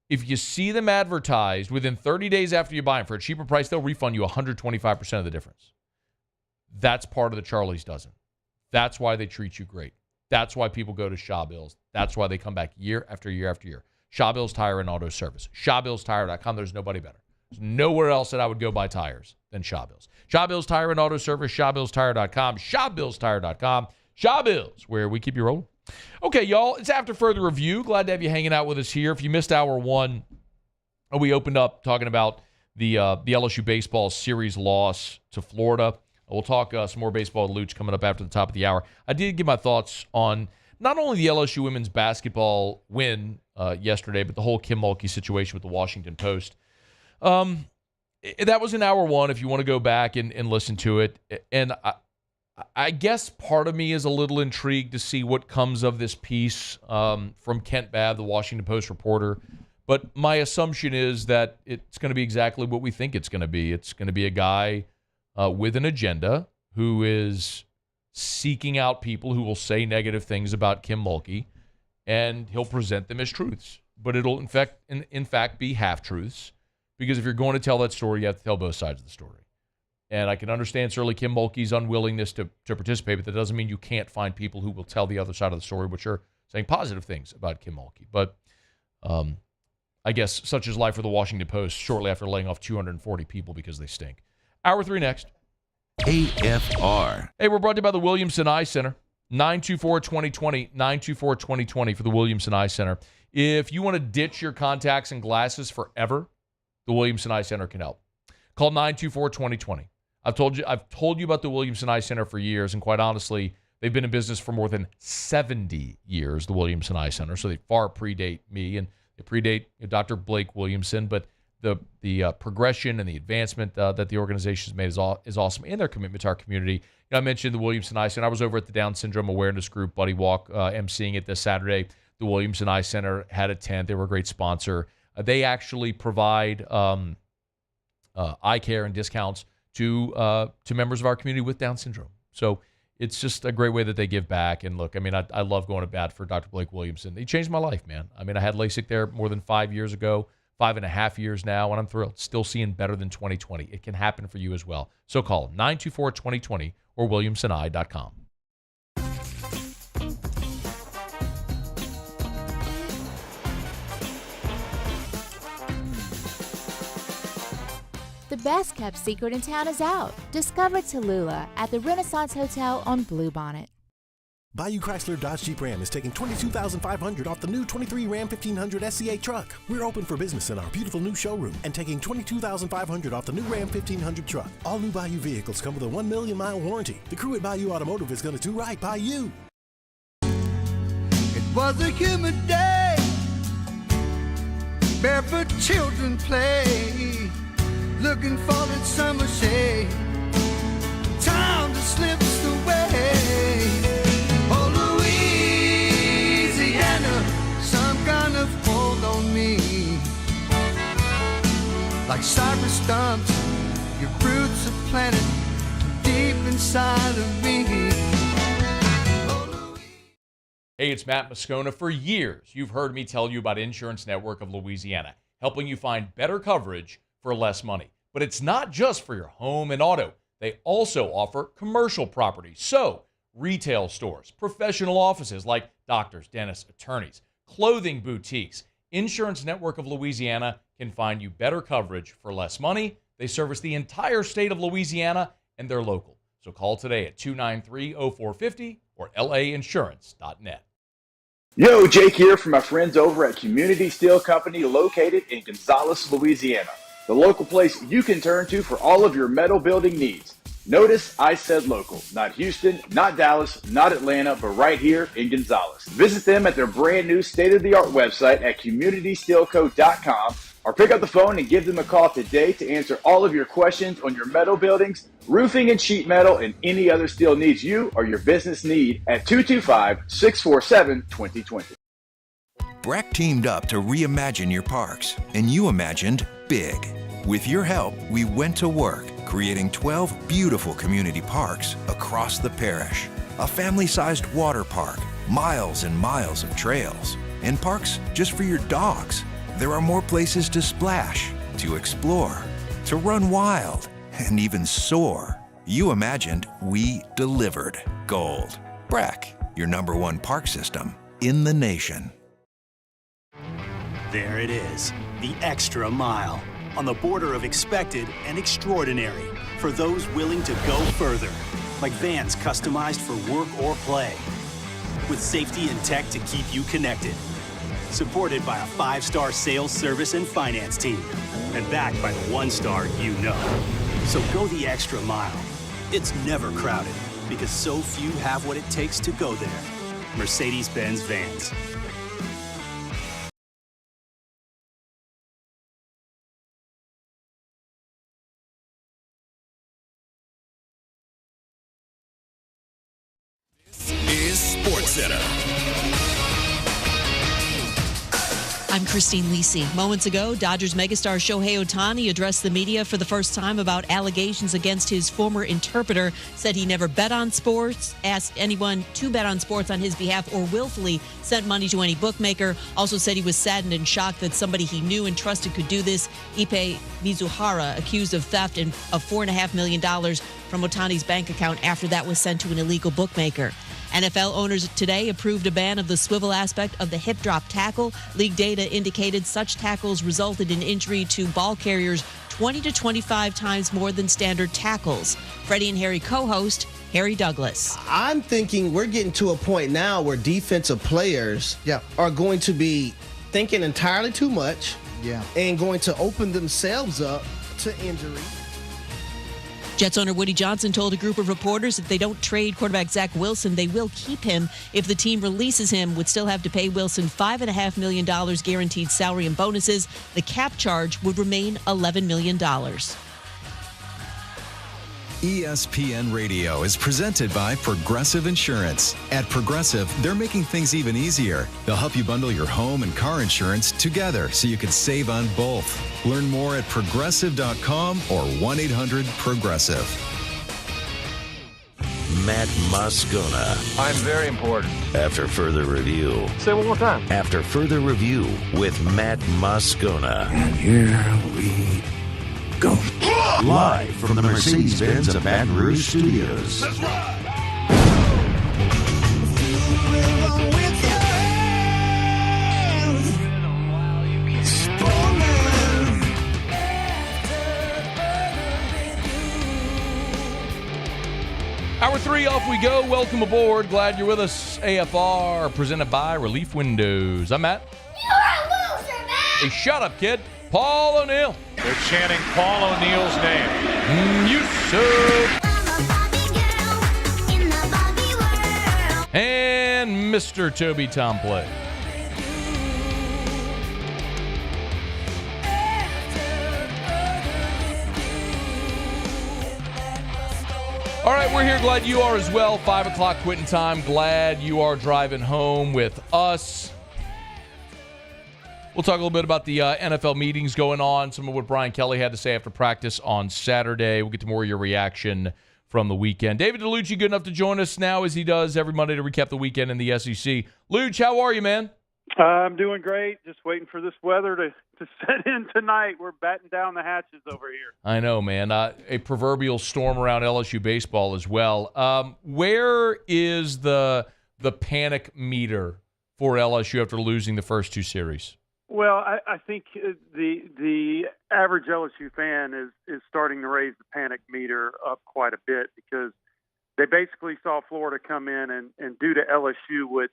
Speaker 9: If you see them advertised within 30 days after you buy them for a cheaper price, they'll refund you 125% of the difference. That's part of the Charlie's Dozen. That's why they treat you great. That's why people go to Shaw Bills. That's why they come back year after year after year. Shaw Bills Tire and Auto Service. ShawBillsTire.com. There's nobody better. There's nowhere else that I would go buy tires than Shaw Bills. Shaw Bills Tire and Auto Service. ShawBillsTire.com. ShawBillsTire.com. Shaw Bills, where we keep you rolling. Okay, y'all, it's after further review. Glad to have you hanging out with us here. If you missed hour one, we opened up talking about the LSU baseball series loss to Florida. We'll talk some more baseball with Luch coming up after the top of the hour. I did give my thoughts on not only the LSU women's basketball win yesterday, but the whole Kim Mulkey situation with the Washington Post. That was in hour one, if you want to go back and listen to it. And I guess part of me is a little intrigued to see what comes of this piece from Kent Babb, the Washington Post reporter. But my assumption is that it's going to be exactly what we think it's going to be. It's going to be a guy with an agenda who is seeking out people who will say negative things about Kim Mulkey, and he'll present them as truths. But it'll, in fact, be half-truths, because if you're going to tell that story, you have to tell both sides of the story. And I can understand certainly Kim Mulkey's unwillingness to participate, but that doesn't mean you can't find people who will tell the other side of the story, which are saying positive things about Kim Mulkey. But I guess such is life for the Washington Post shortly after laying off 240 people because they stink. Hour 3 next.
Speaker 3: AFR.
Speaker 9: Hey, we're brought to you by the Williamson Eye Center. 924-2020, 924-2020 for the Williamson Eye Center. If you want to ditch your contacts and glasses forever, the Williamson Eye Center can help. Call 924-2020. I've told you about the Williamson Eye Center for years, and quite honestly, they've been in business for more than 70 years, the Williamson Eye Center, so they far predate me, and they predate Dr. Blake Williamson, but the progression and the advancement that the organization has made is awesome, and their commitment to our community. I mentioned the Williamson Eye Center. I was over at the Down Syndrome Awareness Group, Buddy Walk, emceeing it this Saturday. The Williamson Eye Center had a tent. They were a great sponsor. They actually provide eye care and discounts to members of our community with Down syndrome. So it's just a great way that they give back. And look, I mean, I love going to bat for Dr. Blake Williamson. He changed my life, man. I mean, I had LASIK there more than 5 years ago, 5.5 years now, and I'm thrilled. Still seeing better than 2020. It can happen for you as well. So call 924-2020 or williamsoneye.com.
Speaker 8: The best kept secret in town is out. Discover Tallulah at the Renaissance Hotel on Bluebonnet.
Speaker 19: Bayou Chrysler Dodge Jeep Ram is taking $22,500 off the new 23 Ram 1500 SCA truck. We're open for business in our beautiful new showroom and taking $22,500 off the new Ram 1500 truck. All new Bayou vehicles come with a 1 million mile warranty. The crew at Bayou Automotive is going to do right by you.
Speaker 10: It was a humid day, barefoot children play, looking for that summer shade. Time just slips away. Oh, Louisiana, some kind of hold on me. Like cypress stumps, your roots are planted deep inside of me.
Speaker 9: Hey, it's Matt Moscona. For years, you've heard me tell you about Insurance Network of Louisiana, helping you find better coverage for less money. But it's not just for your home and auto. They also offer commercial property. So, retail stores, professional offices like doctors, dentists, attorneys, clothing boutiques. Insurance Network of Louisiana can find you better coverage for less money. They service the entire state of Louisiana, and they're local. So call today at 293-0450 or lainsurance.net.
Speaker 4: Yo, Jake here from my friends over at Community Steel Company located in Gonzales, Louisiana. The local place you can turn to for all of your metal building needs. Notice I said local, not Houston, not Dallas, not Atlanta, but right here in Gonzales. Visit them at their brand new state-of-the-art website at communitysteelco.com or pick up the phone and give them a call today to answer all of your questions on your metal buildings, roofing and sheet metal, and any other steel needs you or your business need at 225-647-2020.
Speaker 5: Breck teamed up to reimagine your parks, and you imagined big. With your help, we went to work, creating 12 beautiful community parks across the parish. A family-sized water park, miles and miles of trails, and parks just for your dogs. There are more places to splash, to explore, to run wild, and even soar. You imagined, we delivered. Gold. Breck, your #1 park system in the nation.
Speaker 15: There it is, the extra mile, on the border of expected and extraordinary, for those willing to go further, like vans customized for work or play, with safety and tech to keep you connected, supported by a 5-star sales, service, and finance team, and backed by the 1-star you know. So go the extra mile. It's never crowded, because so few have what it takes to go there. Mercedes-Benz Vans.
Speaker 12: Is SportsCenter.
Speaker 13: I'm Christine Lisi. Moments ago, Dodgers megastar Shohei Ohtani addressed the media for the first time about allegations against his former interpreter, said he never bet on sports, asked anyone to bet on sports on his behalf, or willfully sent money to any bookmaker. Also said he was saddened and shocked that somebody he knew and trusted could do this. Ippei Mizuhara, accused of theft of $4.5 million from Ohtani's bank account after that was sent to an illegal bookmaker. NFL owners today approved a ban of the swivel aspect of the hip drop tackle. League data indicated such tackles resulted in injury to ball carriers 20 to 25 times more than standard tackles. Freddie and Harry co-host Harry Douglas.
Speaker 14: I'm thinking we're getting to a point now where defensive players are going to be thinking entirely too much and going to open themselves up to injury.
Speaker 13: Jets owner Woody Johnson told a group of reporters if they don't trade quarterback Zack Wilson, they will keep him. If the team releases him, would still have to pay Wilson $5.5 million guaranteed salary and bonuses. The cap charge would remain $11 million.
Speaker 24: ESPN Radio is presented by Progressive Insurance. At Progressive, they're making things even easier. They'll help you bundle your home and car insurance together so you can save on both. Learn more at progressive.com or 1-800-PROGRESSIVE.
Speaker 3: Matt Moscona.
Speaker 25: I'm very important.
Speaker 3: After further review.
Speaker 25: Say it one more time.
Speaker 3: After further review with Matt Moscona. And here we go. Live from the Mercedes-Benz of Baton Rouge Studios.
Speaker 25: Let's ride!
Speaker 9: Hour 3, off we go. Welcome aboard. Glad you're with us. AFR, presented by Relief Windows. I'm Matt.
Speaker 23: You're a loser, man!
Speaker 9: Hey, shut up, kid. Paul O'Neill.
Speaker 25: They're chanting Paul O'Neill's name.
Speaker 9: You suck. And Mr. Toby Tomplay. All right, we're here. Glad you are as well. 5 o'clock quitting time. Glad you are driving home with us. We'll talk a little bit about the NFL meetings going on, some of what Brian Kelly had to say after practice on Saturday. We'll get to more of your reaction from the weekend. David Dellucci, good enough to join us now as he does every Monday to recap the weekend in the SEC. Luge, how are you, man?
Speaker 26: I'm doing great. Just waiting for this weather to set in tonight. We're batting down the hatches over here.
Speaker 9: I know, man. A proverbial storm around LSU baseball as well. Where is the panic meter for LSU after losing the first 2 series?
Speaker 26: Well, I think the average LSU fan is starting to raise the panic meter up quite a bit because they basically saw Florida come in and do to LSU what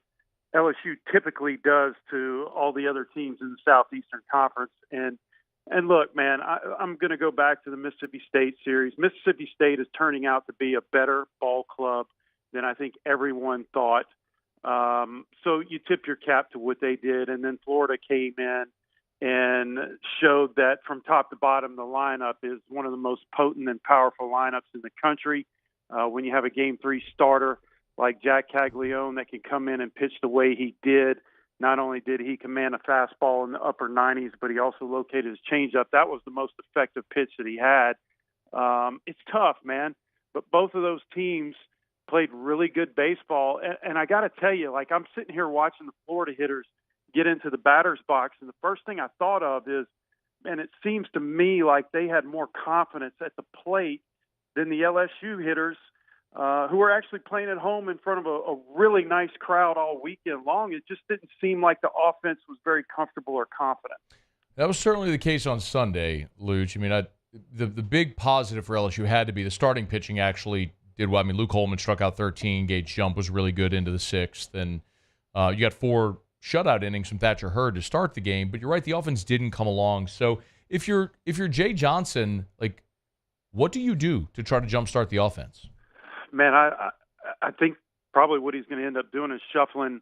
Speaker 26: LSU typically does to all the other teams in the Southeastern Conference. And look, man, I'm going to go back to the Mississippi State series. Mississippi State is turning out to be a better ball club than I think everyone thought. So you tip your cap to what they did. And then Florida came in and showed that from top to bottom, the lineup is one of the most potent and powerful lineups in the country. When you have a Game 3 starter like Jack Caglione that can come in and pitch the way he did, not only did he command a fastball in the upper 90s, but he also located his changeup. That was the most effective pitch that he had. It's tough, man. But both of those teams played really good baseball. And I got to tell you, like, I'm sitting here watching the Florida hitters get into the batter's box, and the first thing I thought of is, man, it seems to me like they had more confidence at the plate than the LSU hitters, who were actually playing at home in front of a really nice crowd all weekend long. It just didn't seem like the offense was very comfortable or confident.
Speaker 9: That was certainly the case on Sunday, Luch. I mean, the big positive for LSU had to be the starting pitching actually did well. I mean, Luke Holman struck out 13. Gage Jump was really good into the sixth. And you got 4 shutout innings from Thatcher Hurd to start the game. But you're right, the offense didn't come along. So if you're Jay Johnson, like, what do you do to try to jumpstart the offense?
Speaker 26: Man, I think probably what he's going to end up doing is shuffling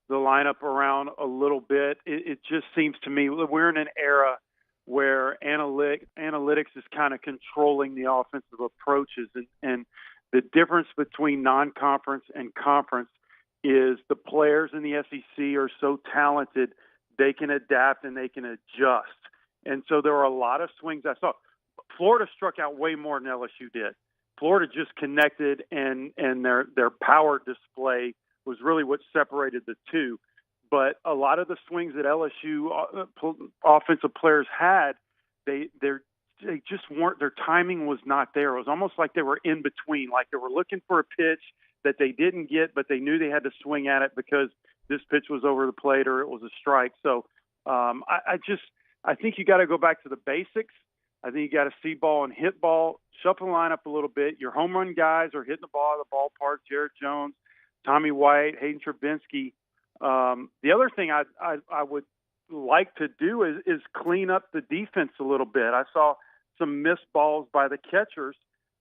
Speaker 26: the lineup around a little bit. It just seems to me we're in an era where analytics is kind of controlling the offensive approaches. And the difference between non-conference and conference is the players in the SEC are so talented, they can adapt and they can adjust. And so there were a lot of swings I saw. Florida struck out way more than LSU did. Florida just connected, and their power display was really what separated the two. But a lot of the swings that LSU offensive players had, they just weren't. Their timing was not there. It was almost like they were in between, like they were looking for a pitch that they didn't get, but they knew they had to swing at it because this pitch was over the plate or it was a strike. So I think you got to go back to the basics. I think you got to see ball and hit ball, shuffle the lineup a little bit. Your home run guys are hitting the ball out of the ballpark. Jarrett Jones, Tommy White, Hayden Travinsky. The other thing I would like to do is clean up the defense a little bit. I saw some missed balls by the catchers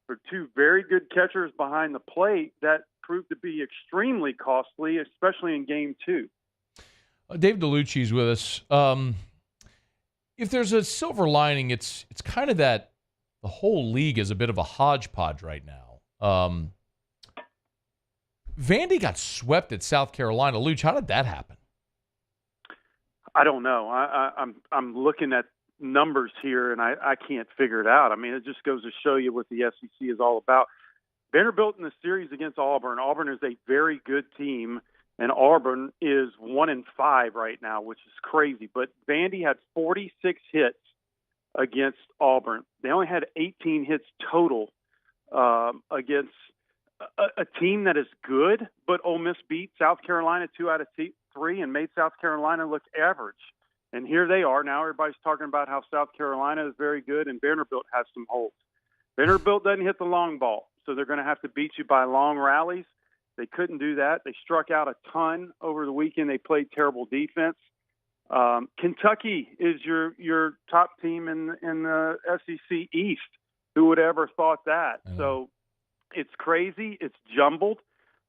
Speaker 26: for 2 very good catchers behind the plate that proved to be extremely costly, especially in Game 2.
Speaker 9: Dave Dellucci is with us. If there's a silver lining, it's kind of that the whole league is a bit of a hodgepodge right now. Vandy got swept at South Carolina. Luch, how did that happen?
Speaker 26: I don't know. I'm looking at numbers here, and I can't figure it out. I mean, it just goes to show you what the SEC is all about. Vanderbilt in the series against Auburn. Auburn is a very good team, and Auburn is 1-5 right now, which is crazy. But Vandy had 46 hits against Auburn. They only had 18 hits total against a team that is good, but Ole Miss beat South Carolina 2 out of 3 and made South Carolina look average. And here they are. Now everybody's talking about how South Carolina is very good and Vanderbilt has some holes. Vanderbilt doesn't hit the long ball, so they're going to have to beat you by long rallies. They couldn't do that. They struck out a ton over the weekend. They played terrible defense. Kentucky is your top team in the SEC East. Who would ever thought that? So it's crazy. It's jumbled.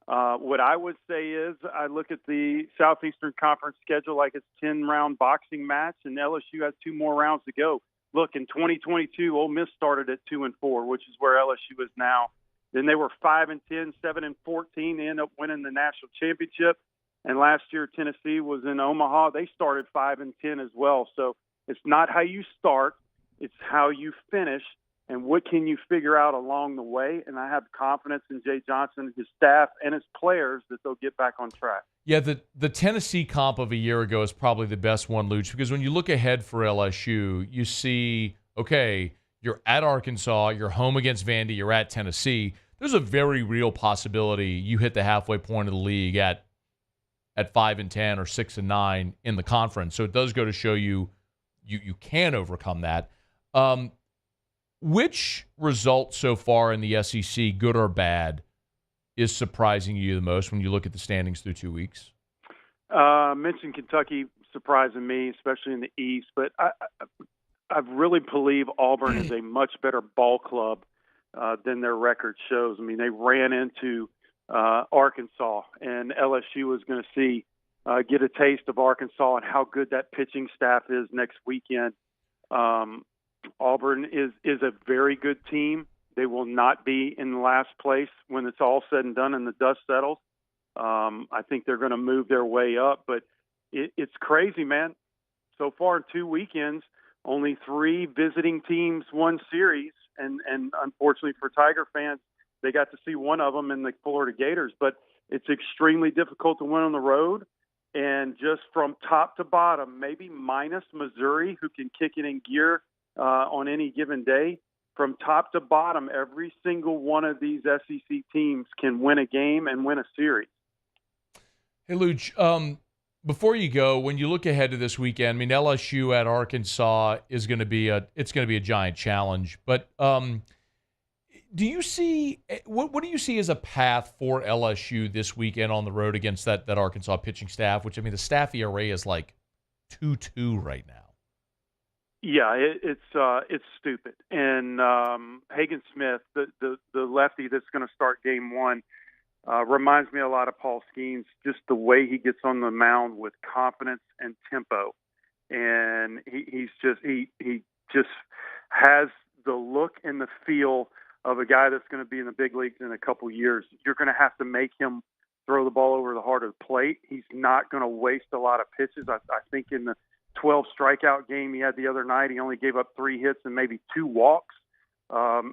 Speaker 26: What I would say is I look at the Southeastern Conference schedule like it's a 10-round boxing match, and LSU has 2 more rounds to go. Look, in 2022, Ole Miss started at 2-4, which is where LSU is now. Then they were 5-10, 7-14. They ended up winning the national championship. And last year, Tennessee was in Omaha. They started 5-10 as well. So it's not how you start; it's how you finish. And what can you figure out along the way? And I have confidence in Jay Johnson, his staff, and his players that they'll get back on track.
Speaker 9: Yeah, the Tennessee comp of a year ago is probably the best one, Luch, because when you look ahead for LSU, you see, okay, you're at Arkansas, you're home against Vandy, you're at Tennessee. There's a very real possibility you hit the halfway point of the league at 5-10 or 6-9 in the conference. So it does go to show you can overcome that. Which result so far in the SEC, good or bad, is surprising you the most when you look at the standings through 2 weeks?
Speaker 26: I mentioned Kentucky surprising me, especially in the East, but I really believe Auburn is a much better ball club than their record shows. I mean, they ran into Arkansas, and LSU was going to get a taste of Arkansas and how good that pitching staff is next weekend. Auburn is a very good team. They will not be in last place when it's all said and done and the dust settles. I think they're going to move their way up, but it's crazy, man. So far in 2 weekends, only 3 visiting teams won series, and unfortunately for Tiger fans, they got to see one of them in the Florida Gators. But it's extremely difficult to win on the road. And just from top to bottom, maybe minus Missouri, who can kick it in gear on any given day, from top to bottom, every single one of these SEC teams can win a game and win a series.
Speaker 9: Hey, Luch, before you go, when you look ahead to this weekend, I mean, LSU at Arkansas is going to be a giant challenge. But do you see what do you see as a path for LSU this weekend on the road against that Arkansas pitching staff? Which, I mean, the staff ERA is like 2.2 right now.
Speaker 26: Yeah, it's stupid. And Hagen Smith, the lefty that's going to start game one, reminds me a lot of Paul Skeens, just the way he gets on the mound with confidence and tempo. And he just has the look and the feel of a guy that's going to be in the big leagues in a couple years. You're going to have to make him throw the ball over the heart of the plate. He's not going to waste a lot of pitches. I think in the 12 strikeout game he had the other night, he only gave up 3 hits and maybe 2 walks.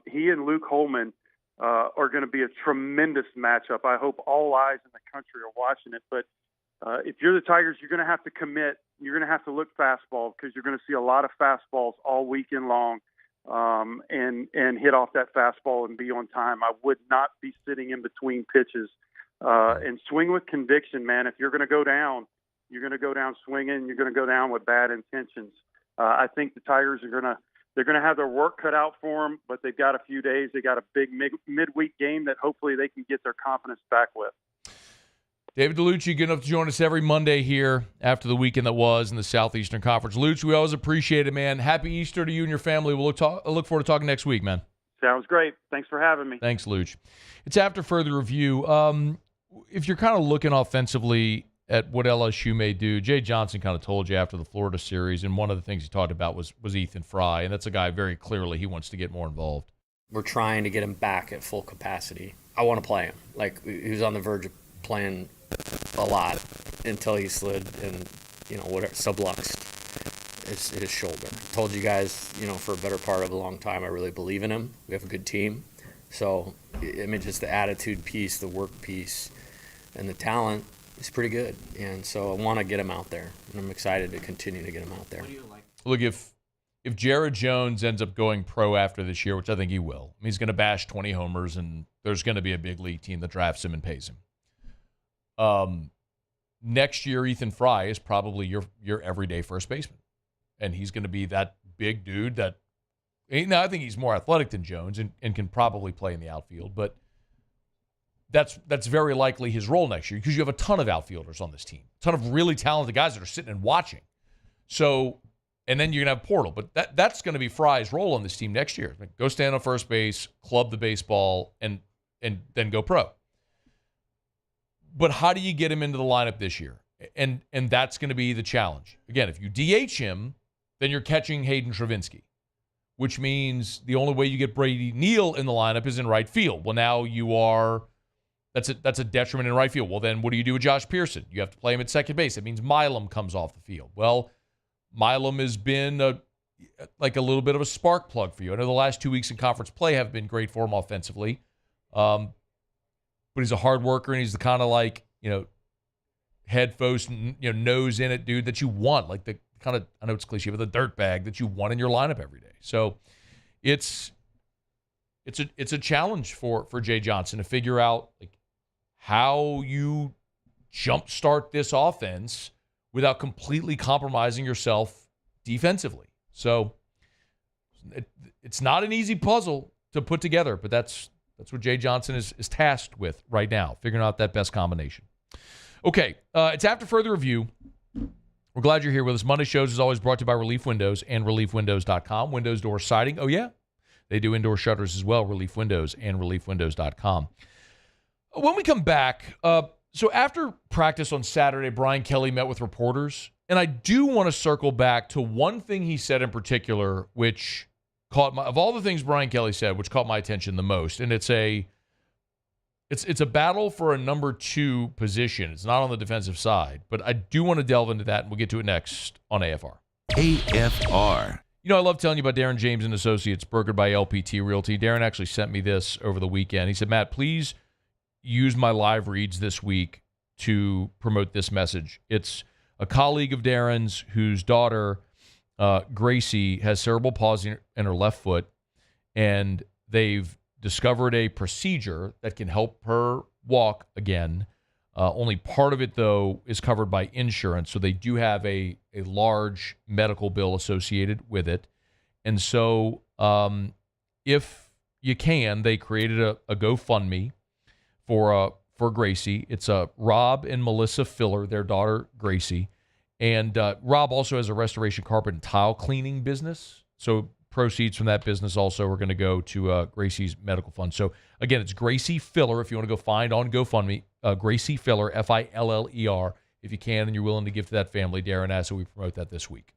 Speaker 26: He and Luke Holman are going to be a tremendous matchup. I hope all eyes in the country are watching it. But if you're the Tigers, you're going to have to commit. You're going to have to look fastball because you're going to see a lot of fastballs all weekend long, and hit off that fastball and be on time. I would not be sitting in between pitches and swing with conviction, man. If you're going to go down, you're going to go down swinging. You're going to go down with bad intentions. I think the Tigers are they're going to have their work cut out for them, but they've got a few days. They got a big midweek game that hopefully they can get their confidence back with.
Speaker 9: David Dellucci, good enough to join us every Monday here after the weekend that was in the Southeastern Conference. Luch, we always appreciate it, man. Happy Easter to you and your family. We'll look forward to talking next week, man.
Speaker 26: Sounds great. Thanks for having me.
Speaker 9: Thanks, Luch. It's after further review. If you're kind of looking offensively at what LSU may do, Jay Johnson kind of told you after the Florida series, and one of the things he talked about was Ethan Fry, and that's a guy very clearly he wants to get more involved.
Speaker 1: We're trying to get him back at full capacity. I want to play him. Like, he was on the verge of playing a lot until he slid and, subluxed his shoulder. I told you guys, for a better part of a long time, I really believe in him. We have a good team. So, I mean, just the attitude piece, the work piece, and the talent is pretty good. And so I want to get him out there, and I'm excited to continue to get him out there.
Speaker 9: What do you like? Look, if Jared Jones ends up going pro after this year, which I think he will, I mean, he's going to bash 20 homers, and there's going to be a big league team that drafts him and pays him. Next year, Ethan Fry is probably your everyday first baseman, and he's going to be that big dude that. Now, I think he's more athletic than Jones and can probably play in the outfield, but that's very likely his role next year because you have a ton of outfielders on this team, a ton of really talented guys that are sitting and watching. So, and then you're going to have Portal, but that's going to be Fry's role on this team next year. Go stand on first base, club the baseball, and then go pro. But how do you get him into the lineup this year? And that's going to be the challenge. Again, if you DH him, then you're catching Hayden Travinski, which means the only way you get Brady Neal in the lineup is in right field. Well, now that's a detriment in right field. Well, then what do you do with Josh Pearson? You have to play him at second base. It means Milam comes off the field. Well, Milam has been a little bit of a spark plug for you. I know the last 2 weeks in conference play have been great for him offensively. But he's a hard worker, and he's the kind of head first, nose in it dude that you want, like the kind of, I know it's cliche, but the dirt bag that you want in your lineup every day. So it's a challenge for Jay Johnson to figure out how you jumpstart this offense without completely compromising yourself defensively. So it's not an easy puzzle to put together, but that's what Jay Johnson is tasked with right now, figuring out that best combination. Okay, it's after further review. We're glad you're here with us. Monday shows is always brought to you by Relief Windows and ReliefWindows.com. Windows, door siding. Oh, yeah. They do indoor shutters as well, Relief Windows and ReliefWindows.com. When we come back, so after practice on Saturday, Brian Kelly met with reporters, and I do want to circle back to one thing he said in particular, which of all the things Brian Kelly said, which caught my attention the most, and it's a battle for a number 2 position. It's not on the defensive side, but I do want to delve into that, and we'll get to it next on AFR.
Speaker 3: AFR.
Speaker 9: I love telling you about Darren James and Associates, brokered by LPT Realty. Darren actually sent me this over the weekend. He said, Matt, please use my live reads this week to promote this message. It's a colleague of Darren's whose daughter, Gracie, has cerebral palsy in her left foot, and they've discovered a procedure that can help her walk again. Only part of it, though, is covered by insurance, so they do have a large medical bill associated with it. And so if you can, they created a GoFundMe for Gracie. It's Rob and Melissa Filler, their daughter, Gracie. And Rob also has a restoration carpet and tile cleaning business. So proceeds from that business also are going to go to Gracie's medical fund. So, again, it's Gracie Filler if you want to go find on GoFundMe. Gracie Filler, Filler, if you can and you're willing to give to that family. Darren asked that we promote that this week.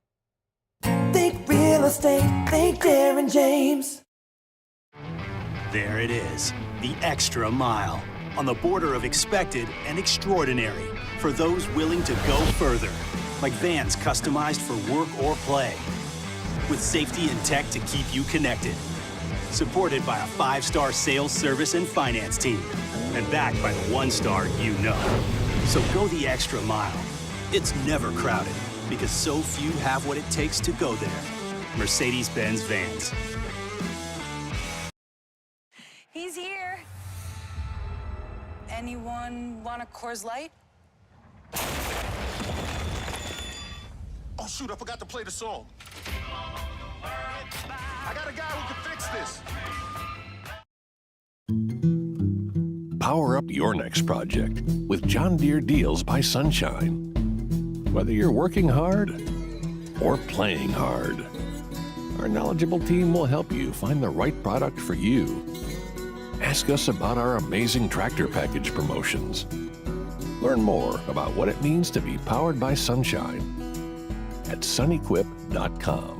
Speaker 6: Think real estate, think Darren James.
Speaker 15: There it is, the extra mile, on the border of expected and extraordinary, for those willing to go further, like vans customized for work or play, with safety and tech to keep you connected, supported by a 5-star sales, service, and finance team, and backed by the 1-star you know. So go the extra mile. It's never crowded, because so few have what it takes to go there. Mercedes-Benz Vans.
Speaker 11: He's here. Anyone want a Coors Light?
Speaker 16: Oh, shoot, I forgot to play the song. I got a guy who can fix this.
Speaker 3: Power up your next project with John Deere Deals by Sunshine. Whether you're working hard or playing hard, our knowledgeable team will help you find the right product for you. Ask us about our amazing tractor package promotions. Learn more about what it means to be powered by Sunshine at sunequip.com.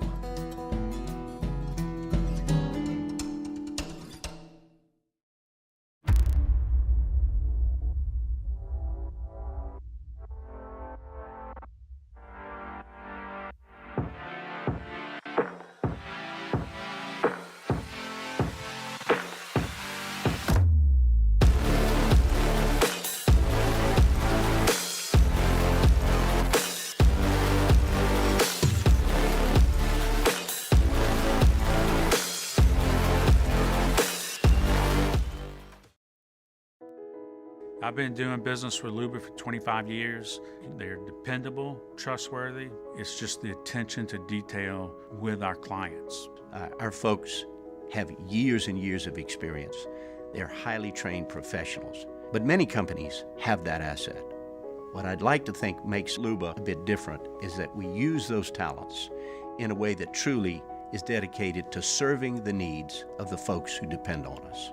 Speaker 17: I've been doing business with Luba for 25 years. They're dependable, trustworthy. It's just the attention to detail with our clients.
Speaker 18: Our folks have years and years of experience. They're highly trained professionals, but many companies have that asset. What I'd like to think makes Luba a bit different is that we use those talents in a way that truly is dedicated to serving the needs of the folks who depend on us.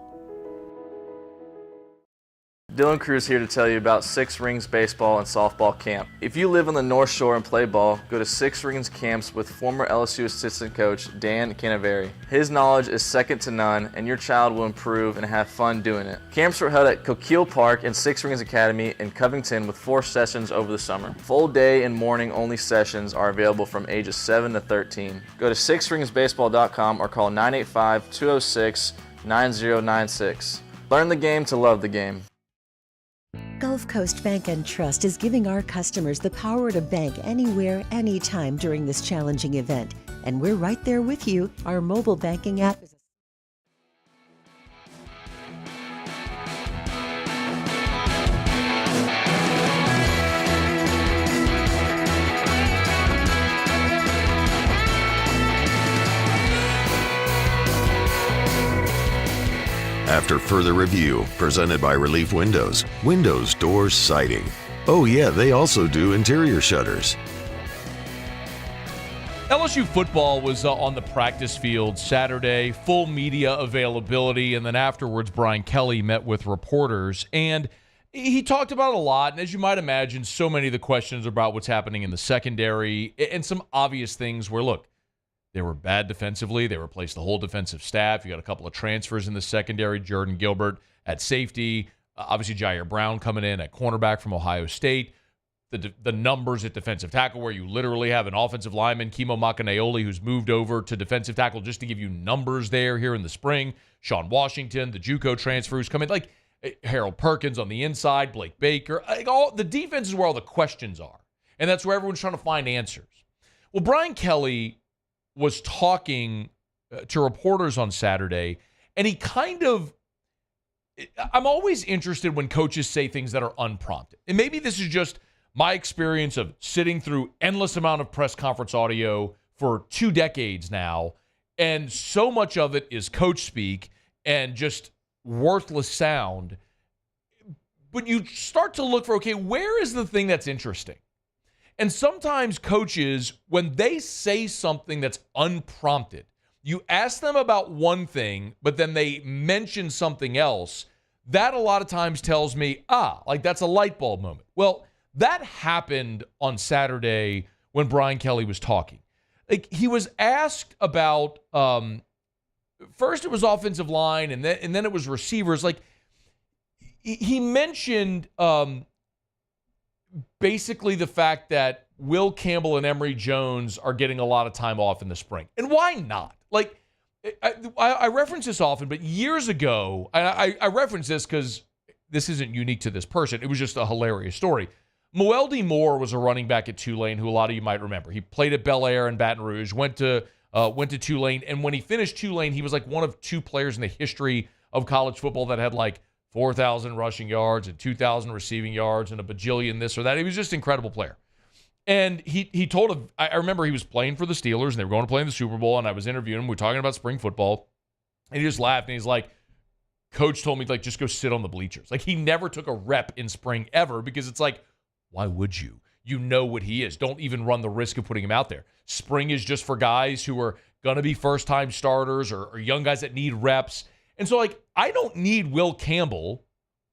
Speaker 20: Dylan Cruz here to tell you about Six Rings Baseball and Softball Camp. If you live on the North Shore and play ball, go to Six Rings Camps with former LSU assistant coach Dan Canaveri. His knowledge is second to none, and your child will improve and have fun doing it. Camps were held at Coquille Park and Six Rings Academy in Covington with 4 sessions over the summer. Full day and morning only sessions are available from ages 7 to 13. Go to sixringsbaseball.com or call 985-206-9096. Learn the game to love the game.
Speaker 27: Gulf Coast Bank and Trust is giving our customers the power to bank anywhere, anytime during this challenging event. And we're right there with you. Our mobile banking app is
Speaker 3: After further review, presented by Relief Windows, Windows, Doors, Siding. Oh yeah, they also do interior shutters.
Speaker 9: LSU football was on the practice field Saturday, full media availability, and then afterwards Brian Kelly met with reporters, and he talked about it a lot, and as you might imagine, so many of the questions about what's happening in the secondary and some obvious things where, look, they were bad defensively. They replaced the whole defensive staff. You got a couple of transfers in the secondary. Jordan Gilbert at safety. Obviously, Jair Brown coming in at cornerback from Ohio State. the numbers at defensive tackle, where you literally have an offensive lineman, Kimo Makanaole, who's moved over to defensive tackle, just to give you numbers there here in the spring. Sean Washington, the JUCO transfers come in, like Harold Perkins on the inside, Blake Baker. Like all the defense is where all the questions are, and that's where everyone's trying to find answers. Well, Brian Kelly was talking to reporters on Saturday, and he I'm always interested when coaches say things that are unprompted. And maybe this is just my experience of sitting through endless amount of press conference audio for 2 decades now, and so much of it is coach speak and just worthless sound. But you start to look for, okay, where is the thing that's interesting? And sometimes coaches, when they say something that's unprompted, you ask them about one thing, but then they mention something else. That a lot of times tells me, like that's a light bulb moment. Well, that happened on Saturday when Brian Kelly was talking. Like, he was asked about, first it was offensive line, and then it was receivers. Like, he mentioned basically the fact that Will Campbell and Emory Jones are getting a lot of time off in the spring. And why not? Like, I reference this often, but years ago, I reference this because this isn't unique to this person. It was just a hilarious story. Moelde Moore was a running back at Tulane who a lot of you might remember. He played at Bel Air and Baton Rouge, went to Tulane, and when he finished Tulane, he was like one of 2 players in the history of college football that had like 4,000 rushing yards and 2,000 receiving yards and a bajillion this or that. He was just an incredible player. And he told I remember he was playing for the Steelers, and they were going to play in the Super Bowl, and I was interviewing him. We were talking about spring football, and he just laughed, and he's like, Coach told me, like, just go sit on the bleachers. Like, he never took a rep in spring ever, because it's like, why would you? You know what he is. Don't even run the risk of putting him out there. Spring is just for guys who are going to be first-time starters or young guys that need reps. And so, like, I don't need Will Campbell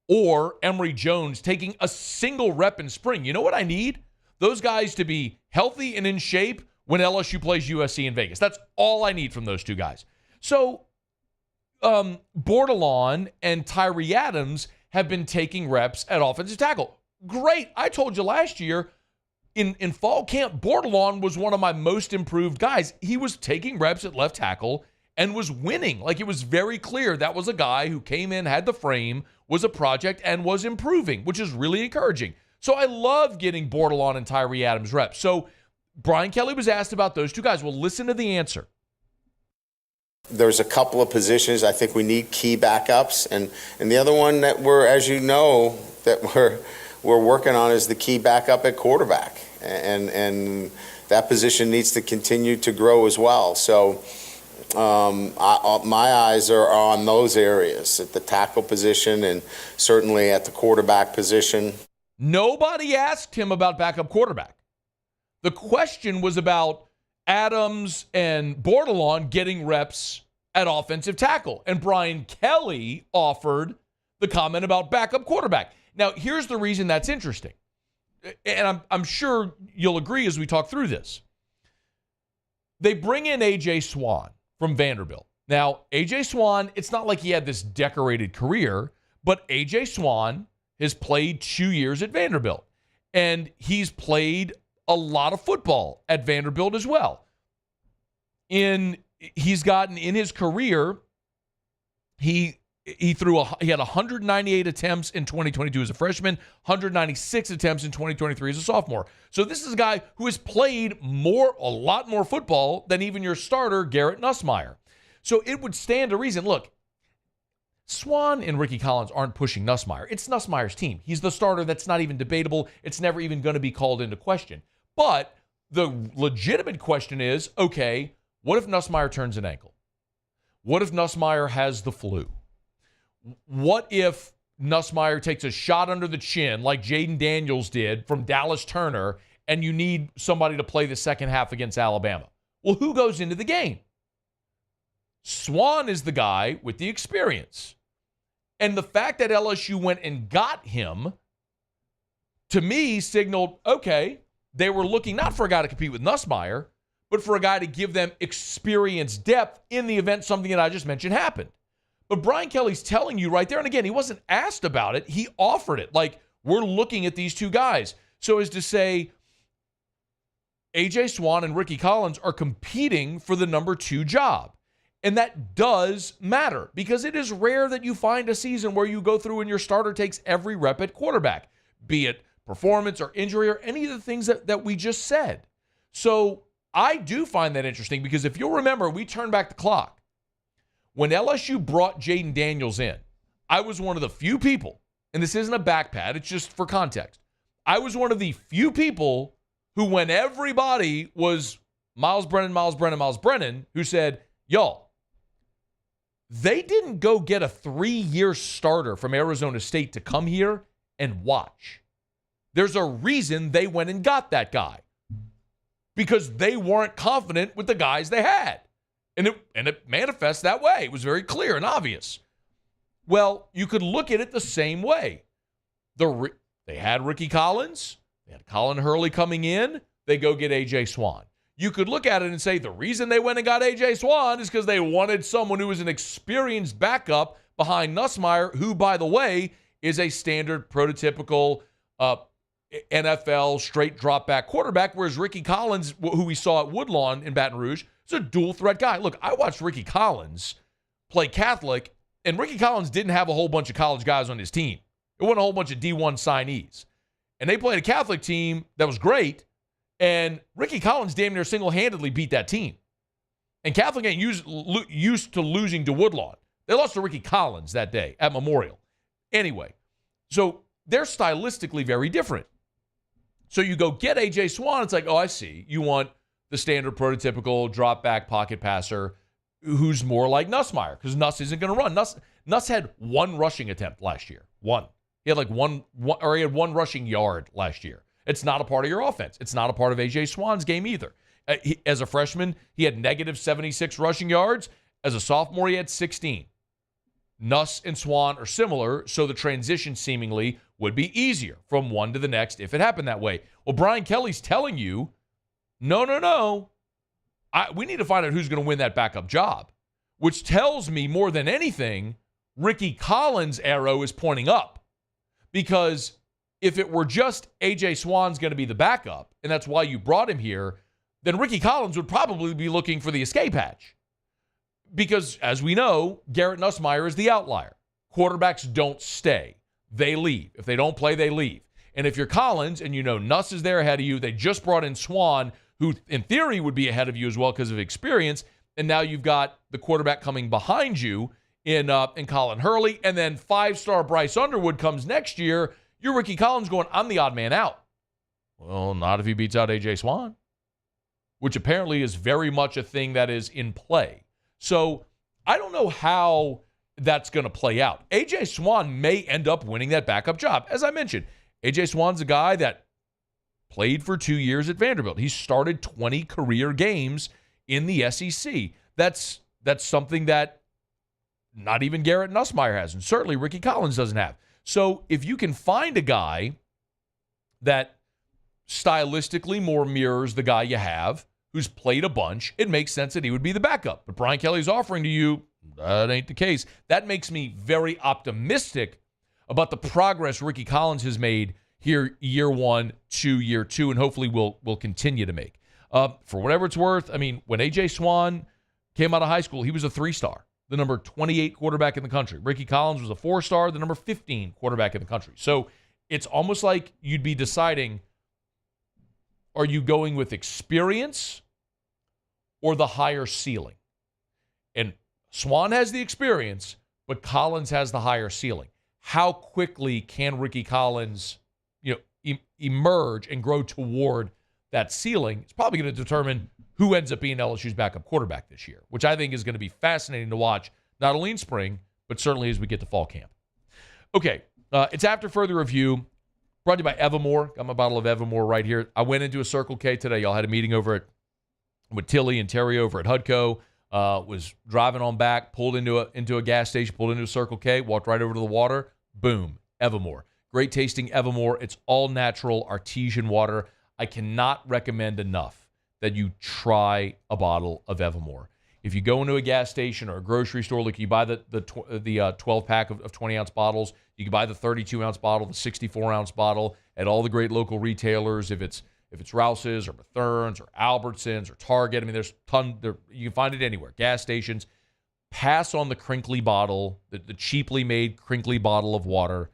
Speaker 9: or Emory Jones taking a single rep in spring. You know what I need? Those guys to be healthy and in shape when LSU plays USC in Vegas. That's all I need from those 2 guys. So, Bordelon and Tyree Adams have been taking reps at offensive tackle. Great. I told you last year in fall camp, Bordelon was one of my most improved guys. He was taking reps at left tackle and was winning. Like, it was very clear that was a guy who came in, had the frame, was a project, and was improving, which is really encouraging. So I love getting Bordelon and Tyree Adams reps. So Brian Kelly was asked about those 2 guys. Well, listen to the answer.
Speaker 2: There's a couple of positions I think we need key backups, and the other one that we're, as you know, that we're working on is the key backup at quarterback, and that position needs to continue to grow as well. So my eyes are on those areas, at the tackle position and certainly at the quarterback position.
Speaker 9: Nobody asked him about backup quarterback. The question was about Adams and Bordelon getting reps at offensive tackle. And Brian Kelly offered the comment about backup quarterback. Now, here's the reason that's interesting. And I'm sure you'll agree as we talk through this. They bring in A.J. Swan from Vanderbilt. Now, A.J. Swan, it's not like he had this decorated career, but A.J. Swan has played 2 years at Vanderbilt. And he's played a lot of football at Vanderbilt as well. He's gotten in his career, he had 198 attempts in 2022 as a freshman, 196 attempts in 2023 as a sophomore. So this is a guy who has played a lot more football than even your starter, Garrett Nussmeier. So it would stand to reason. Look, Swan and Ricky Collins aren't pushing Nussmeier. It's Nussmeier's team. He's the starter. That's not even debatable. It's never even going to be called into question. But the legitimate question is, okay, what if Nussmeier turns an ankle? What if Nussmeier has the flu? What if Nussmeier takes a shot under the chin like Jaden Daniels did from Dallas Turner, and you need somebody to play the second half against Alabama? Well, who goes into the game? Swan is the guy with the experience. And the fact that LSU went and got him, to me, signaled, okay, they were looking not for a guy to compete with Nussmeier, but for a guy to give them experience depth in the event something that I just mentioned happened. But Brian Kelly's telling you right there, and again, he wasn't asked about it. He offered it. Like, we're looking at these 2 guys. So as to say, A.J. Swan and Ricky Collins are competing for the number 2 job. And that does matter because it is rare that you find a season where you go through and your starter takes every rep at quarterback, be it performance or injury or any of the things that we just said. So I do find that interesting because if you'll remember, we turned back the clock. When LSU brought Jaden Daniels in, I was one of the few people, and this isn't a back pat, it's just for context. I was one of the few people who, when everybody was Miles Brennan, who said, y'all, they didn't go get a 3-year starter from Arizona State to come here and watch. There's a reason they went and got that guy. Because they weren't confident with the guys they had. And it manifests that way. It was very clear and obvious. Well, you could look at it the same way. They had Ricky Collins. They had Colin Hurley coming in. They go get A.J. Swan. You could look at it and say the reason they went and got A.J. Swan is because they wanted someone who was an experienced backup behind Nussmeier, who, by the way, is a standard prototypical NFL straight drop back quarterback, whereas Ricky Collins, who we saw at Woodlawn in Baton Rouge, is a dual threat guy. Look, I watched Ricky Collins play Catholic, and Ricky Collins didn't have a whole bunch of college guys on his team. It wasn't a whole bunch of D1 signees. And they played a Catholic team that was great, and Ricky Collins damn near single-handedly beat that team. And Catholic ain't used to losing to Woodlawn. They lost to Ricky Collins that day at Memorial. Anyway, so they're stylistically very different. So you go get A.J. Swan, it's like, oh, I see. You want the standard prototypical drop-back pocket passer who's more like Nussmeier because Nuss isn't going to run. Nuss had 1 rushing attempt last year. 1. He had he had 1 rushing yard last year. It's not a part of your offense. It's not a part of A.J. Swan's game either. As a freshman, he had negative 76 rushing yards. As a sophomore, he had 16. Nuss and Swan are similar, so the transition seemingly would be easier from one to the next if it happened that way. Well, Brian Kelly's telling you, no. We need to find out who's going to win that backup job, which tells me more than anything, Ricky Collins' arrow is pointing up. Because if it were just A.J. Swan's going to be the backup, and that's why you brought him here, then Ricky Collins would probably be looking for the escape hatch. Because, as we know, Garrett Nussmeier is the outlier. Quarterbacks don't stay. They leave. If they don't play, they leave. And if you're Collins and you know Nuss is there ahead of you, they just brought in Swan, who in theory would be ahead of you as well because of experience, and now you've got the quarterback coming behind you in Colin Hurley, and then 5-star Bryce Underwood comes next year, you're Ricky Collins going, I'm the odd man out. Well, not if he beats out A.J. Swan, which apparently is very much a thing that is in play. So I don't know how that's going to play out. A.J. Swan may end up winning that backup job. As I mentioned, A.J. Swan's a guy that played for 2 years at Vanderbilt. He started 20 career games in the SEC. That's something that not even Garrett Nussmeier has, and certainly Ricky Collins doesn't have. So if you can find a guy that stylistically more mirrors the guy you have, who's played a bunch, it makes sense that he would be the backup. But Brian Kelly's offering to you, that ain't the case. That makes me very optimistic about the progress Ricky Collins has made here year 1 to year 2, and hopefully will continue to make. For whatever it's worth, I mean, when A.J. Swan came out of high school, he was a 3-star, the number 28 quarterback in the country. Ricky Collins was a 4-star, the number 15 quarterback in the country. So it's almost like you'd be deciding, are you going with experience or the higher ceiling? And Swan has the experience, but Collins has the higher ceiling. How quickly can Ricky Collins, emerge and grow toward that ceiling? It's probably going to determine who ends up being LSU's backup quarterback this year, which I think is going to be fascinating to watch, not only in spring, but certainly as we get to fall camp. Okay, it's After Further Review, brought to you by Evermore. Got my bottle of Evermore right here. I went into a Circle K today. Y'all had a meeting over with Tilly and Terry over at Hudco. Was driving on back, pulled into a gas station, pulled into a Circle K, walked right over to the water. Boom, Evermore. Great tasting Evermore. It's all natural artesian water. I cannot recommend enough that you try a bottle of Evermore. If you go into a gas station or a grocery store, like you buy the 12-pack of 20-ounce bottles, you can buy the 32-ounce bottle, the 64-ounce bottle at all the great local retailers. If it's Rouse's or Bethurns or Albertsons or Target, I mean, there's you can find it anywhere. Gas stations. Pass on the crinkly bottle, the cheaply made crinkly bottle of water,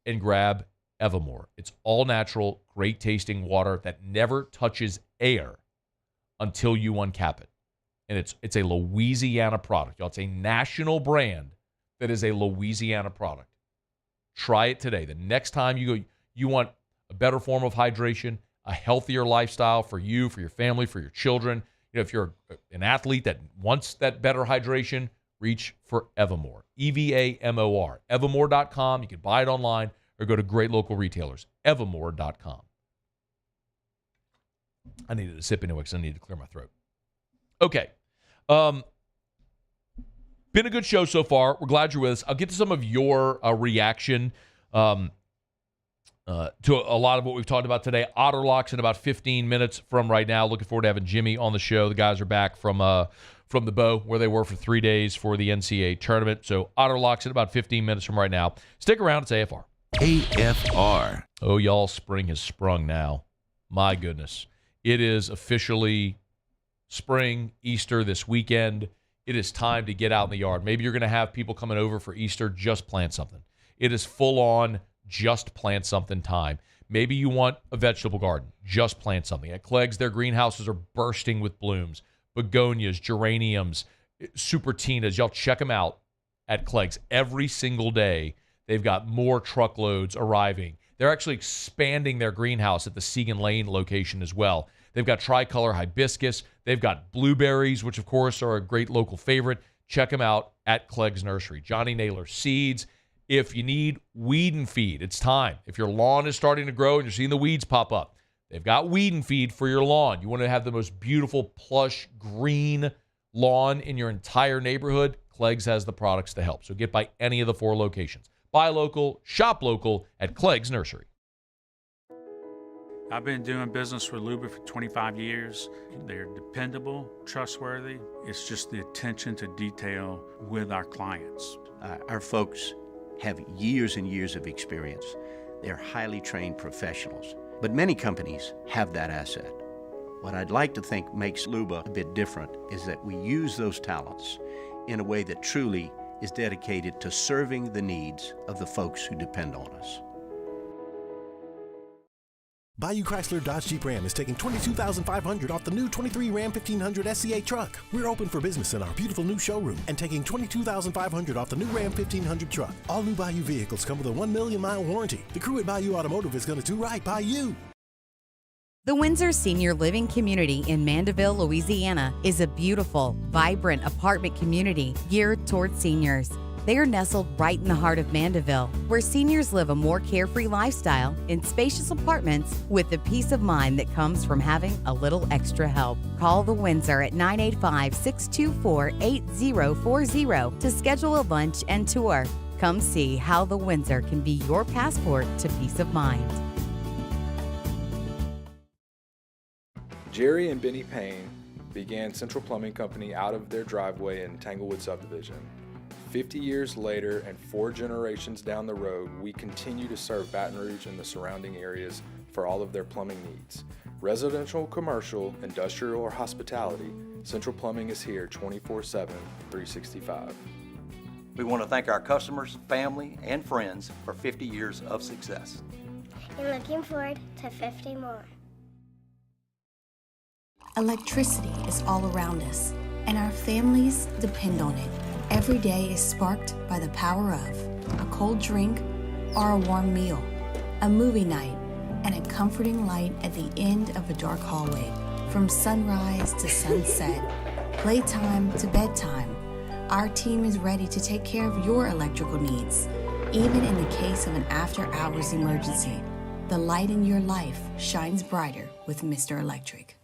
Speaker 9: and grab Evermore. It's all natural, great tasting water that never touches air until you uncap it. And it's a Louisiana product, y'all. It's a national brand that is a Louisiana product. Try it today. The next time you go, you want a better form of hydration, a healthier lifestyle for you, for your family, for your children. You know, if you're an athlete that wants that better hydration, reach for Evermore. EVAMOR. Evermore.com. You can buy it online or go to great local retailers. Evermore.com. I needed a sip anyway because I needed to clear my throat. Okay. Been a good show so far. We're glad you're with us. I'll get to some of your reaction to a lot of what we've talked about today. Otterlocks in about 15 minutes from right now. Looking forward to having Jimmy on the show. The guys are back from the Bow, where they were for 3 days for the NCAA tournament. So Otterlocks in about 15 minutes from right now. Stick around. It's AFR.
Speaker 3: AFR.
Speaker 9: Oh, y'all, spring has sprung now. My goodness. It is officially spring, Easter this weekend. It is time to get out in the yard. Maybe you're going to have people coming over for Easter. Just plant something. It is full-on just plant something time. Maybe you want a vegetable garden. Just plant something. At Clegg's, their greenhouses are bursting with blooms. Begonias, geraniums, supertinas. Y'all check them out at Clegg's. Every single day, they've got more truckloads arriving. They're actually expanding their greenhouse at the Segan Lane location as well. They've got tricolor hibiscus. They've got blueberries, which, of course, are a great local favorite. Check them out at Clegg's Nursery. Johnny Naylor Seeds. If you need weed and feed, it's time. If your lawn is starting to grow and you're seeing the weeds pop up, they've got weed and feed for your lawn. You want to have the most beautiful, plush, green lawn in your entire neighborhood? Clegg's has the products to help. So get by any of the 4 locations. Buy local, shop local at Clegg's Nursery.
Speaker 17: I've been doing business with Luba for 25 years. They're dependable, trustworthy. It's just the attention to detail with our clients.
Speaker 18: Our folks have years and years of experience. They're highly trained professionals. But many companies have that asset. What I'd like to think makes Luba a bit different is that we use those talents in a way that truly is dedicated to serving the needs of the folks who depend on us.
Speaker 4: Bayou Chrysler Dodge Jeep Ram is taking $22,500 off the new 23 Ram 1500 SCA truck. We're open for business in our beautiful new showroom and taking $22,500 off the new Ram 1500 truck. All new Bayou vehicles come with a 1 million mile warranty. The crew at Bayou Automotive is going to do right by you.
Speaker 7: The Windsor Senior Living Community in Mandeville, Louisiana is a beautiful, vibrant apartment community geared towards seniors. They are nestled right in the heart of Mandeville, where seniors live a more carefree lifestyle in spacious apartments with the peace of mind that comes from having a little extra help. Call the Windsor at 985-624-8040 to schedule a lunch and tour. Come see how the Windsor can be your passport to peace of mind.
Speaker 8: Jerry and Benny Payne began Central Plumbing Company out of their driveway in Tanglewood Subdivision. 50 years later and 4 generations down the road, we continue to serve Baton Rouge and the surrounding areas for all of their plumbing needs. Residential, commercial, industrial, or hospitality, Central Plumbing is here 24/7, 365.
Speaker 10: We want to thank our customers, family, and friends for 50 years of success.
Speaker 23: And looking forward to 50 more.
Speaker 19: Electricity is all around us, and our families depend on it. Every day is sparked by the power of a cold drink or a warm meal, a movie night, and a comforting light at the end of a dark hallway. From sunrise to sunset, playtime to bedtime, our team is ready to take care of your electrical needs. Even in the case of an after-hours emergency, the light in your life shines brighter with Mr. Electric.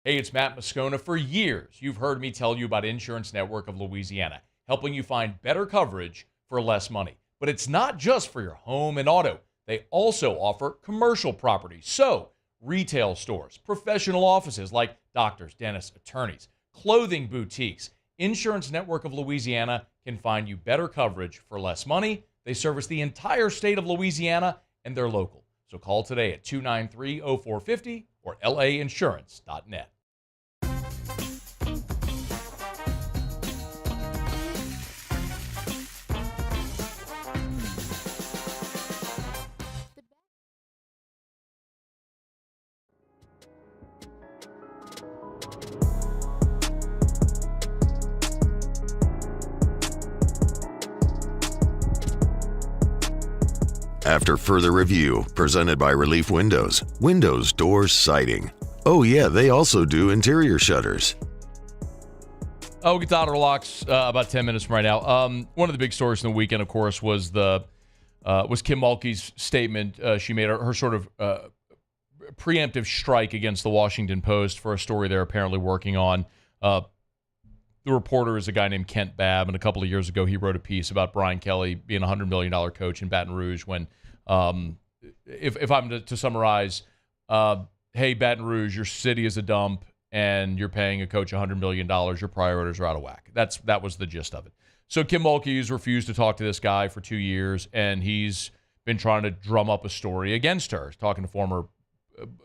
Speaker 9: Hey, it's Matt Moscona. For years, you've heard me tell you about Insurance Network of Louisiana, helping you find better coverage for less money. But it's not just for your home and auto. They also offer commercial property. So, retail stores, professional offices like doctors, dentists, attorneys, clothing boutiques. Insurance Network of Louisiana can find you better coverage for less money. They service the entire state of Louisiana, and they're local. So call today at 293-0450 or lainsurance.net.
Speaker 5: After further review, presented by Relief Windows, windows, doors, siding. Oh yeah, they also do interior shutters.
Speaker 9: We'll get to Auto Locks about 10 minutes from right now. One of the big stories in the weekend, of course, was Kim Mulkey's statement. She made her sort of preemptive strike against the Washington Post for a story they're apparently working on. The reporter is a guy named Kent Babb, and a couple of years ago he wrote a piece about Brian Kelly being a $100 million coach in Baton Rouge when, if I'm to summarize, hey, Baton Rouge, your city is a dump, and you're paying a coach $100 million. Your priorities are out of whack. That was the gist of it. So Kim Mulkey has refused to talk to this guy for 2 years, and he's been trying to drum up a story against her, talking to former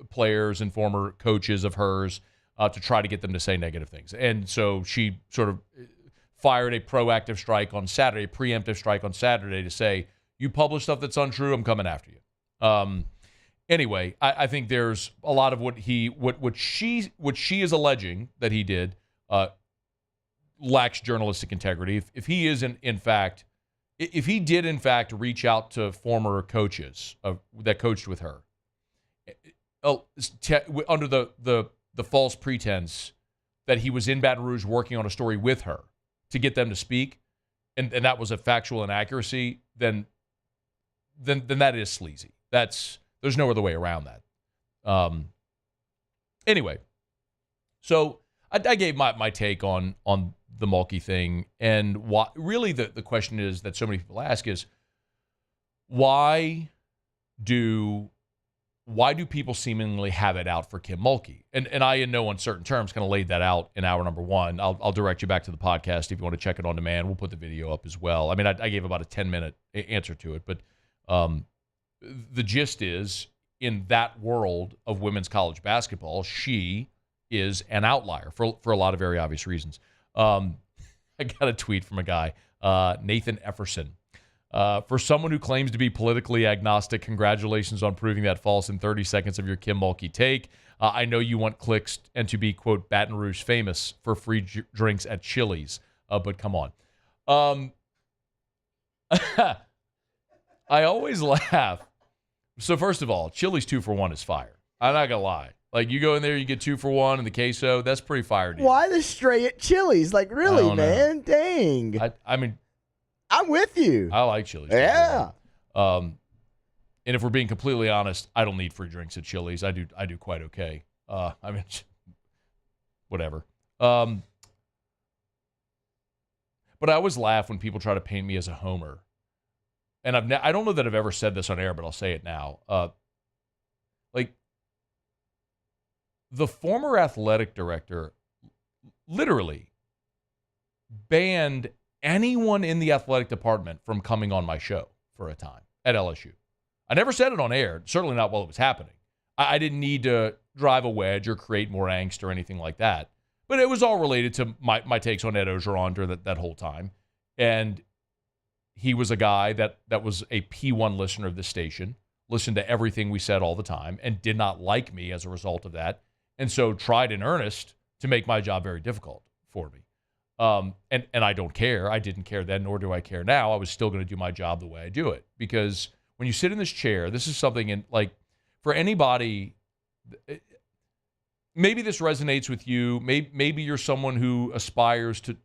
Speaker 9: players and former coaches of hers to try to get them to say negative things. And so she sort of fired a proactive strike on Saturday, a preemptive strike on Saturday to say, you publish stuff that's untrue, I'm coming after you. Anyway, I think there's a lot of what she is alleging that he did lacks journalistic integrity. If he is if he did in fact reach out to former coaches that coached with her, under the false pretense that he was in Baton Rouge working on a story with her to get them to speak, and that was a factual inaccuracy, then that is sleazy. There's no other way around that. Anyway, so I gave my take on the Mulkey thing, and why, really the question is that so many people ask is, why do people seemingly have it out for Kim Mulkey? And I, in no uncertain terms, kind of laid that out in hour number one. I'll direct you back to the podcast if you want to check it on demand. We'll put the video up as well. I mean, I gave about a 10-minute answer to it, but the gist is, in that world of women's college basketball, she is an outlier for a lot of very obvious reasons. I got a tweet from a guy, Nathan Efferson. For someone who claims to be politically agnostic, congratulations on proving that false in 30 seconds of your Kim Mulkey take. I know you want clicks and to be, quote, Baton Rouge famous for free drinks at Chili's, but come on. I always laugh. So first of all, Chili's 2-for-1 is fire. I'm not going to lie. Like, you go in there, you get 2-for-1 and the queso. That's pretty fire, dude.
Speaker 12: Why the stray at Chili's? Like, really, man? Dang.
Speaker 9: I mean,
Speaker 12: I'm with you.
Speaker 9: I like Chili's.
Speaker 12: Yeah.
Speaker 9: And if we're being completely honest, I don't need free drinks at Chili's. I do quite okay. I mean, whatever. But I always laugh when people try to paint me as a homer. And I don't know that I've ever said this on air, but I'll say it now. Like, the former athletic director literally banned anyone in the athletic department from coming on my show for a time at LSU. I never said it on air, certainly not while it was happening. I didn't need to drive a wedge or create more angst or anything like that. But it was all related to my takes on Ed Ogeron during that whole time. And he was a guy that was a P1 listener of this station, listened to everything we said all the time, and did not like me as a result of that, and so tried in earnest to make my job very difficult for me. And I don't care. I didn't care then, nor do I care now. I was still going to do my job the way I do it. Because when you sit in this chair, this is something, for anybody, maybe this resonates with you. Maybe you're someone who aspires to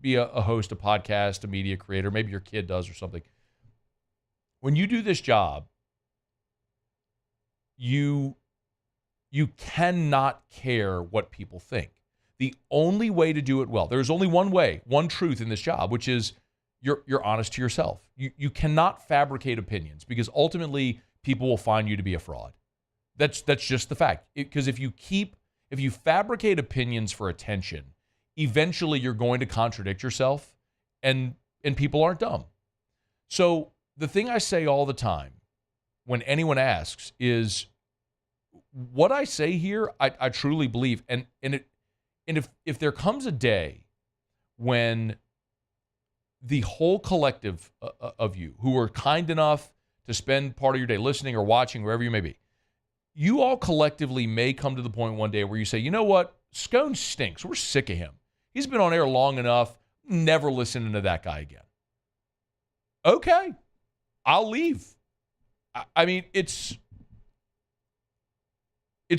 Speaker 9: be a host, a podcast, a media creator. Maybe your kid does or something. When you do this job, you cannot care what people think. The only way to do it well, there's only one way, one truth in this job, which is you're honest to yourself. You cannot fabricate opinions, because ultimately people will find you to be a fraud. That's just the fact. Because if you fabricate opinions for attention, eventually you're going to contradict yourself, and people aren't dumb. So the thing I say all the time when anyone asks is, what I say here, I truly believe. And if there comes a day when the whole collective of you who are kind enough to spend part of your day listening or watching, wherever you may be, you all collectively may come to the point one day where you say, you know what, Scone stinks. We're sick of him. He's been on air long enough. Never listening to that guy again. Okay, I'll leave. I mean, it's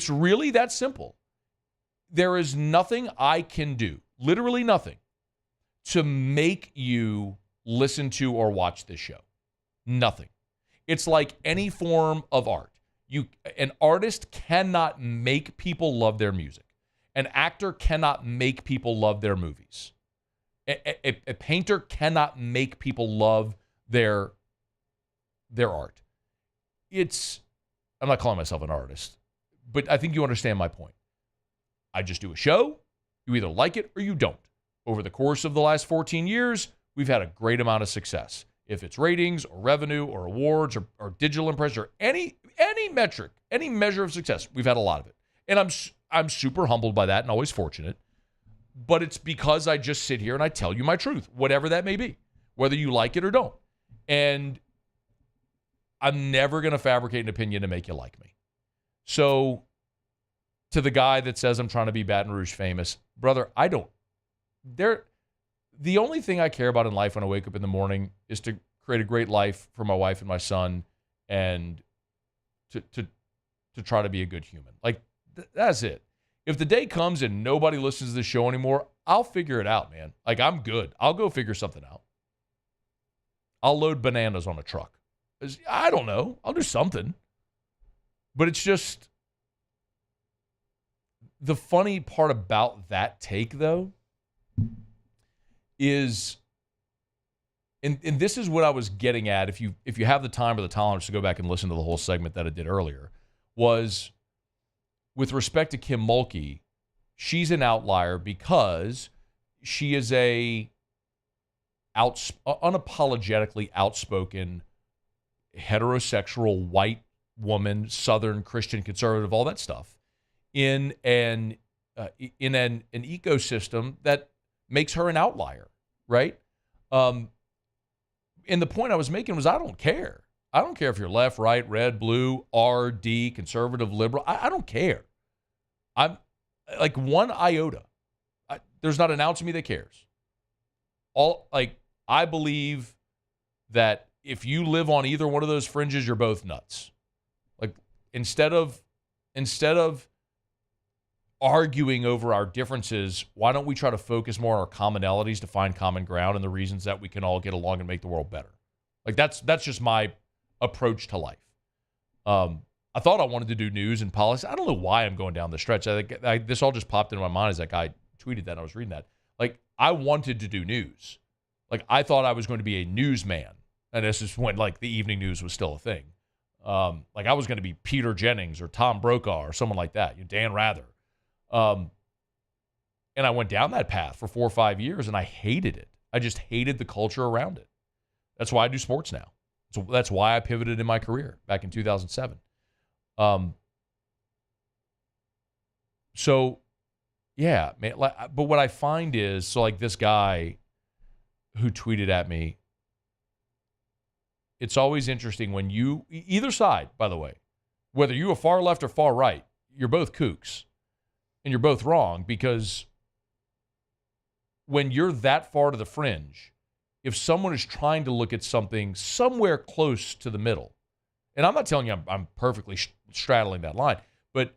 Speaker 9: really that simple. There is nothing I can do, literally nothing, to make you listen to or watch this show. Nothing. It's like any form of art. An artist cannot make people love their music. An actor cannot make people love their movies. A painter cannot make people love their art. I'm not calling myself an artist, but I think you understand my point. I just do a show. You either like it or you don't. Over the course of the last 14 years, we've had a great amount of success. If it's ratings or revenue or awards or digital impressions or any metric, any measure of success, we've had a lot of it. And I'm super humbled by that and always fortunate. But it's because I just sit here and I tell you my truth, whatever that may be, whether you like it or don't. And I'm never going to fabricate an opinion to make you like me. So to the guy that says I'm trying to be Baton Rouge famous, brother, I don't. The only thing I care about in life when I wake up in the morning is to create a great life for my wife and my son, and to try to be a good human. Like, that's it. If the day comes and nobody listens to this show anymore, I'll figure it out, man. Like, I'm good. I'll go figure something out. I'll load bananas on a truck. I don't know. I'll do something. But it's just, the funny part about that take, though, is, and this is what I was getting at, if you have the time or the tolerance to go back and listen to the whole segment that I did earlier, was with respect to Kim Mulkey, she's an outlier because she is a unapologetically outspoken, heterosexual, white woman, Southern Christian conservative, all that stuff, in an ecosystem that makes her an outlier, right? And the point I was making was, I don't care. I don't care if you're left, right, red, blue, RD, conservative, liberal. I don't care. I'm like one iota. There's not an ounce of me that cares. I believe that if you live on either one of those fringes, you're both nuts. Like, instead of arguing over our differences, why don't we try to focus more on our commonalities to find common ground and the reasons that we can all get along and make the world better? Like, that's just my approach to life. I thought I wanted to do news and politics. I don't know why I'm going down the stretch. This all just popped into my mind as that guy tweeted that and I was reading that. Like, I wanted to do news. Like, I thought I was going to be a newsman. And this is when, like, the evening news was still a thing. Like, I was going to be Peter Jennings or Tom Brokaw or someone like that, Dan Rather. And I went down that path for 4 or 5 years, and I hated it. I just hated the culture around it. That's why I do sports now. So that's why I pivoted in my career back in 2007. So, yeah, man. But what I find is, so like this guy who tweeted at me, it's always interesting when you, either side, by the way, whether you are far left or far right, you're both kooks. And you're both wrong, because when you're that far to the fringe, if someone is trying to look at something somewhere close to the middle, and I'm not telling you I'm perfectly straddling that line, but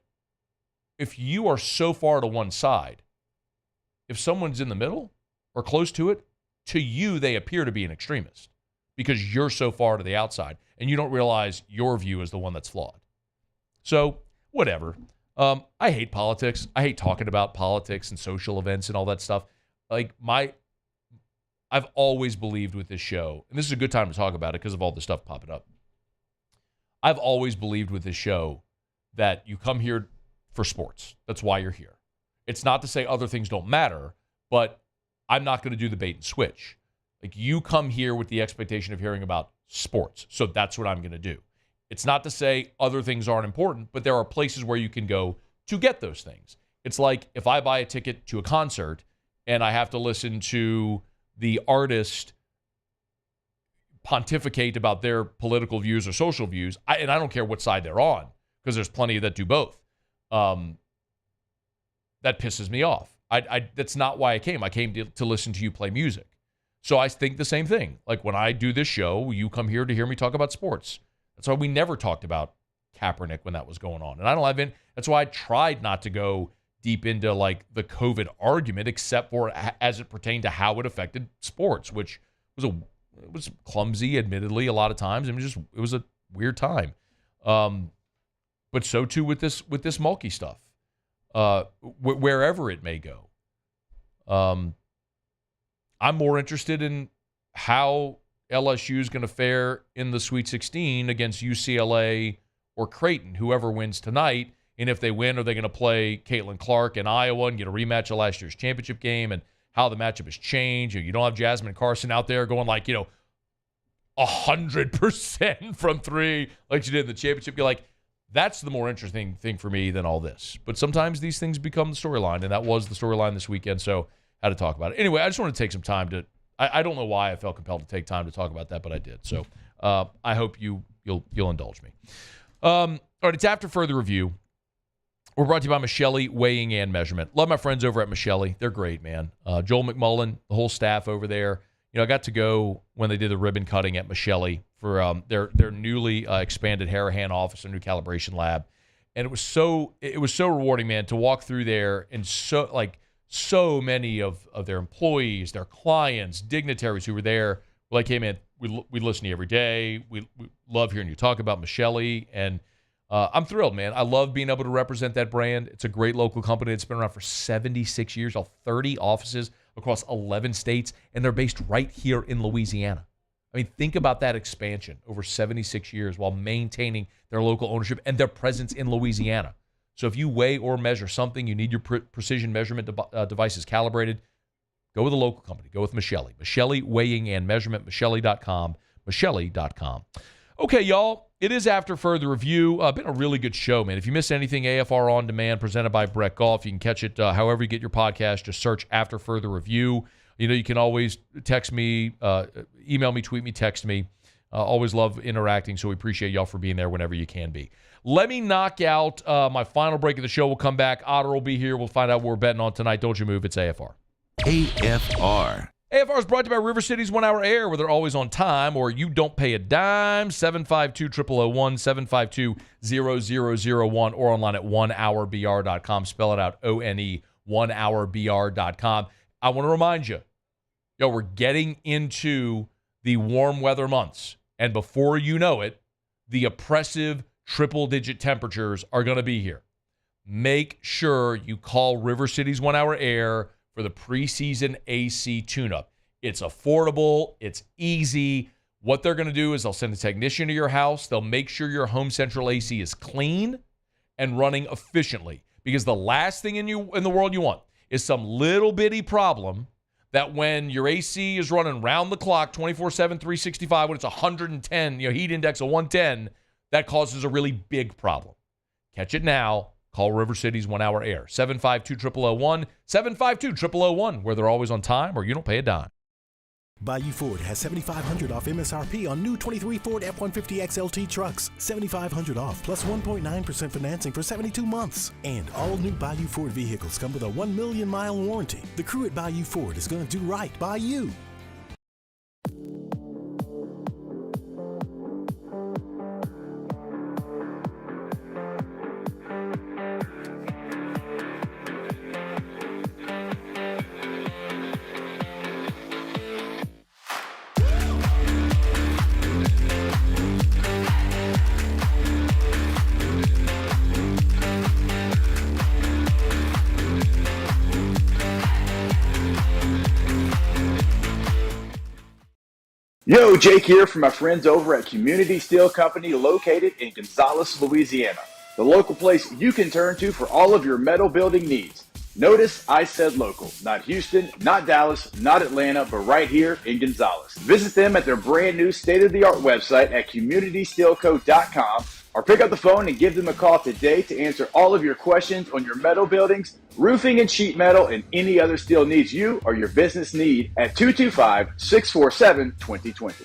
Speaker 9: if you are so far to one side, if someone's in the middle or close to it, to you they appear to be an extremist because you're so far to the outside and you don't realize your view is the one that's flawed. So, whatever. I hate politics. I hate talking about politics and social events and all that stuff. Like, I've always believed with this show, and this is a good time to talk about it because of all the stuff popping up. I've always believed with this show that you come here for sports. That's why you're here. It's not to say other things don't matter, but I'm not going to do the bait and switch. Like, you come here with the expectation of hearing about sports, so that's what I'm going to do. It's not to say other things aren't important, but there are places where you can go to get those things. It's like if I buy a ticket to a concert and I have to listen to the artist pontificate about their political views or social views, and I don't care what side they're on, because there's plenty that do both. That pisses me off. That's not why I came. I came to listen to you play music. So I think the same thing. Like, when I do this show, you come here to hear me talk about sports. That's why we never talked about Kaepernick when that was going on. And I don't have any. That's why I tried not to go deep into like the COVID argument, except for as it pertained to how it affected sports, which was clumsy, admittedly, a lot of times. It was a weird time. But so too with this Mulkey stuff, wherever it may go. I'm more interested in how LSU is going to fare in the Sweet 16 against UCLA or Creighton, whoever wins tonight. And if they win, are they going to play Caitlin Clark in Iowa and get a rematch of last year's championship game, and how the matchup has changed? You don't have Jasmine Carson out there going 100% from three like she did in the championship. You're like, that's the more interesting thing for me than all this. But sometimes these things become the storyline, and that was the storyline this weekend, so I had to talk about it. Anyway, I just want to take some time to I don't know why I felt compelled to take time to talk about that, but I did. So I hope you'll indulge me. All right, it's After Further Review. We're brought to you by Michelli Weighing and Measurement. Love my friends over at Michelli. They're great, man. Joel McMullen, the whole staff over there. I got to go when they did the ribbon cutting at Michelli for their newly expanded Harahan office and new calibration lab, and it was so rewarding, man, to walk through there, and so many of their employees, their clients, dignitaries who were there were like, hey, man, we listen to you every day. We love hearing you talk about Michelli, and I'm thrilled, man. I love being able to represent that brand. It's a great local company. It's been around for 76 years, all 30 offices across 11 states, and they're based right here in Louisiana. I mean, think about that expansion over 76 years while maintaining their local ownership and their presence in Louisiana. So if you weigh or measure something, you need your precision measurement devices calibrated, go with a local company. Go with Michelli. Michelli Weighing and Measurement, Michelli.com, Michelli.com. Okay, y'all, it is After Further Review. Been a really good show, man. If you missed anything, AFR On Demand, presented by Brett Golf. You can catch it however you get your podcast. Just search After Further Review. You can always text me, email me, tweet me, text me. Always love interacting, so we appreciate y'all for being there whenever you can be. Let me knock out my final break of the show. We'll come back. Otter will be here. We'll find out what we're betting on tonight. Don't you move. It's AFR.
Speaker 5: AFR.
Speaker 9: AFR is brought to you by River City's 1 Hour Air, where they're always on time, or you don't pay a dime. 752-0001, 752-0001, or online at onehourbr.com. Spell it out, O-N-E, onehourbr.com. I want to remind you, we're getting into the warm weather months, and before you know it, the oppressive triple-digit temperatures are going to be here. Make sure you call River City's 1 Hour Air for the preseason AC tune-up. It's affordable. It's easy. What they're going to do is they'll send a technician to your house. They'll make sure your home central AC is clean and running efficiently, because the last thing in the world you want is some little bitty problem that when your AC is running round the clock, 24/7, 365, when it's 110, heat index of 110, that causes a really big problem. Catch it now. Call River City's 1 Hour Air, 752-0001, 752-0001, where they're always on time or you don't pay a dime.
Speaker 4: Bayou Ford has $7,500 off MSRP on new 23 Ford F-150 XLT trucks. $7,500 off plus 1.9% financing for 72 months. And all new Bayou Ford vehicles come with a 1 million mile warranty. The crew at Bayou Ford is going to do right by you.
Speaker 13: Yo, Jake here from my friends over at Community Steel Company located in Gonzales, Louisiana. The local place you can turn to for all of your metal building needs. Notice I said local, not Houston, not Dallas, not Atlanta, but right here in Gonzales. Visit them at their brand new state-of-the-art website at communitysteelco.com or pick up the phone and give them a call today to answer all of your questions on your metal buildings, roofing and sheet metal, and any other steel needs you or your business need at 225-647-2020.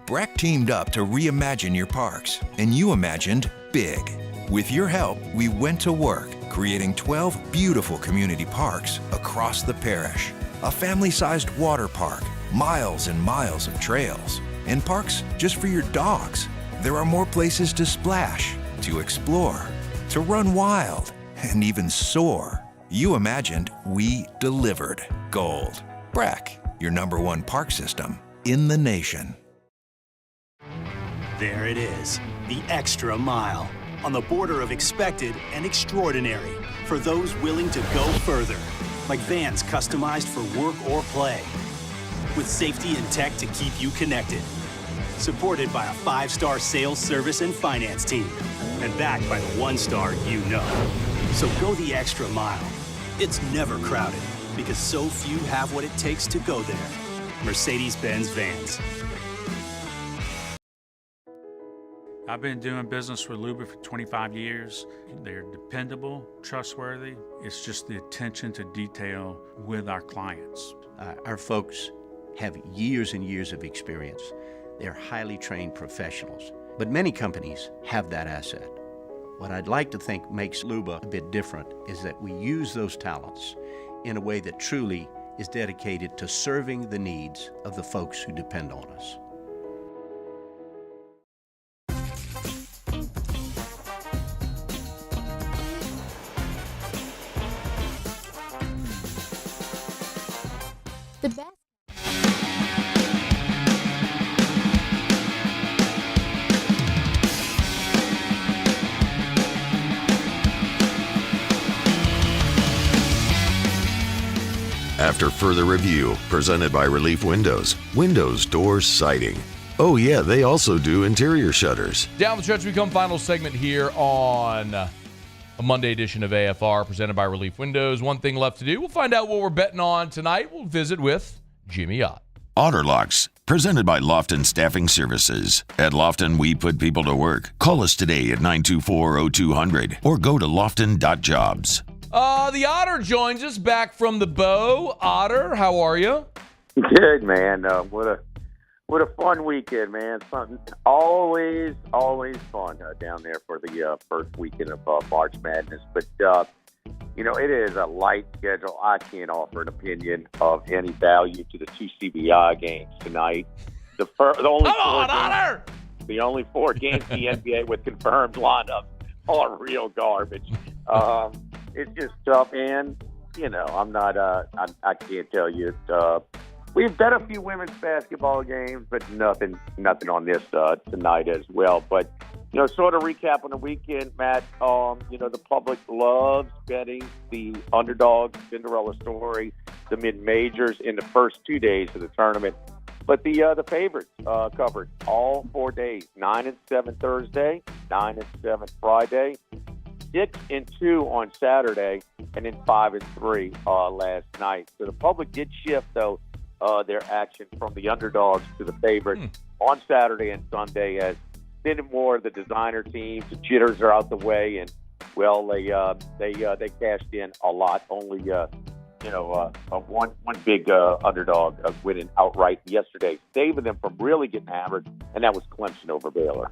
Speaker 1: BRAC teamed up to reimagine your parks, and you imagined big. With your help, we went to work, creating 12 beautiful community parks across the parish. A family-sized water park, miles and miles of trails, and parks just for your dogs. There are more places to splash, to explore, to run wild, and even soar. You imagined, we delivered. Gold. BRAC, your #1 park system in the nation.
Speaker 15: There it is, the extra mile, on the border of expected and extraordinary, for those willing to go further, like vans customized for work or play, with safety and tech to keep you connected, supported by a 5-star sales, service, and finance team, and backed by the 1-star you know. So go the extra mile. It's never crowded, because so few have what it takes to go there. Mercedes-Benz Vans.
Speaker 17: I've been doing business with Luba for 25 years. They're dependable, trustworthy. It's just the attention to detail with our clients.
Speaker 18: Our folks have years and years of experience. They're highly trained professionals, but many companies have that asset. What I'd like to think makes Luba a bit different is that we use those talents in a way that truly is dedicated to serving the needs of the folks who depend on us.
Speaker 14: The best.
Speaker 5: After further review, presented by Relief Windows, windows, doors, siding. Oh yeah, they also do interior shutters.
Speaker 9: Down the stretch, we come final segment here on a Monday edition of AFR, presented by Relief Windows. One thing left to do. We'll find out what we're betting on tonight. We'll visit with Jimmy Ott.
Speaker 5: Otter Locks, presented by Lofton Staffing Services. At Lofton, we put people to work. Call us today at 924-0200 or go to lofton.jobs.
Speaker 9: The Otter joins us back from the Bow. Otter, how are you?
Speaker 21: Good, man. What a fun weekend, man. Something always fun down there for the first weekend of March Madness. But it is a light schedule. I can't offer an opinion of any value to the 2 CBI games tonight. The only 4 games in the NBA with confirmed lineups are real garbage. It's just tough, and I'm not. I can't tell you. We've bet a few women's basketball games, but nothing on this tonight as well. But sort of recap on the weekend, Matt. The public loves betting the underdog Cinderella story, the mid-majors in the first 2 days of the tournament. But the favorites covered all 4 days: 9 and 7 Thursday, 9 and 7 Friday, 6 and 2 on Saturday, and then 5 and 3 last night. So the public did shift though their action from the underdogs to the favorites on Saturday and Sunday, as then more of the designer teams, the jitters are out the way, and they cashed in a lot. Only one big underdog winning outright yesterday, saving them from really getting hammered, and that was Clemson over Baylor.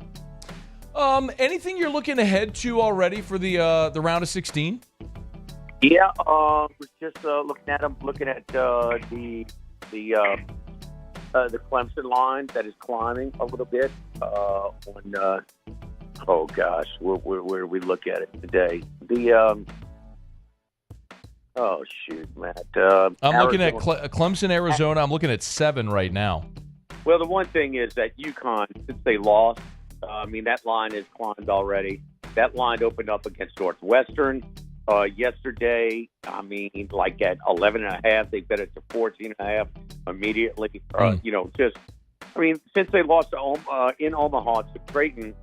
Speaker 9: Anything you're looking ahead to already for the round of 16?
Speaker 21: Yeah, we're just looking at the Clemson line that is climbing a little bit. Where we look at it today? Matt.
Speaker 9: I'm looking at Clemson, Arizona. I'm looking at 7 right now.
Speaker 21: Well, the one thing is that UConn, since they lost, that line has climbed already. That line opened up against Northwestern yesterday. At 11.5, they bet it to 14.5 immediately. Since they lost in Omaha to Creighton,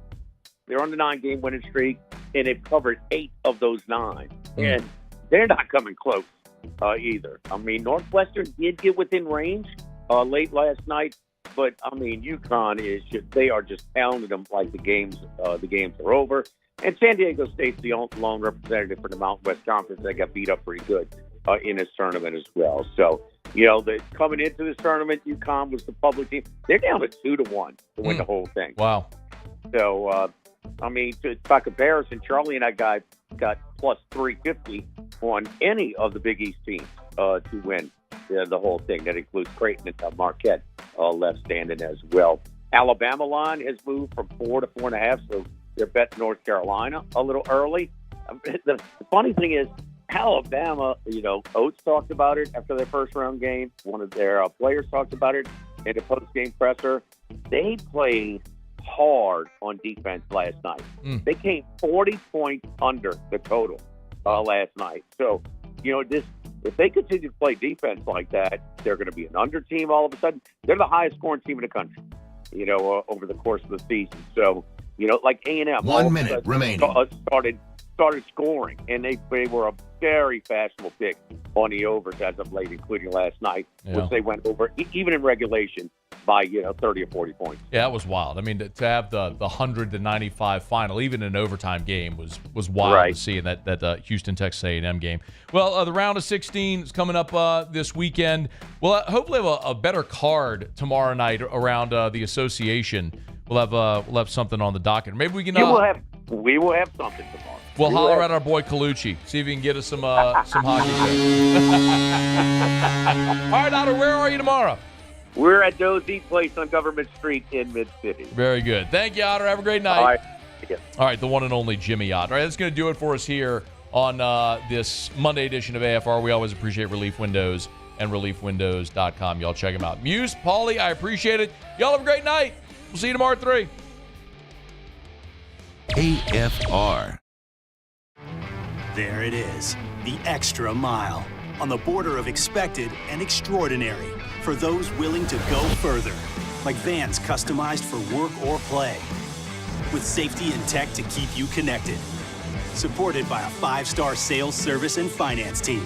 Speaker 21: they're on the 9-game winning streak, and they've covered 8 of those 9. And they're not coming close either. I mean, Northwestern did get within range late last night, but I mean, UConn they are just pounding them like the games are over. And San Diego State's the lone representative for the Mountain West Conference. They got beat up pretty good in this tournament as well. So, coming into this tournament, UConn was the public team. They're down to 2-1 to win the whole thing.
Speaker 9: Wow.
Speaker 21: So, I mean, by comparison, Charlie and I got plus 350 on any of the Big East teams to win the whole thing. That includes Creighton and Marquette left standing as well. Alabama line has moved from 4 to 4.5, so they're betting North Carolina a little early. The funny thing is, Alabama, Oates talked about it after their first round game. One of their players talked about it in the post-game presser. They played hard on defense last night. They came 40 points under the total last night. So, if they continue to play defense like that, they're going to be an under team all of a sudden. They're the highest scoring team in the country, over the course of the season. So, like A&M.
Speaker 1: 1 minute remaining.
Speaker 21: Started scoring, and they were a very fashionable pick on the overs as of late, including last night, which they went over, even in regulation, by 30 or 40 points.
Speaker 9: Yeah, that was wild. I mean, to have the 100-95 final, even in an overtime game, was wild to see in that Houston Texas A&M game. Well, the round of 16 is coming up this weekend. We'll hopefully have a better card tomorrow night around the association. We'll have something on the docket. Maybe we can.
Speaker 21: We will have something tomorrow.
Speaker 9: We'll holler at our boy Dellucci. See if he can get us some hockey there. All right, Otter, where are you tomorrow?
Speaker 21: We're at Doe's Eat Place on Government Street in Mid-City.
Speaker 9: Very good. Thank you, Otter. Have a great night.
Speaker 21: All right.
Speaker 9: All right, the one and only Jimmy Ott. All right, that's going to do it for us here on this Monday edition of AFR. We always appreciate Relief Windows and reliefwindows.com. Y'all check them out. Muse, Paulie, I appreciate it. Y'all have a great night. We'll see you tomorrow at 3.
Speaker 5: AFR.
Speaker 15: There it is, the extra mile, on the border of expected and extraordinary, for those willing to go further, like vans customized for work or play, with safety and tech to keep you connected, supported by a 5-star sales, service, and finance team,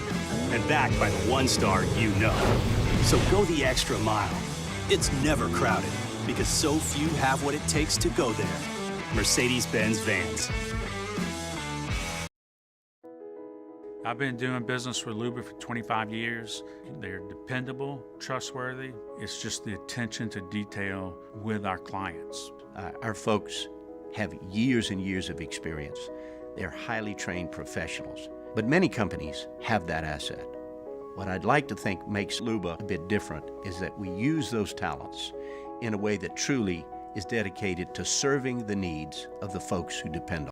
Speaker 15: and backed by the 1-star you know. So go the extra mile. It's never crowded, because so few have what it takes to go there. Mercedes-Benz Vans.
Speaker 17: I've been doing business with Luba for 25 years. They're dependable, trustworthy. It's just the attention to detail with our clients.
Speaker 18: Our folks have years and years of experience. They're highly trained professionals, but many companies have that asset. What I'd like to think makes Luba a bit different is that we use those talents in a way that truly is dedicated to serving the needs of the folks who depend on